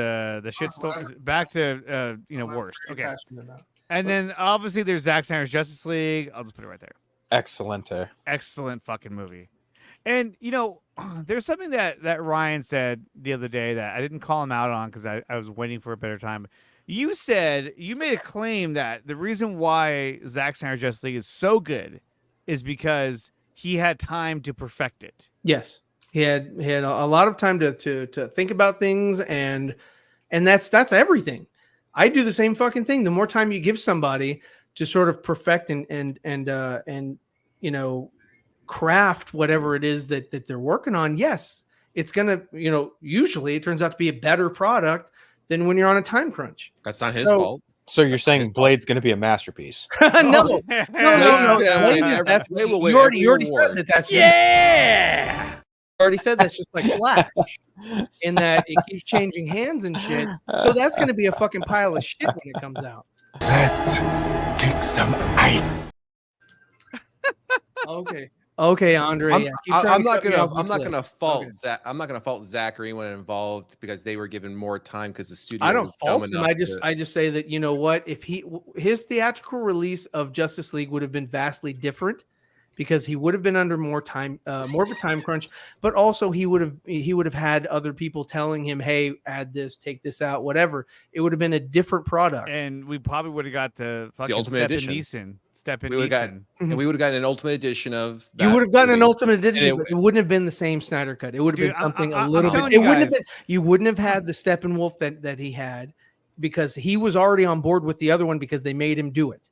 the shit story back to worst. Okay, Passionate about. and then obviously there's Zack Snyder's Justice League. I'll just put it right there. Excelente. Excellent fucking movie. And there's something that Ryan said the other day that I didn't call him out on because I was waiting for a better time. You said you made a claim that the reason why Zack Snyder's Justice League is so good is because he had time to perfect it. Yes, he had a lot of time to think about things, and that's everything. I do the same fucking thing. The more time you give somebody to sort of perfect and craft whatever it is that they're working on, yes, it's gonna usually it turns out to be a better product than when you're on a time crunch. That's not his fault. So you're saying Blade's going to be a masterpiece? No. Yeah, That's Blade will you win already every said award. that. That's just, Yeah. you already said that's just like Flash, in that it keeps changing hands and shit. So that's going to be a fucking pile of shit when it comes out. Let's kick some ice. Okay, Andre. I'm, yeah, keep trying I'm to not cut me off I'm not before. gonna fault Okay. Zach. I'm not gonna fault Zach or anyone involved because they were given more time because the studio. I don't was dumb fault him. enough I just say that, you know what, if his theatrical release of Justice League would have been vastly different because he would have been under more time, more of a time crunch, but also he would have had other people telling him, hey, add this, take this out, whatever. It would have been a different product. And we probably would have got the fucking Ultimate Stephen Edition. Stephen We would've got- Neeson. and we would have gotten an ultimate edition of. You that would have gotten an movie. ultimate edition, And but it wouldn't have been the same Snyder cut. It would have Dude, been something I'm a little telling bit. you It wouldn't have guys. been. You wouldn't have had the Steppenwolf that he had because he was already on board with the other one because they made him do it.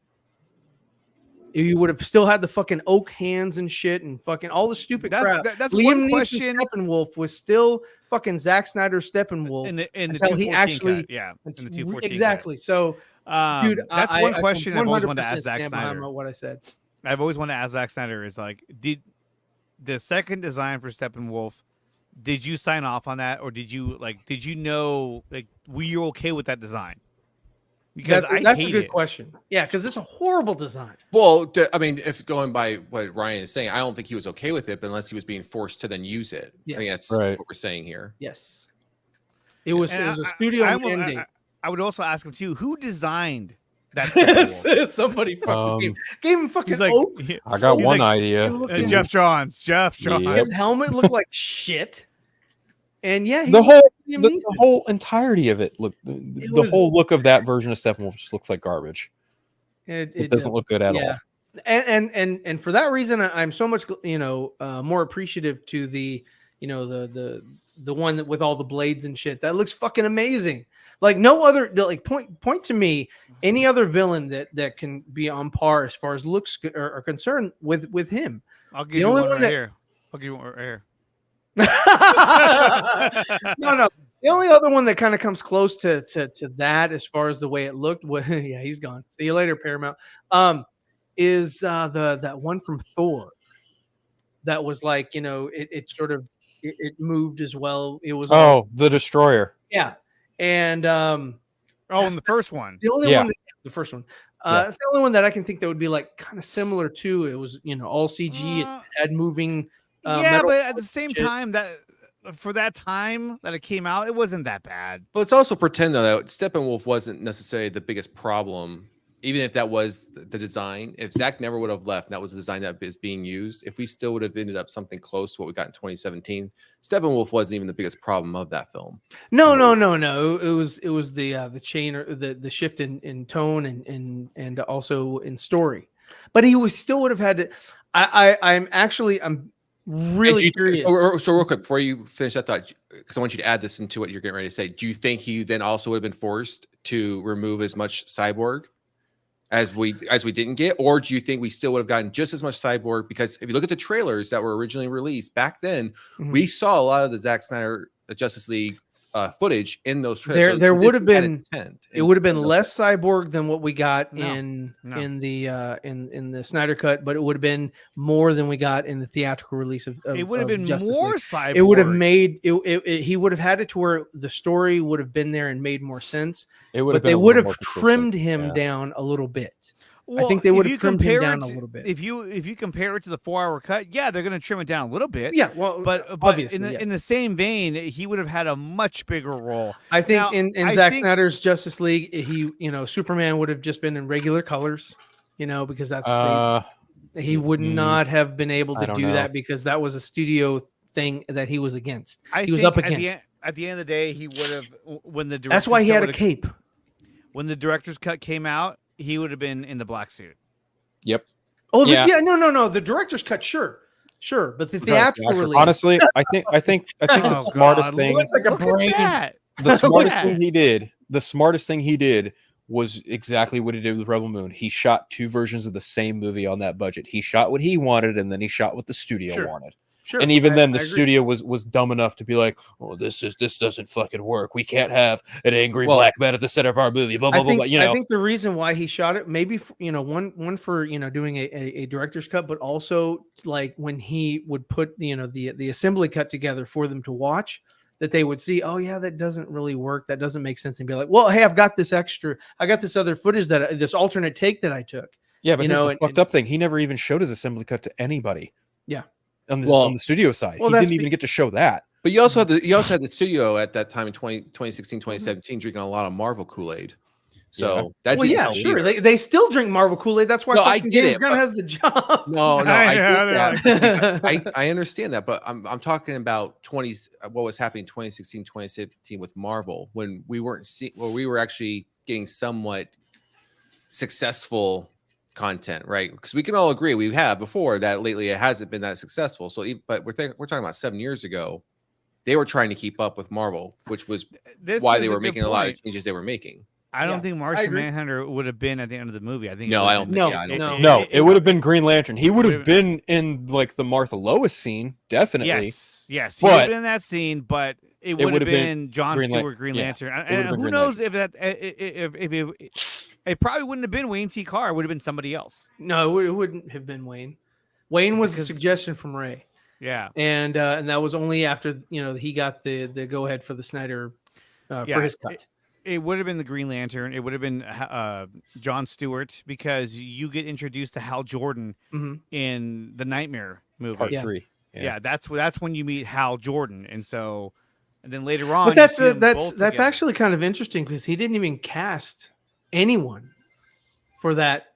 You would have still had the fucking oak hands and shit and fucking all the stupid crap. That's Liam one Neeson's question Steppenwolf was still fucking Zack Snyder's Steppenwolf in the until he 214 actually cut. Yeah, in the 214 cut. exactly. So, dude, that's one question I've always wanted to ask Zack 100% stand behind Snyder. what I said. I've always wanted to ask Zack Snyder is like, did the second design for Steppenwolf, did you sign off on that, or did you know, were you okay with that design? Because That's I a hate good it. question. Yeah, because it's a horrible design. Well, I mean, if going by what Ryan is saying, I don't think he was okay with it, but unless he was being forced to then use it. I think Yes. that's Right. what we're saying here. Yes, it was And a studio mandate. I would also ask him too, who designed that Steppenwolf? Somebody fucking Um, gave him fucking He's like, oak. I got He's one like, idea. Jeff Johns. Yep. His helmet looked like shit. And yeah, he The was whole Liam the Neeson. whole entirety of it look the was- whole look of that version of Steppenwolf just looks like garbage. It Doesn't look good at all. And for that reason, I'm so much more appreciative to the the one that with all the blades and shit. That looks fucking amazing. Like no other, like point to me any other villain that can be on par as far as looks are concerned with him. I'll give The you only one one right that- here. I'll give you one right here. No. The only other one that kind of comes close to that as far as the way it looked was yeah, he's gone. See you later, Paramount. Is that one from Thor that was like, it sort of it moved as well. It was The Destroyer. yeah. And In the first one. the only Yeah. one the first one. Yeah. It's the only one that I can think that would be like kind of similar to it was, all CG, it had moving Yeah, metal but at the same shit. time, that for that time that it came out, it wasn't that bad. But let's also pretend though that Steppenwolf wasn't necessarily the biggest problem, even if that was the design. If Zach never would have left, and that was the design that is being used. If we still would have ended up something close to what we got in 2017, Steppenwolf wasn't even the biggest problem of that film. No. It was the chain or the shift in tone and also in story. But he still would have had to. I'm really curious. So real quick before you finish that thought, because I want you to add this into what you're getting ready to say. Do you think he then also would have been forced to remove as much Cyborg as we didn't get, or do you think we still would have gotten just as much Cyborg? Because if you look at the trailers that were originally released back then, Mhm. we saw a lot of the Zack Snyder Justice League footage in those trailers. There So would have been intent it would have been in- less cyborg than what we got No, in no. in the Snyder cut, but it would have been more than we got in the theatrical release of It would have been Justice more League. cyborg. It would have made he would have had it to where the story would have been there and made more sense, It would but have been they a would little have more consistent. trimmed him Yeah. down a little bit. Well, think they if would have you trimmed him compare down it a to- little bit. If you compare it to the 4-hour cut, yeah, they're going to trim it down a little bit. Yeah, well, But obviously, in the, yeah. in the same vein, he would have had a much bigger role. I think Now, in I Zack think- Snyder's Justice League, Superman would have just been in regular colors, because that's he would not have been able I to don't do know. that because that was a studio thing that he was against. I He was think up against. At the end of the day, he would have when the That's why he director's had cut a would've- cape. When the director's cut came out, he would have been in the black suit. Yep. Oh, Yeah. No. The director's cut, sure, but the theatrical release. Honestly, I think Oh, the smartest God, thing. looks like a Look brain. at that. The smartest Yeah. thing he did was exactly what he did with Rebel Moon. He shot 2 versions of the same movie on that budget. He shot what he wanted, and then he shot what the studio Sure. wanted. Sure, And even then, the I agree. studio was dumb enough to be like, "Oh, this doesn't fucking work. We can't have an angry Well, black man at the center of our movie." Blah blah I blah. think, blah. You know, I think the reason why he shot it, maybe one for doing a director's cut, but also like when he would put the assembly cut together for them to watch, that they would see, oh yeah, that doesn't really work, that doesn't make sense, and be like, well, hey, I got this other footage this alternate take that I took. yeah. But you here's know, the and- fucked up thing: he never even showed his assembly cut to anybody. Yeah. On the, Well- on the studio side, well, he that's didn't even get to show that. But you also had the studio at that time in 2016, 2017 drinking a lot of Marvel Kool-Aid. So that Well, didn't yeah, help sure. either. They still drink Marvel Kool-Aid. That's why No, I fucking get James it, Gunn but- has the job. No, I Yeah, get that. I understand that, but I'm talking about what was happening in 2016, 2017 with Marvel when we weren't we were actually getting somewhat successful content, right? Because we can all agree we have before that lately it hasn't been that successful. So, but we're talking about 7 years ago, they were trying to keep up with Marvel, which was This why is they a were good making a lot point. of changes they were making. I don't Yeah, think I Martian agree. Manhunter would have been at the end of the movie. I think. No, I don't think. No, Yeah, I don't no. think. No, it would have been Green Lantern. He would have would've- been in like the Martha Lois scene, definitely. Yes, he would have But- been in that scene, but it would have would've been been John Green Lan- Stewart, Green yeah, Lantern, would've and been who Green knows if that if it probably wouldn't have been Wayne T. Carr. It would have been somebody else. No, it wouldn't have been Wayne. Wayne was Because- a suggestion from Ray, Yeah, and that was only after he got the go ahead for the Snyder Yeah, for his cut. it would have been the Green Lantern. It would have been John Stewart because you get introduced to Hal Jordan Mhm. in the Nightmare movie. Part Yeah. 3. Yeah, that's when you meet Hal Jordan, and then later on, But that's you see them that's both that's together. actually kind of interesting because he didn't even cast anyone for that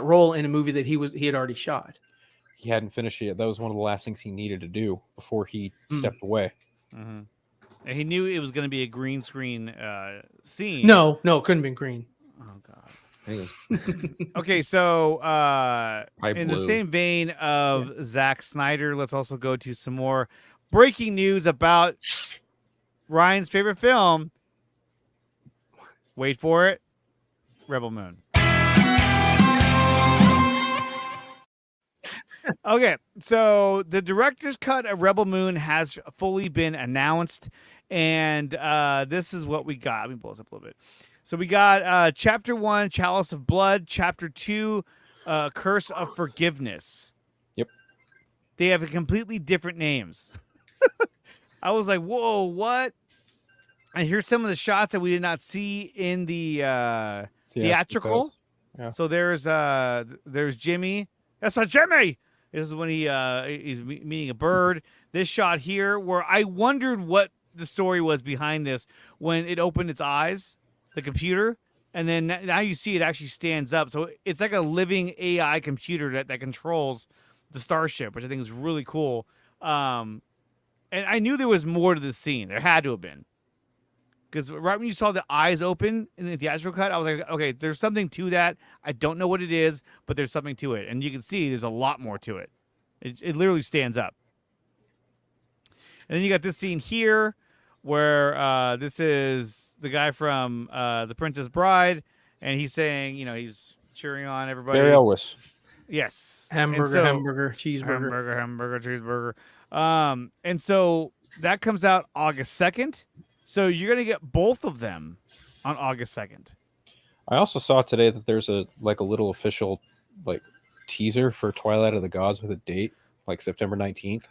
role in a movie that he had already shot. He hadn't finished it yet. That was one of the last things he needed to do before he stepped away. Mhm. And he knew it was going to be a green screen scene. No, it couldn't have been green. Oh God. I think it was Okay, so probably in the blue. same vein of Zack Snyder, let's also go to some more breaking news about Ryan's favorite film. Wait for it, Rebel Moon. Okay, so the director's cut of Rebel Moon has fully been announced, and this is what we got. Let me pull this up a little bit. So we got Chapter 1, Chalice of Blood, Chapter 2, Curse of Forgiveness. Yep. They have completely different names. I was like, whoa, what? And here's some of the shots that we did not see in the theatrical. Yeah. So there's Jimmy. That's a Jimmy. This is when he's meeting a bird. This shot here, where I wondered what the story was behind this when it opened its eyes, the computer, and then now you see it actually stands up. So it's like a living AI computer that controls the starship, which I think is really cool. And I knew there was more to this scene. There had to have been. Because right when you saw the eyes open in the theatrical cut, I was like, okay, there's something to that. I don't know what it is, but there's something to it. And you can see there's a lot more to it. It literally stands up. And then you got this scene here where this is the guy from The Princess Bride, and he's saying, he's cheering on everybody. Barry Elwes. Yes. Hamburger, And cheeseburger. hamburger, cheeseburger. And so that comes out August 2nd. So you're gonna get both of them on August 2nd. I also saw today that there's a little official teaser for Twilight of the Gods with a date, like September 19th.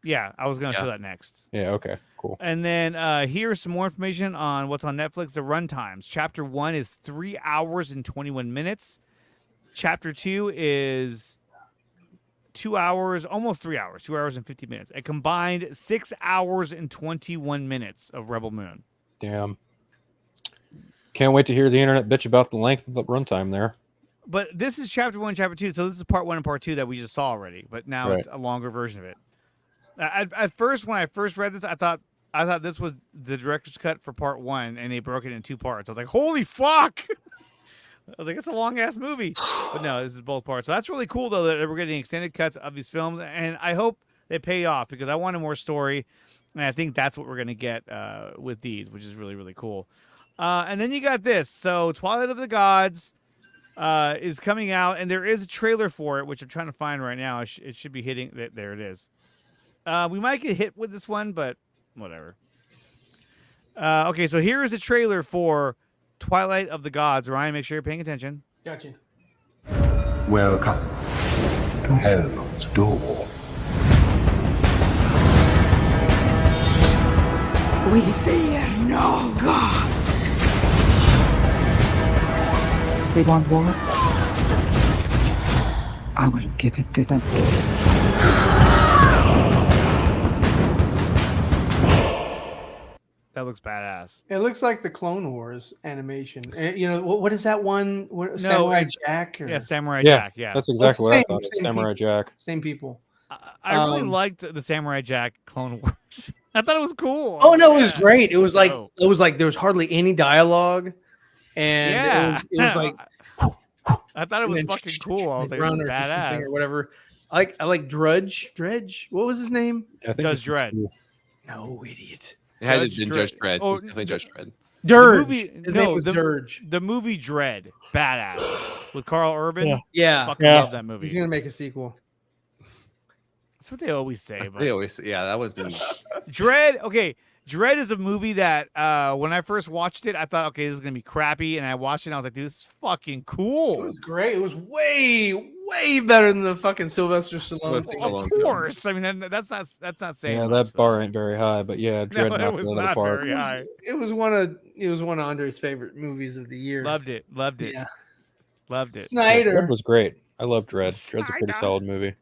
Yeah, I was gonna Yeah. show that next. Yeah, okay, cool. And then here's some more information on what's on Netflix. The runtimes. Chapter 1 is 3 hours and 21 minutes. Chapter 2 is 2 hours, almost 3 hours, 2 hours and 50 minutes. A combined 6 hours and 21 minutes of Rebel Moon. Damn. Can't wait to hear the internet bitch about the length of the runtime there. But this is chapter 1, chapter 2. So this is part 1 and part 2 that we just saw already. But now Right. it's a longer version of it. At first, when I first read this, I thought this was the director's cut for part 1, and they broke it in 2 parts. I was like, holy fuck! I was like, it's a long ass movie. But no, this is both parts. So that's really cool though that we're getting extended cuts of these films, and I hope they pay off because I wanted more story, and I think that's what we're gonna get with these, which is really, really cool. And then you got this. So Twilight of the Gods is coming out, and there is a trailer for it, which I'm trying to find right now. It should be hitting. There it is. We might get hit with this one, but whatever. Okay, so here is a trailer for Twilight of the Gods. Ryan, make sure you're paying attention. Gotcha. Welcome to Hell's Door. We fear no gods. They want war. I will give it to them. That looks badass. It looks like the Clone Wars animation. You know, what is that one? Samurai Jack? Or... Yeah, Samurai Yeah. Jack. Yeah, That's exactly what I same- thought. It's same Samurai Jack. Same people. I really liked the Samurai Jack Clone Wars. I thought it was cool. Oh no, it was Yeah. great. It was like Dope. there was hardly any dialogue, and Yeah, it was like I thought it was and then fucking cool. I was like, run this is or something badass. or whatever. I like Dredge. What was his name? I think Does this is Dredd. cool. No, idiot. It had Judge to been Dredd. Judge Dredd. Oh, It was definitely Judge Dredd. Dirge. movie- His no, name was the- Dirge. The movie Dread, badass, with Carl Urban. Yeah. Yeah, Fucking Yeah. love that movie. he's gonna make a sequel. That's what they always say. But They always, yeah, that was been. Dread, okay. Dread is a movie that when I first watched it, I thought, okay, this is gonna be crappy, and I watched it, and I was like, dude, this is fucking It cool. was great. It was way better than the fucking Sylvester Stallone. Sylvester thing. Stallone. Of course, I mean that's not saying. Yeah, much, that bar though. ain't very high, but yeah, Dread No, it knocked was it out of the not park. very high. It was one of Andre's favorite movies of the year. Loved it. Yeah, Loved it. Yeah, Snyder. Dread was great. I love Dread. Dread's a pretty Snyder. solid movie.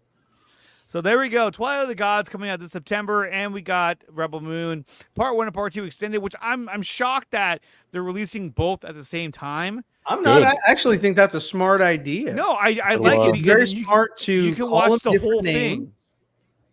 So there we go. Twilight of the Gods coming out this September, and we got Rebel Moon Part 1 and Part 2 extended, which I'm shocked that they're releasing both at the same time. I'm not. Good. I actually think that's a smart idea. No, I It like was. it it's because very you, smart to you can call watch them the different whole names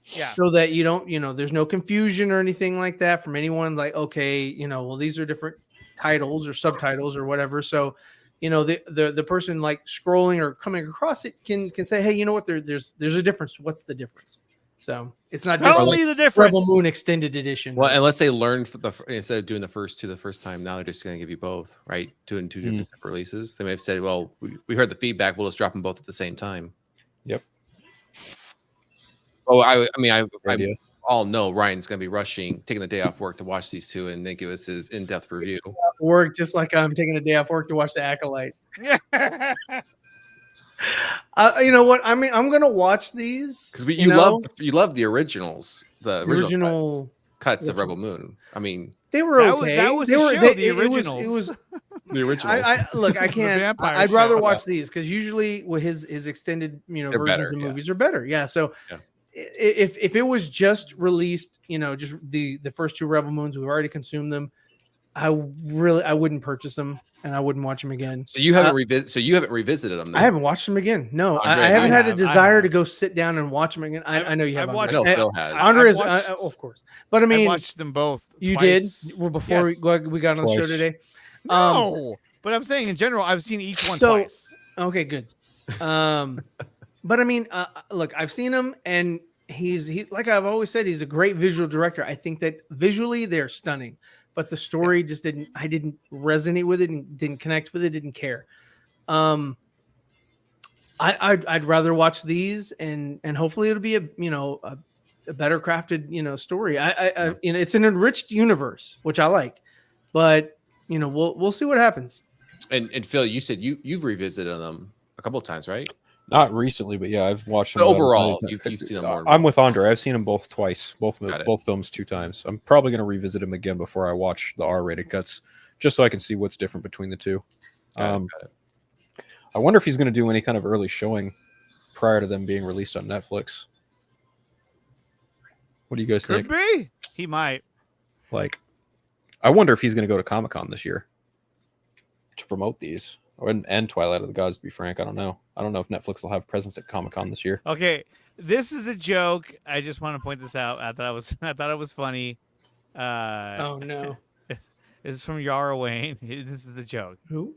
thing. Yeah. so that you don't, there's no confusion or anything like that from anyone. Like, okay, well, these are different titles or subtitles or whatever. So, the person like scrolling or coming across it can say, hey, you know what? There's a difference. What's the difference? So it's not just Tell like me the difference. Rebel Moon Extended Edition. Well, unless they learned instead of doing the first two the first time, now they're just going to give you both, right? Doing two different separate releases. They may have said, well, we heard the feedback. We'll just drop them both at the same time. Yep. Oh, I idea. all know Ryan's going to be rushing, taking the day off work to watch these two and then give us his in-depth review. work just like I'm taking a day off work to watch the Acolyte. You know what? I mean, I'm gonna watch these Because you love the originals, the original cuts of Rebel Moon. I mean, they were That was- okay. that was they the were show, they, the it was- originals. It was. the originals. I can't. vampire I'd rather show. watch these because usually with his extended They're versions better, of yeah. movies are better. Yeah. So Yeah. if it was just released, just the first two Rebel Moons, we've already consumed them. I wouldn't purchase them and I wouldn't watch them again. So you haven't revisited them. Then. I haven't watched them again. No, Andre, I haven't had a I desire have. to go sit down and watch them again. I know you have. I've Andre. watched- I know Eh, Phil has. Andre is, I've watched- of course, but I mean, I watched them both. you twice. did. Well, before Yes. we got on the show Twice. today. No, but I'm saying in general, I've seen each one So- twice. Okay, good. But I mean, look, I've seen him, and he's like I've always said, he's a great visual director. I think that visually they're stunning, but the story just didn't. I didn't resonate with it, and didn't connect with it, didn't care. I'd rather watch these, and hopefully it'll be a better crafted story. It's an enriched universe, which I like. but we'll see what happens. And Phil, you said you've revisited them a couple of times, right? Not recently, but yeah, I've watched them. But overall, you've seen them more. I'm with Andre. I've seen them both twice, both Got it. films 2 times. I'm probably going to revisit them again before I watch the R-rated cuts, just so I can see what's different between the two. Got it. I wonder if he's going to do any kind of early showing prior to them being released on Netflix. What do you guys Could think? be. He might. Like, I wonder if he's going to go to Comic-Con this year to promote these, and Twilight of the Gods. To be frank, I don't know. I don't know if Netflix will have presence at Comic-Con this year. Okay, this is a joke. I just want to point this out. I thought it was funny. Oh no. This is from Yara Wayne. This is a joke. Who?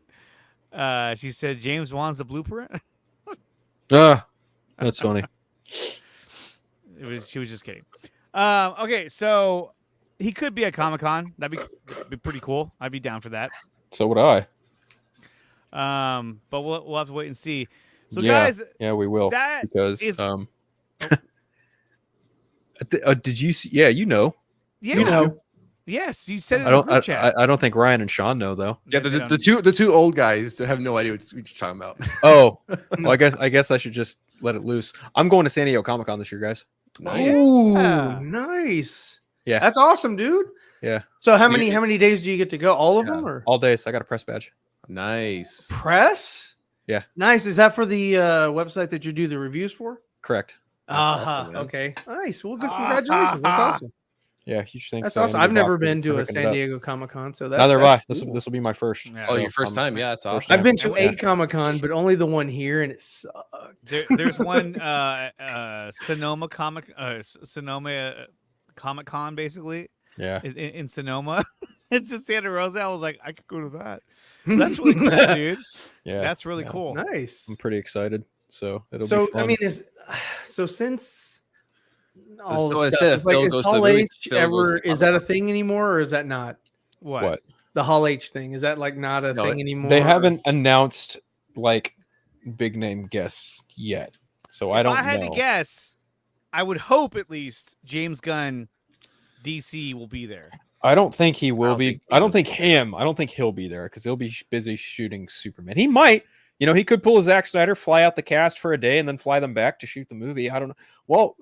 She said James Wan's the blueprint. That's funny. She was just kidding. Okay, so he could be at Comic-Con. That'd be pretty cool. I'd be down for that. So would I. But we'll have to wait and see. So Yeah. guys, Yeah, we will. that Because is- did you see? Yeah, you know. yeah, yes, you said it I in the don't. group chat. I don't think Ryan and Sean know though. Yeah, They don't- the two old guys have no idea what you're talking about. Oh, well, I guess I should just let it loose. I'm going to San Diego Comic Con this year, guys. Ooh, Yeah. nice. Yeah. That's awesome, dude. Yeah, So how many days do you get to go? All of them or all days. I got a press badge. Nice. press? Yeah. Nice. Is that for the website that you do the reviews for? Correct. Uh-huh. man. Okay. Nice. Well, good. Congratulations. That's awesome. Yeah, huge things. That's to awesome. Andy I've never Block been for to a picking it San up. Diego Comic Con, so that's Neither have I. that's This cool. will be my first. Yeah. Oh, So your first I'm- time? Yeah, that's first awesome. I've been to Yeah. 8 Comic Con, but only the one here, and it sucked. There's one Sonoma Comic Con basically Yeah. in Sonoma. It's in Santa Rosa. I was like, I could go to that. That's really cool, dude. Yeah. That's really Yeah. cool. Nice. I'm pretty excited. So it'll So be fun. I mean, since all still- the it stuff, says is like Phil is goes to the Hall movies, H Phil goes ever to is that a Comic-Con. thing anymore, or is that not What? the Hall H thing? Is that like not a No, thing anymore? They haven't announced like big name guests yet. So I If don't I had know. to guess, I would hope at least James Gunn, DC will be there. I don't think he will don't be. think he I don't will think him. I don't think he'll be there because he'll be busy shooting Superman. He might. He could pull a Zack Snyder, fly out the cast for a day, and then fly them back to shoot the movie. I don't know. Well,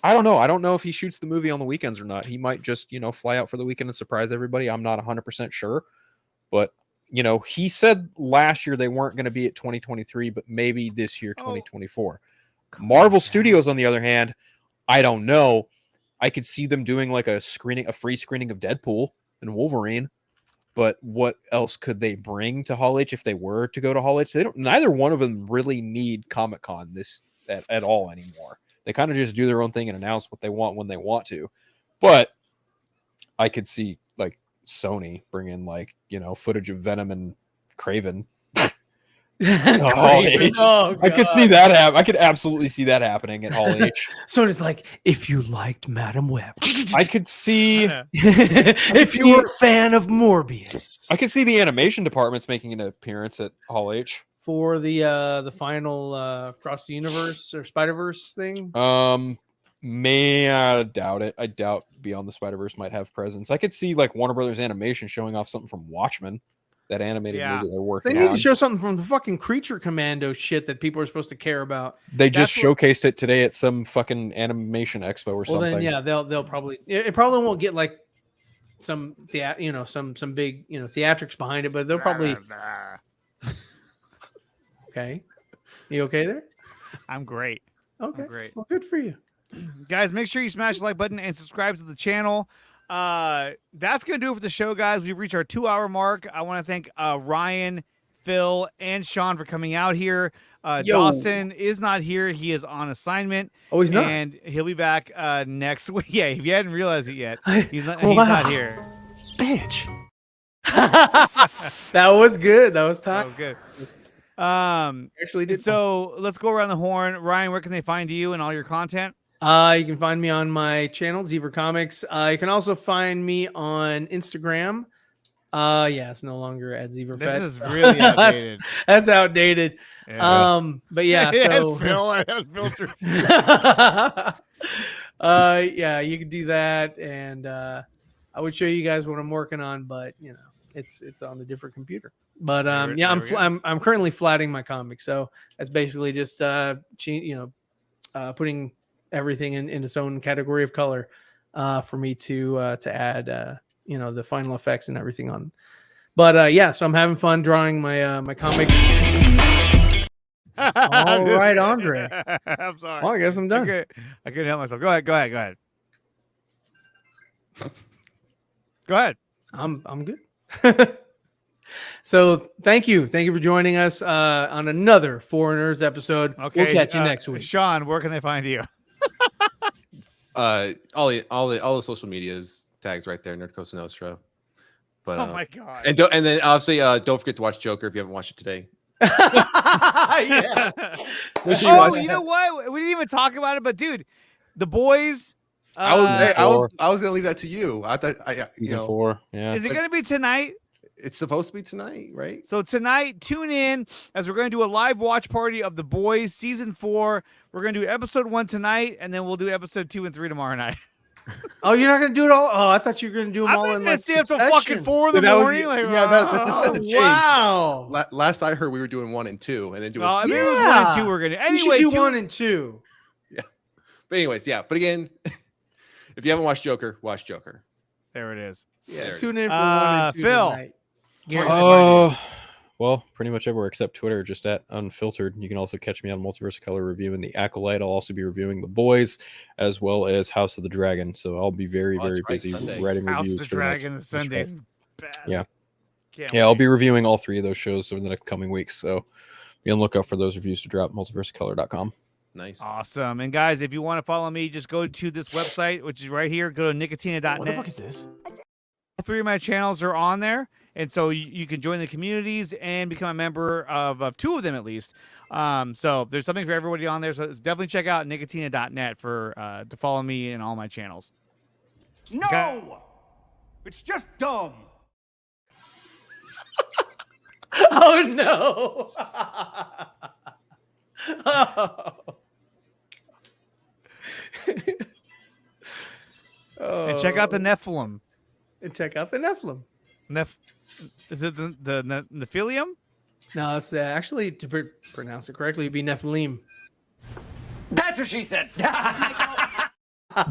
I don't know. I don't know if he shoots the movie on the weekends or not. He might just, fly out for the weekend and surprise everybody. I'm not 100% sure. But, he said last year they weren't going to be at 2023, but maybe this year, 2024. Marvel Studios, on the other hand, I don't know. I could see them doing like a free screening of Deadpool and Wolverine. But what else could they bring to Hall H if they were to go to Hall H? Neither one of them really need Comic-Con at all anymore. They kind of just do their own thing and announce what they want when they want to. But I could see like Sony bring in footage of Venom and Kraven. Hall H. Oh, I could see that happen. I could absolutely see that happening at Hall H. So it's like, if you liked Madam Web, I could see. if you were a fan of Morbius, I could see the animation departments making an appearance at Hall H. for the final Across the Universe or Spider-Verse thing. I doubt it. I doubt Beyond the Spider-Verse might have presence. I could see like Warner Brothers Animation showing off something from Watchmen, that animated Yeah. movie they're They working need on. to show something from the fucking Creature Commando shit that people are supposed to care about. They just That's what- showcased it today at some fucking animation expo or Well, something. then yeah, they'll probably it probably won't get like some some big theatrics behind it, but they'll probably okay. You okay there? I'm great. Okay, great. Well, good for you. Guys, make sure you smash the like button and subscribe to the channel. That's gonna do it for the show, guys. We've reached our 2-hour mark. I want to thank Ryan, Phil, and Sean for coming out here. Yo. Dawson is not here. He is on assignment. Oh, he's not. And he'll be back next week. Yeah, if you hadn't realized it yet, he's not Wow. here. Bitch. That was good. That was That time. was good. Actually did So let's go around the horn. Ryan, where can they find you and all your content? You can find me on my channel, Zeever Comics. You can also find me on Instagram. Yeah, it's no longer at Zeeverfett. This is really outdated. That's outdated. Yeah. But yeah, Yes, so Phil, I have filter. yeah, you can do that, and I would show you guys what I'm working on, but you know, it's on a different computer. But There we go. I'm currently flatting my comic, so that's basically just putting everything in its own category of color for me to add the final effects and everything on. But so I'm having fun drawing my comic. All right, Andre. I'm sorry. Well, I guess I'm done. I couldn't help myself. Go ahead. Go ahead. I'm good. So thank you for joining us on another 4Nerds episode. Okay. We'll catch you next week. Sean, where can they find you? All the social medias tags right there, Nerd Cosa Nostra. But Oh my god. and then obviously don't forget to watch Joker if you haven't watched it today. Yeah. Make sure you watch You know what? We didn't even talk about it, but dude, The Boys. I was gonna leave that to you. I thought Season 4. Yeah. Is it going to be tonight? it's supposed to be tonight, right? So tonight, tune in as we're going to do a live watch party of The Boys season 4. We're going to do episode 1 tonight, and then we'll do episode 2 and 3 tomorrow night. Oh, you're not gonna do it all? Oh, I thought you were gonna do them I'm all not in going like to stay up till succession. fucking 4 in the That was- morning. Like, yeah, that's a change. Wow. Last I heard, we were doing 1 and 2, and then doing. well, I mean, it was Yeah. 1 and 2 we're going to. You Anyway, should do 1 and 2. But anyways, yeah. But again, if you haven't watched Joker, watch Joker. there it is. Yeah, There it tune in for 1 and 2 Phil. tonight. Guaranteed. Oh, well, pretty much everywhere except Twitter, just at unfiltered. You can also catch me on Multiverse of Color reviewing the Acolyte. I'll also be reviewing The Boys as well as House of the Dragon. So I'll be very, Oh, that's very right, busy Sunday. writing House of reviews the for the next- Dragon, the next Sundays. show. Bad. Yeah. Can't Yeah, I'll wait. be reviewing all 3 of those shows over the next coming weeks. So be on the lookout for those reviews to drop. Multiversecolor.com. Nice. Awesome. And guys, if you want to follow me, just go to this website, which is right here. Go to nickatina.net. What the fuck is this? All 3 of my channels are on there. And so you can join the communities and become a member of 2 of them at least. So there's something for everybody on there. So definitely check out nickatina.net for to follow me in all my channels. No! Okay. It's just dumb. Oh no. Oh. And check out the Nephilim. And check out the Nephilim. Is it the Nephilium? No, it's actually to pronounce it correctly, it'd be Nephilim. That's what she said. All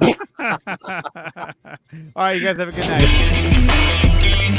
right, you guys have a good night.